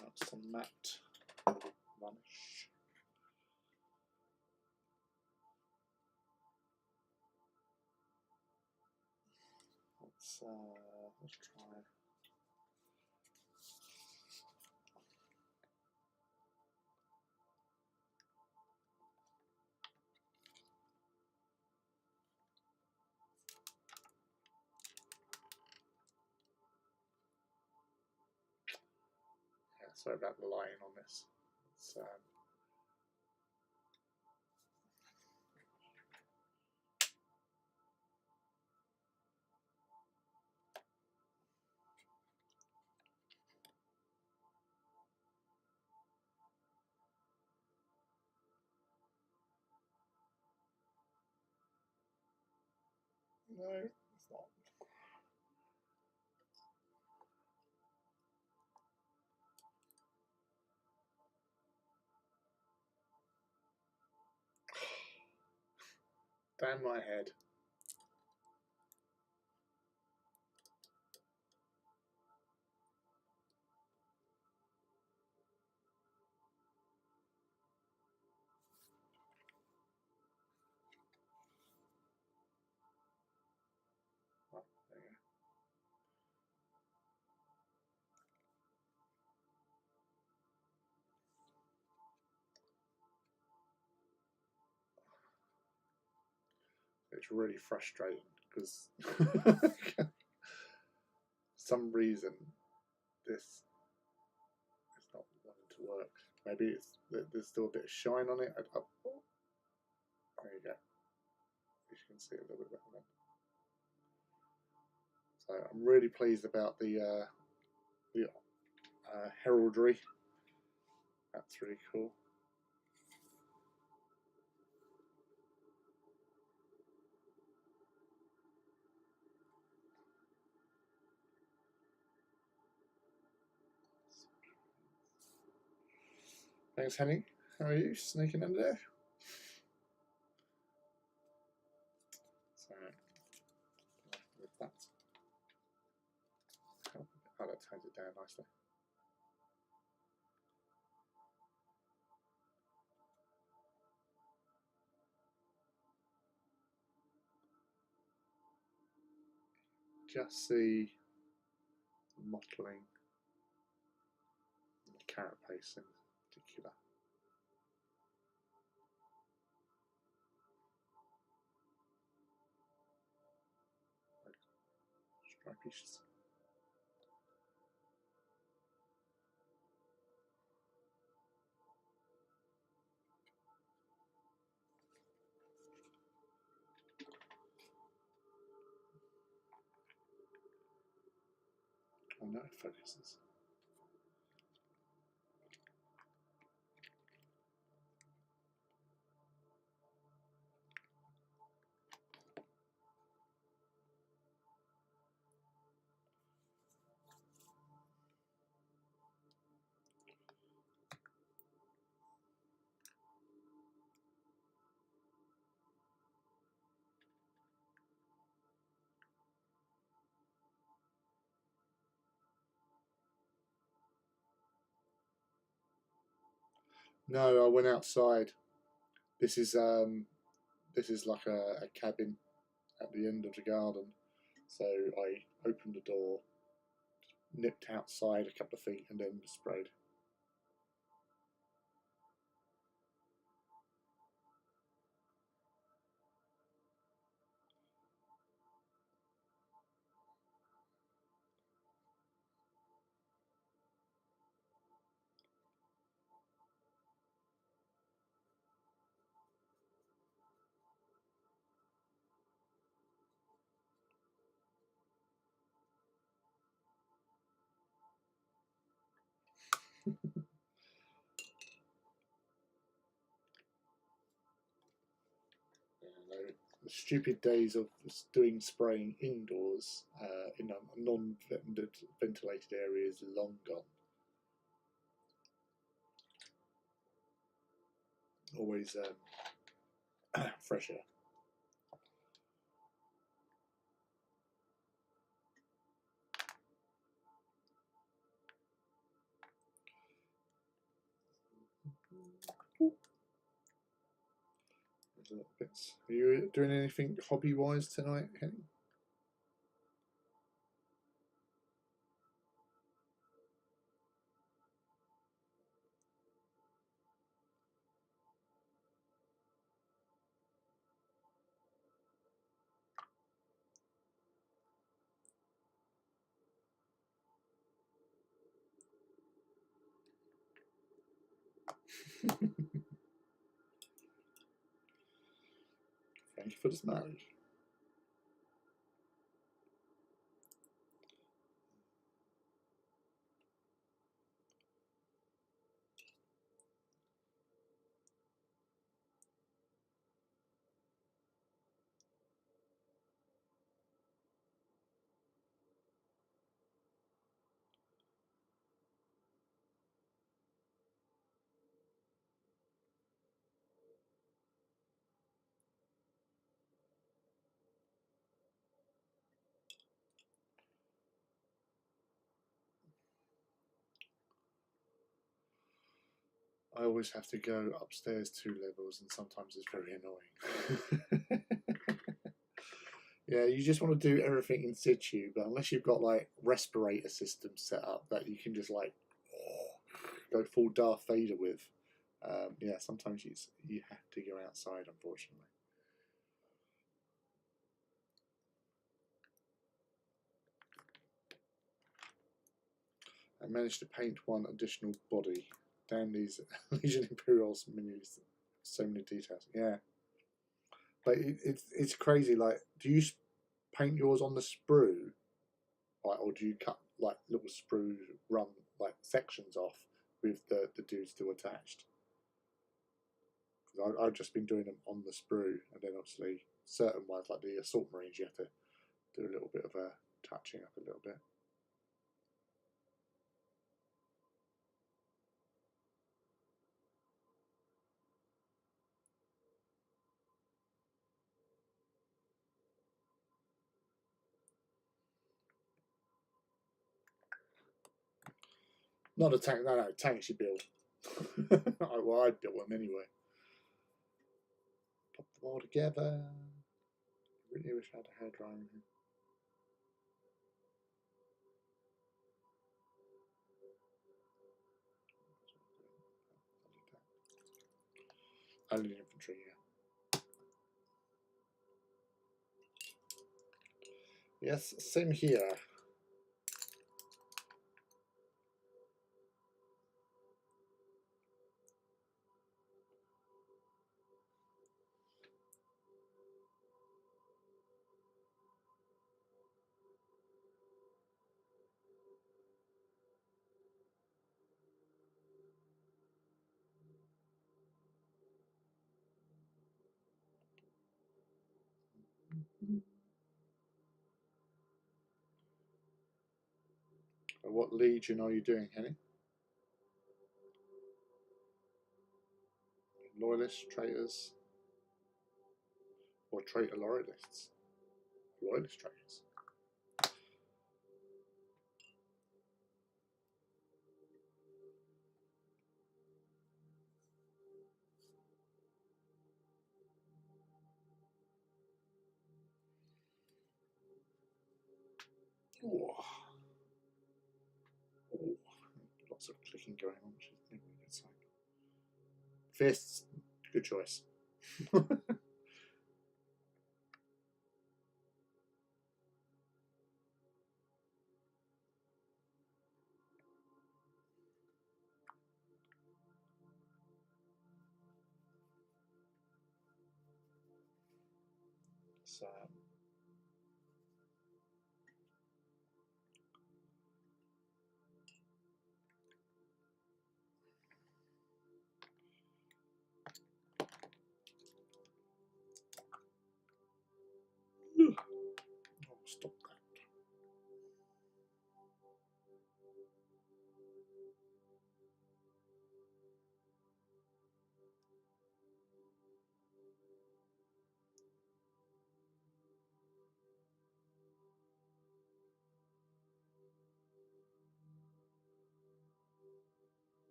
Speaker 1: That's some matte varnish. let's try. Yeah, sorry about the lighting on this. It's, no, it's not. Damn my head. Oh, there you go. It's really frustrating because for some reason this is not wanting to work. Maybe it's there's still a bit of shine on it. There you go. You can see a little bit better then. So I'm really pleased about the heraldry. That's really cool. Thanks, Henny. How are you? Sneaking in there? So, with that, oh, that tones it down nicely. Just see mottling and the carapace in particular. Stripe. Oh no, it focuses. No, I went outside. This is like a cabin at the end of the garden. So I opened the door, nipped outside a couple of feet, and then sprayed. The stupid days of doing spraying indoors in a non-ventilated area is long gone. Always fresh air. Are you doing anything hobby-wise tonight, Henny? Thank you for the smile. I always have to go upstairs 2 levels, and sometimes it's very annoying. Yeah, you just want to do everything in situ, but unless you've got like respirator systems set up that you can just like go full Darth Vader with, yeah, sometimes you have to go outside, unfortunately. I managed to paint 1 additional body. Damn these Legion Imperials menus, so many details. Yeah, but it's crazy. Like, do you paint yours on the sprue, like, or do you cut like little sprue run like sections off with the dudes still attached? Because I've just been doing them on the sprue, and then obviously certain ones like the assault marines, you have to do a little bit of a touching up a little bit. Not a tank, no, tanks you build. Well, I built them anyway. Pop them all together. Really wish I had a hairdryer in here. Only infantry, yeah. Yes, same here. What legion are you doing, Henny? Loyalists, traitors, or traitor loyalists? Loyalist traitors. Ooh. Ooh. Lots of clicking going on, which is never a good sign. Fists, good choice. So, oh, stop that.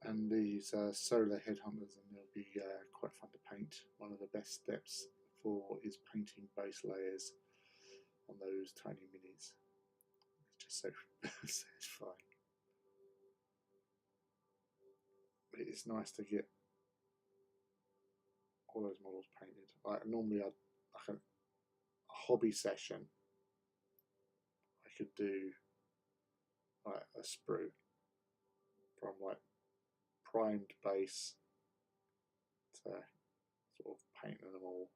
Speaker 1: and these solar headhunters, and they'll be quite fun to paint. One of the best steps for is painting base layers on those tiny minis. It's just so satisfying. But it is nice to get all those models painted. Like normally, like a hobby session, I could do like a sprue from like primed base to sort of painting them all.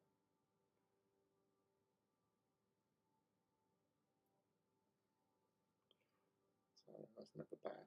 Speaker 1: So that's never bad.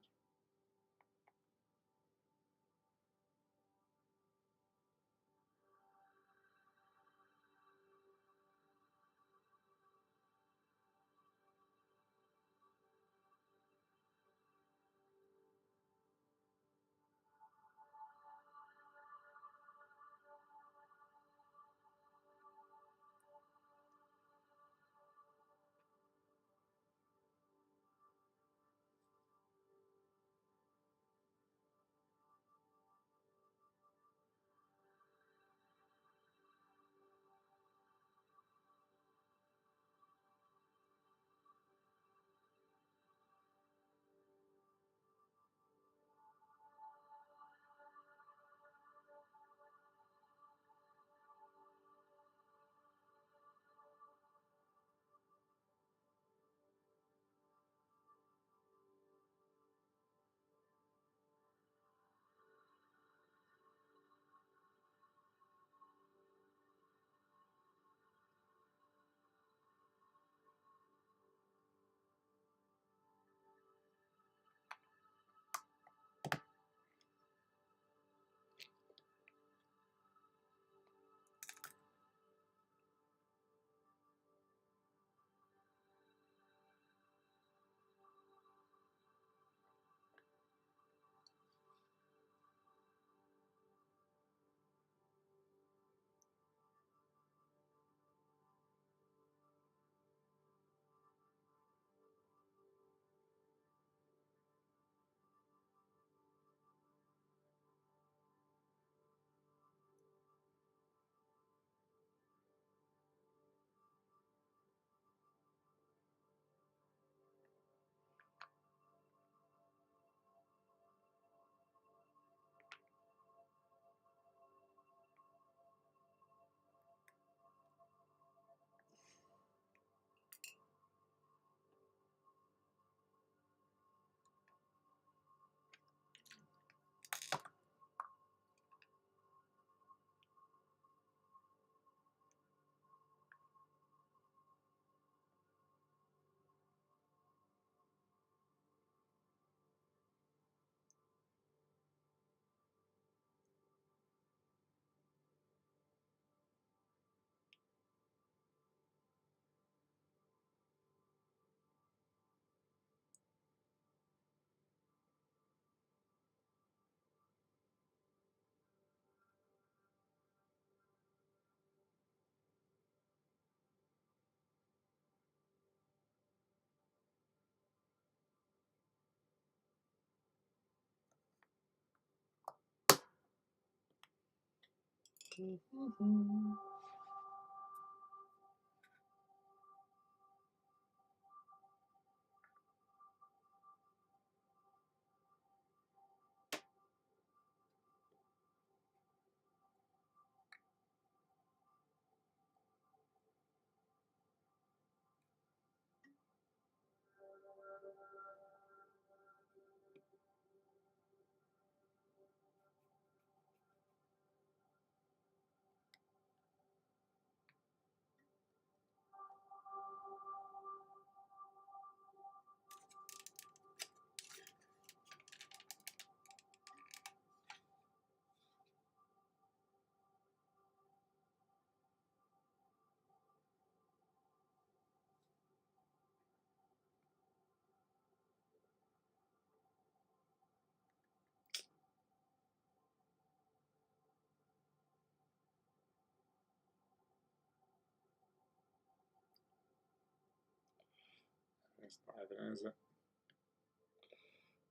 Speaker 1: It's not evident, is it?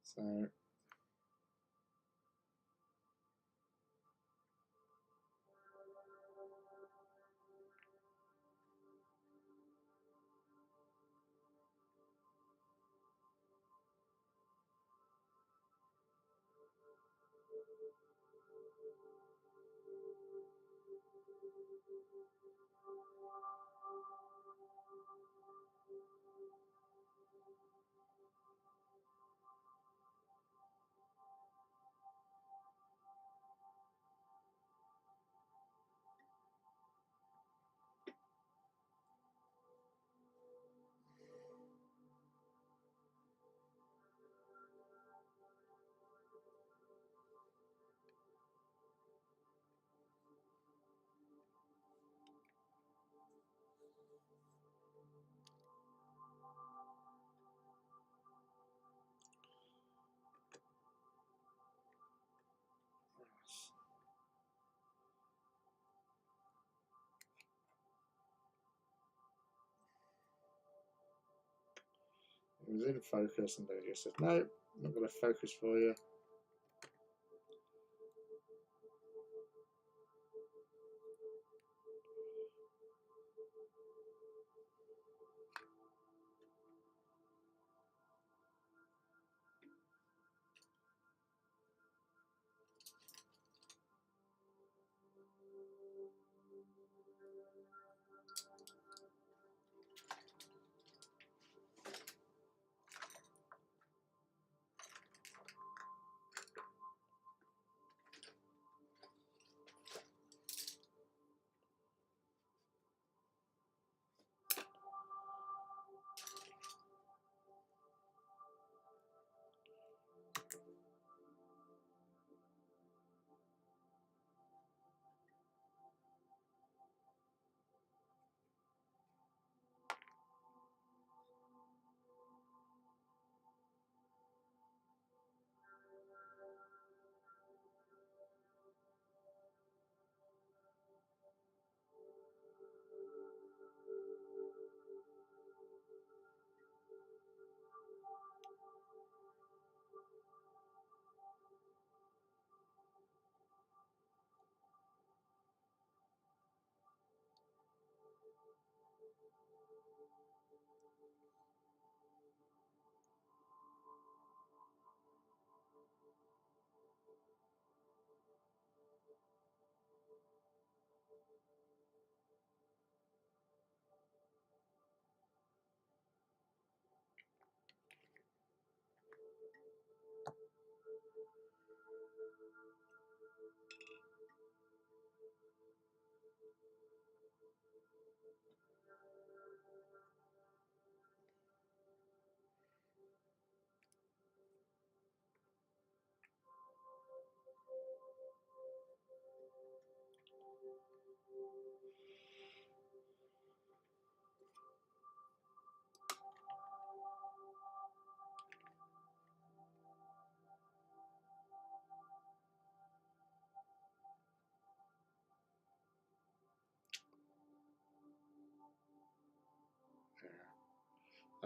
Speaker 1: So It was in focus, and then it just says, no, I'm not going to focus for you.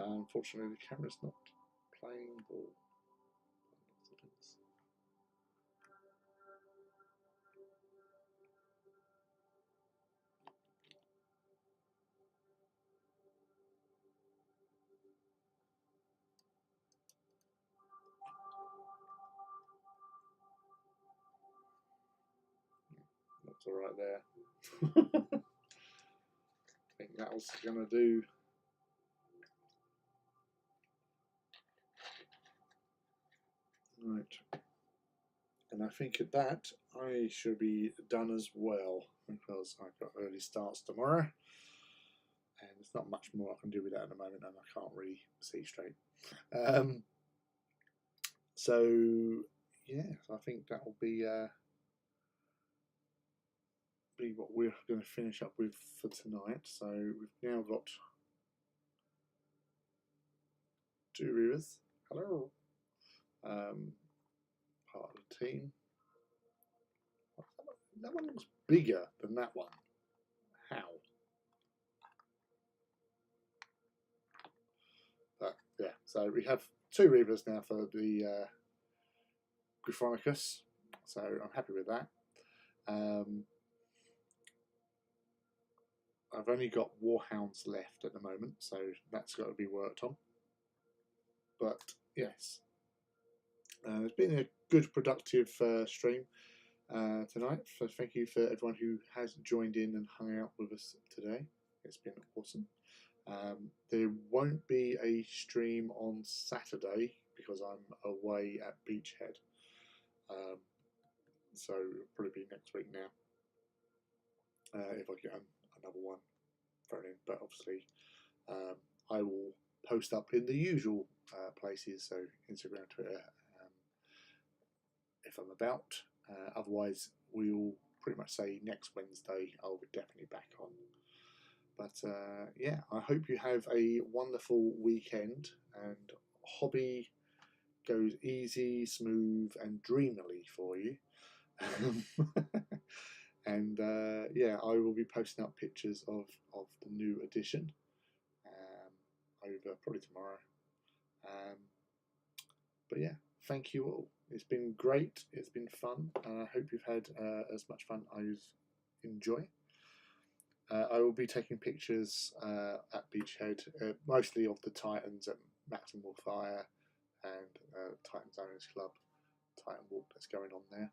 Speaker 1: Unfortunately, the camera's not playing ball. That's all right there. I think that was going to do. Right. And I think at that, I should be done as well, because I've got early starts tomorrow. And there's not much more I can do with that at the moment, and I can't really see straight. So, yeah, I think that will be what we're going to finish up with for tonight. So we've now got 2 Reavers. Hello. Part of the team. That one looks bigger than that one. How? But yeah, so we have 2 Reavers now for the Gryphonicus. So I'm happy with that. I've only got Warhounds left at the moment, so that's got to be worked on. But yes, it's been a good, productive stream. tonight. So thank you for everyone who has joined in and hung out with us today. It's been awesome. There won't be a stream on Saturday because I'm away at Beachhead. So it'll probably be next week now if I get another one thrown in. But obviously, I will post up in the usual places, so Instagram, Twitter, if I'm about. Otherwise, we'll pretty much say next Wednesday I'll be definitely back on. But yeah, I hope you have a wonderful weekend and hobby goes easy, smooth, and dreamily for you. And yeah, I will be posting up pictures of the new edition over probably tomorrow. But yeah, thank you all. It's been great. It's been fun, and I hope you've had as much fun as I enjoy. I will be taking pictures at Beachhead, mostly of the Titans at Maximum Fire and Titans Owners Club Titan Walk that's going on there.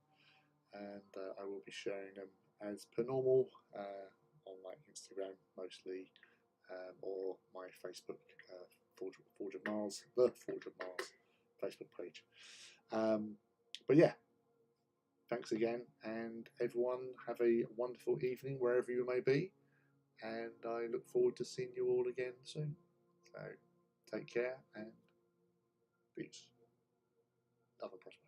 Speaker 1: And I will be sharing them as per normal on like Instagram mostly, or my Facebook, Forge of Mars, the Forge of Mars Facebook page. But yeah, thanks again, and everyone have a wonderful evening wherever you may be, and I look forward to seeing you all again soon. So take care and peace. Love and prosper.